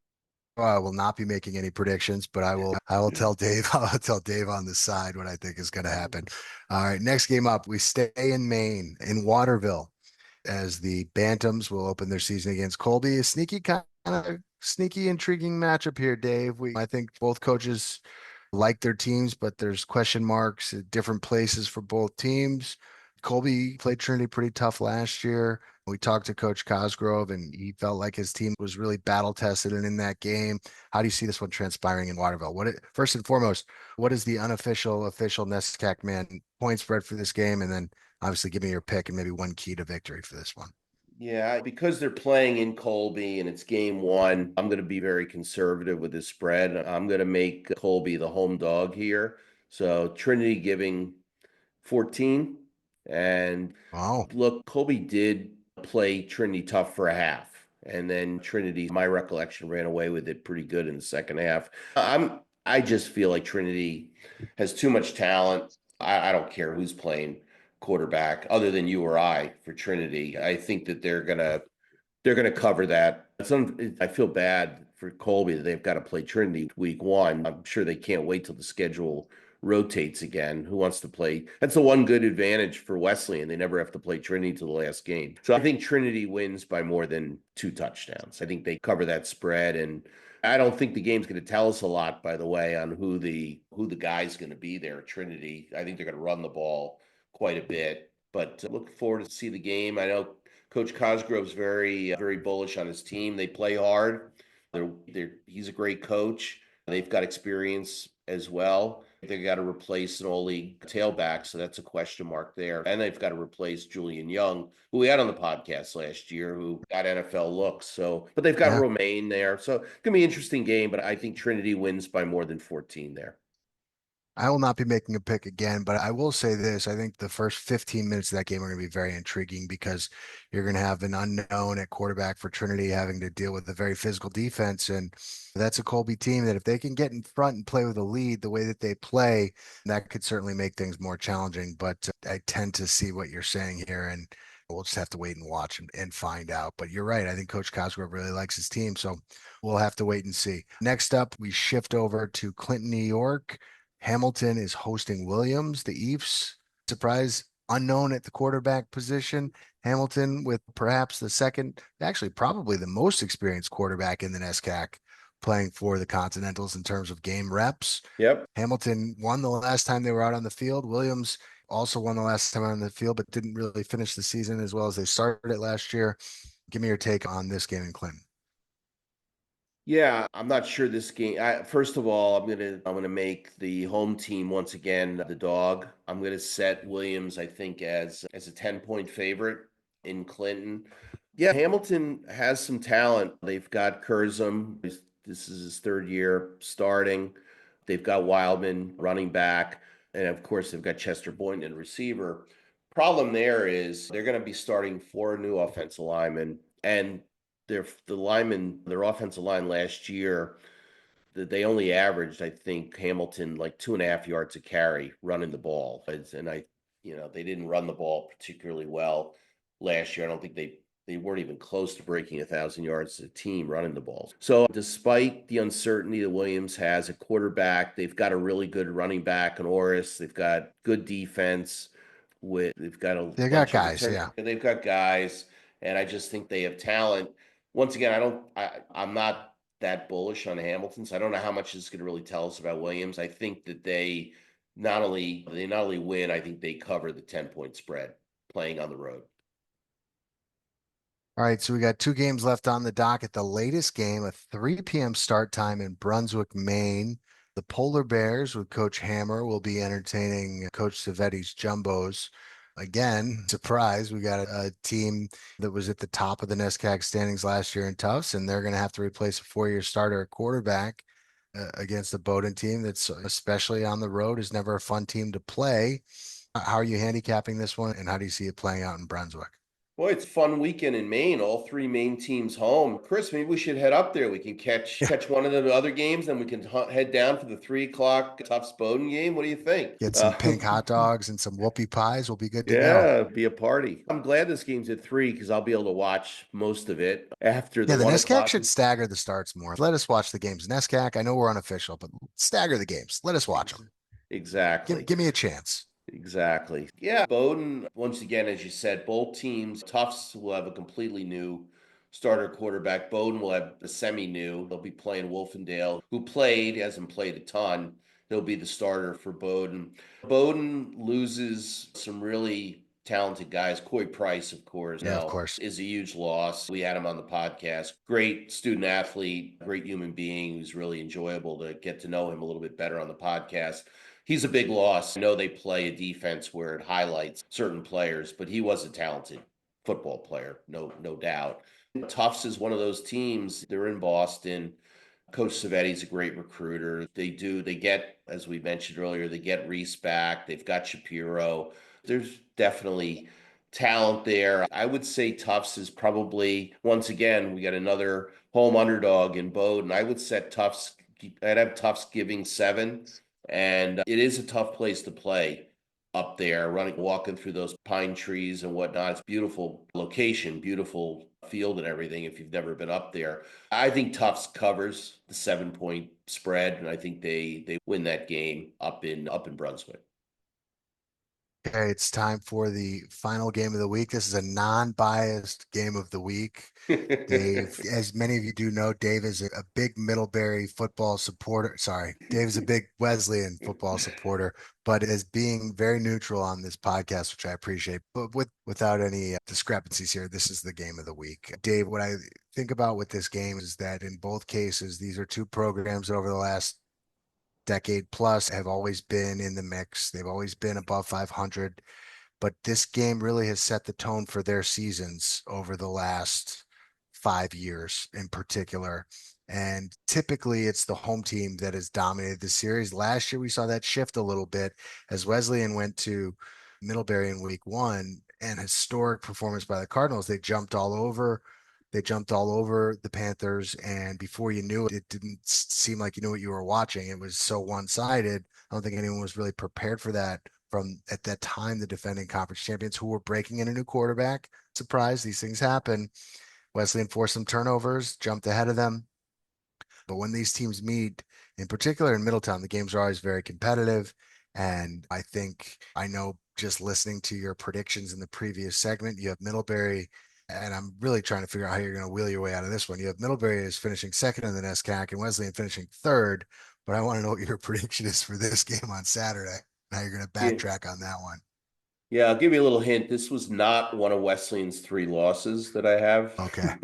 I will not be making any predictions, but I will tell Dave, I'll tell Dave on the side what I think is going to happen. All right. Next game up, we stay in Maine, in Waterville, as the Bantams will open their season against Colby. A kind of sneaky, intriguing matchup here, Dave. I think both coaches like their teams, but there's question marks at different places for both teams. Colby played Trinity pretty tough last year. We talked to Coach Cosgrove, and he felt like his team was really battle tested and in that game. How do you see this one transpiring in Waterville? First and foremost, what is the official NESCAC man point spread for this game? And then obviously give me your pick and maybe one key to victory for this one. Yeah, because they're playing in Colby and it's game one, I'm going to be very conservative with this spread. I'm going to make Colby the home dog here. So Trinity giving 14. And wow, look, Colby did play Trinity tough for a half. And then Trinity, my recollection, ran away with it pretty good in the second half. I just feel like Trinity has too much talent. I don't care who's playing quarterback other than you or I for Trinity. I think that they're gonna cover that. I feel bad for Colby that they've got to play Trinity week one. I'm sure they can't wait till the schedule rotates again. Who wants to play? That's the one good advantage for Wesleyan. They never have to play Trinity to the last game. So I think Trinity wins by more than 2 touchdowns. I think they cover that spread, and I don't think the game's going to tell us a lot, by the way, on who the guy's going to be there at Trinity. I think they're going to run the ball quite a bit, but look forward to see the game. I know Coach Cosgrove's very, very bullish on his team. They play hard. He's a great coach. They've got experience as well. They got to replace an all-league tailback, so that's a question mark there. And they've got to replace Julian Young, who we had on the podcast last year, who got NFL looks. So, but they've got Romaine there, so it's gonna be an interesting game. But I think Trinity wins by more than 14 there. I will not be making a pick again, but I will say this. I think the first 15 minutes of that game are going to be very intriguing because you're going to have an unknown at quarterback for Trinity having to deal with a very physical defense. And that's a Colby team that if they can get in front and play with a lead the way that they play, that could certainly make things more challenging. But I tend to see what you're saying here, and we'll just have to wait and watch and find out. But you're right. I think Coach Cosgrove really likes his team, so we'll have to wait and see. Next up, we shift over to Clinton, New York. Hamilton is hosting Williams. The Eves, surprise, unknown at the quarterback position. Hamilton with perhaps the second, actually probably the most experienced quarterback in the NESCAC playing for the Continentals in terms of game reps. Yep. Hamilton won the last time they were out on the field. Williams also won the last time on the field, but didn't really finish the season as well as they started it last year. Give me your take on this game in Clinton. Yeah, I'm not sure this game. First of all, I'm gonna make the home team once again the dog. I'm gonna set Williams, I think, as a 10-point favorite in Clinton. Yeah, Hamilton has some talent. They've got Curzum. This is his third year starting. They've got Wildman running back. And of course, they've got Chester Boynton in receiver. Problem there is they're going to be starting 4 new offensive linemen, and their offensive line last year, that they only averaged, I think, Hamilton like 2.5 yards a carry running the ball. And they didn't run the ball particularly well last year. I don't think they weren't even close to breaking 1,000 yards as a team running the ball. So despite the uncertainty that Williams has at quarterback, they've got a really good running back in Orris. They've got good defense. They've got guys, yeah. They've got guys, and I just think they have talent. Once again, I'm not that bullish on Hamilton, so I don't know how much this is going to really tell us about Williams. I think that they not only win, I think they cover the 10-point spread playing on the road. All right, so we got 2 games left on the docket. The latest game, a 3 p.m. start time in Brunswick, Maine. The Polar Bears with Coach Hammer will be entertaining Coach Savetti's Jumbos. Again, surprise, we got a team that was at the top of the NESCAC standings last year in Tufts, and they're going to have to replace a 4-year starter at quarterback against the Bowdoin team that's, especially on the road, is never a fun team to play. How are you handicapping this one, and how do you see it playing out in Brunswick? Boy, it's a fun weekend in Maine. All 3 Maine teams home. Chris, maybe we should head up there. We can catch one of the other games, then we can head down for the 3:00 Tufts Bowdoin game. What do you think? Get some pink hot dogs and some whoopie pies. We'll be good to go. Yeah, be a party. I'm glad this game's at 3 because I'll be able to watch most of it after the 1 NESCAC o'clock. should stagger the starts more. Let us watch the games. NESCAC, I know we're unofficial, but stagger the games. Let us watch them. Exactly. Give me a chance. Exactly. Yeah, Bowdoin, once again, as you said, both teams, Tufts will have a completely new starter quarterback. Bowdoin will have a semi-new. They'll be playing Wolfendale, who hasn't played a ton. He'll be the starter for Bowdoin. Bowdoin loses some really talented guys. Coy Price, of course, is a huge loss. We had him on the podcast. Great student athlete, great human being who's really enjoyable to get to know him a little bit better on the podcast. He's a big loss. I know they play a defense where it highlights certain players, but he was a talented football player, no doubt. Tufts is one of those teams. They're in Boston. Coach Savetti's a great recruiter. They get, as we mentioned earlier, they get Reese back. They've got Shapiro. There's definitely talent there. I would say Tufts is probably, once again, we got another home underdog in Bowdoin. I'd have Tufts giving 7. And it is a tough place to play up there, walking through those pine trees and whatnot. It's beautiful location, beautiful field and everything if you've never been up there. I think Tufts covers the 7-point spread, and I think they win that game up in Brunswick. Okay, it's time for the final game of the week. This is a non-biased game of the week. Dave, as many of you do know, Dave is a big Middlebury football supporter. Sorry, Dave is a big Wesleyan football supporter, but is being very neutral on this podcast, which I appreciate. But without any discrepancies here, this is the game of the week. Dave, what I think about with this game is that in both cases, these are 2 programs over the last decade plus have always been in the mix. They've always been above 500, but this game really has set the tone for their seasons over the last 5 years in particular. And typically it's the home team that has dominated the series. Last year, we saw that shift a little bit as Wesleyan went to Middlebury in week 1, and historic performance by the Cardinals. They jumped all over the Panthers, and before you knew it, it didn't seem like you knew what you were watching. It was so one-sided. I don't think anyone was really prepared for that from, at that time, the defending conference champions who were breaking in a new quarterback. Surprise, these things happen. Wesleyan forced some turnovers, jumped ahead of them. But when these teams meet, in particular in Middletown, the games are always very competitive. And I know just listening to your predictions in the previous segment, you have Middlebury, and I'm really trying to figure out how you're going to wheel your way out of this one. You have Middlebury is finishing 2nd in the NESCAC and Wesleyan finishing 3rd, but I want to know what your prediction is for this game on Saturday and how you're going to backtrack on that one. Yeah, I'll give you a little hint. This was not one of Wesleyan's 3 losses that I have. Okay.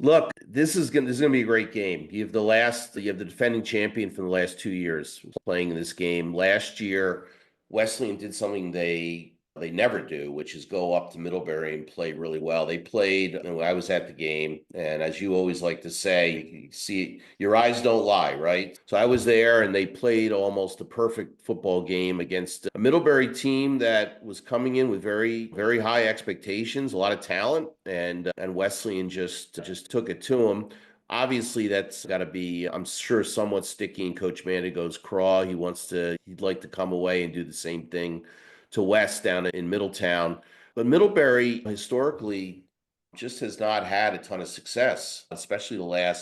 Look, this is gonna be a great game. You have the defending champion from the last 2 years playing in this game. Last year, Wesleyan did something they they never do, which is go up to Middlebury and play really well. They played, I was at the game, and as you always like to say, you see, your eyes don't lie, right? So I was there, and they played almost a perfect football game against a Middlebury team that was coming in with very, very high expectations, a lot of talent, and Wesleyan just took it to them. Obviously, that's got to be, I'm sure, somewhat sticky in Coach Mandigo's craw. He'd like to come away and do the same thing to West down in Middletown. But Middlebury historically just has not had a ton of success, especially I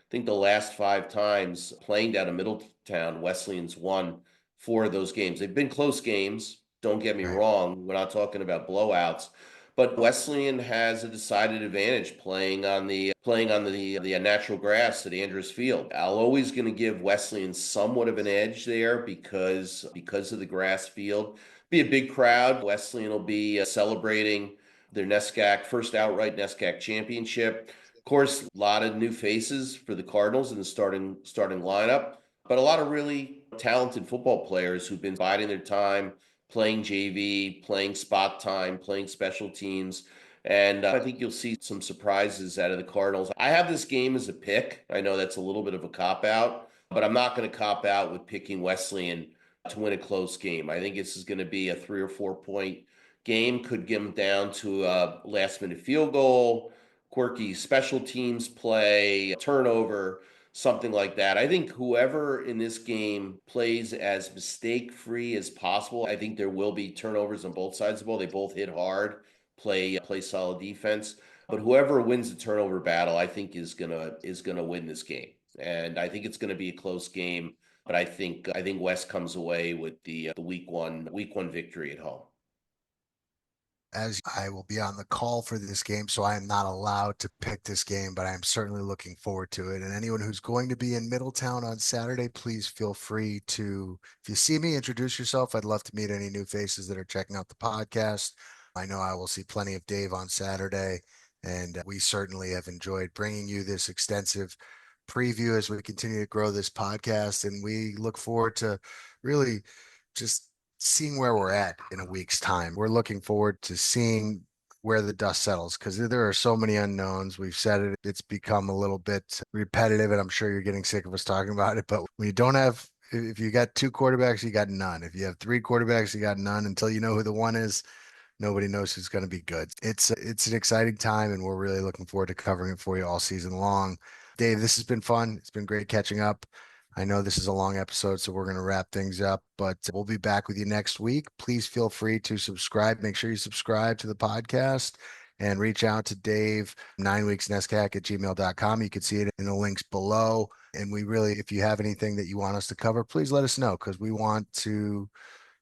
think the last 5 times playing down in Middletown, Wesleyan's won 4 of those games. They've been close games. Don't get me wrong. We're not talking about blowouts. But Wesleyan has a decided advantage playing on the natural grass at Andrews Field. I'll always going to give Wesleyan somewhat of an edge there because of the grass field. Be a big crowd. Wesleyan will be celebrating their first outright NESCAC championship. Of course, a lot of new faces for the Cardinals in the starting lineup, but a lot of really talented football players who've been biding their time, playing JV, playing spot time, playing special teams. And I think you'll see some surprises out of the Cardinals. I have this game as a pick. I know that's a little bit of a cop-out, but I'm not going to cop out with picking Wesleyan to win a close game. I think this is going to be a 3 or 4 point game. Could get them down to a last-minute field goal, quirky special teams play, turnover, something like that. I think whoever in this game plays as mistake-free as possible. I think there will be turnovers on both sides of the ball. They both hit hard, play solid defense. But whoever wins the turnover battle, I think is gonna win this game. And I think it's gonna be a close game. But I think West comes away with the week one victory at home. As I will be on the call for this game, so I am not allowed to pick this game, but I am certainly looking forward to it. And anyone who's going to be in Middletown on Saturday, please feel free to, if you see me, introduce yourself. I'd love to meet any new faces that are checking out the podcast. I know I will see plenty of Dave on Saturday, and we certainly have enjoyed bringing you this extensive preview as we continue to grow this podcast. And we look forward to really just seeing where we're at in a week's time. We're looking forward to seeing where the dust settles because there are so many unknowns. We've said it, it's become a little bit repetitive, and I'm sure you're getting sick of us talking about it. But when you don't have, if you got 2 quarterbacks, you got none. If you have 3 quarterbacks, you got none until you know who the one is. Nobody knows who's going to be good. It's an exciting time, and we're really looking forward to covering it for you all season long. Dave, this has been fun. It's been great catching up. I know this is a long episode, so we're going to wrap things up, but we'll be back with you next week. Please feel free to subscribe. Make sure you subscribe to the podcast and reach out to Dave, 9weeksnescac@gmail.com. You can see it in the links below. And we really, if you have anything that you want us to cover, please let us know because we want to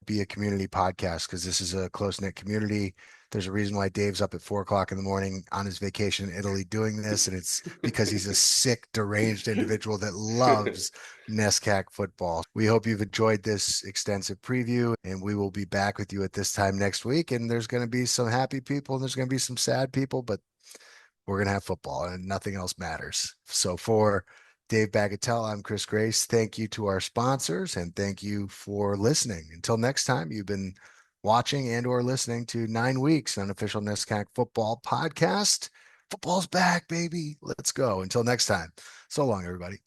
be a community podcast because this is a close-knit community. There's a reason why Dave's up at 4:00 in the morning on his vacation in Italy doing this. And it's because he's a sick, deranged individual that loves NESCAC football. We hope you've enjoyed this extensive preview, and we will be back with you at this time next week. And there's going to be some happy people and there's going to be some sad people, but we're going to have football and nothing else matters. So for Dave Bagatelle, I'm Chris Grace. Thank you to our sponsors and thank you for listening. Until next time, you've been watching and or listening to 9 Weeks, an official NESCAC Football Podcast. Football's back, baby. Let's go. Until next time. So long, everybody.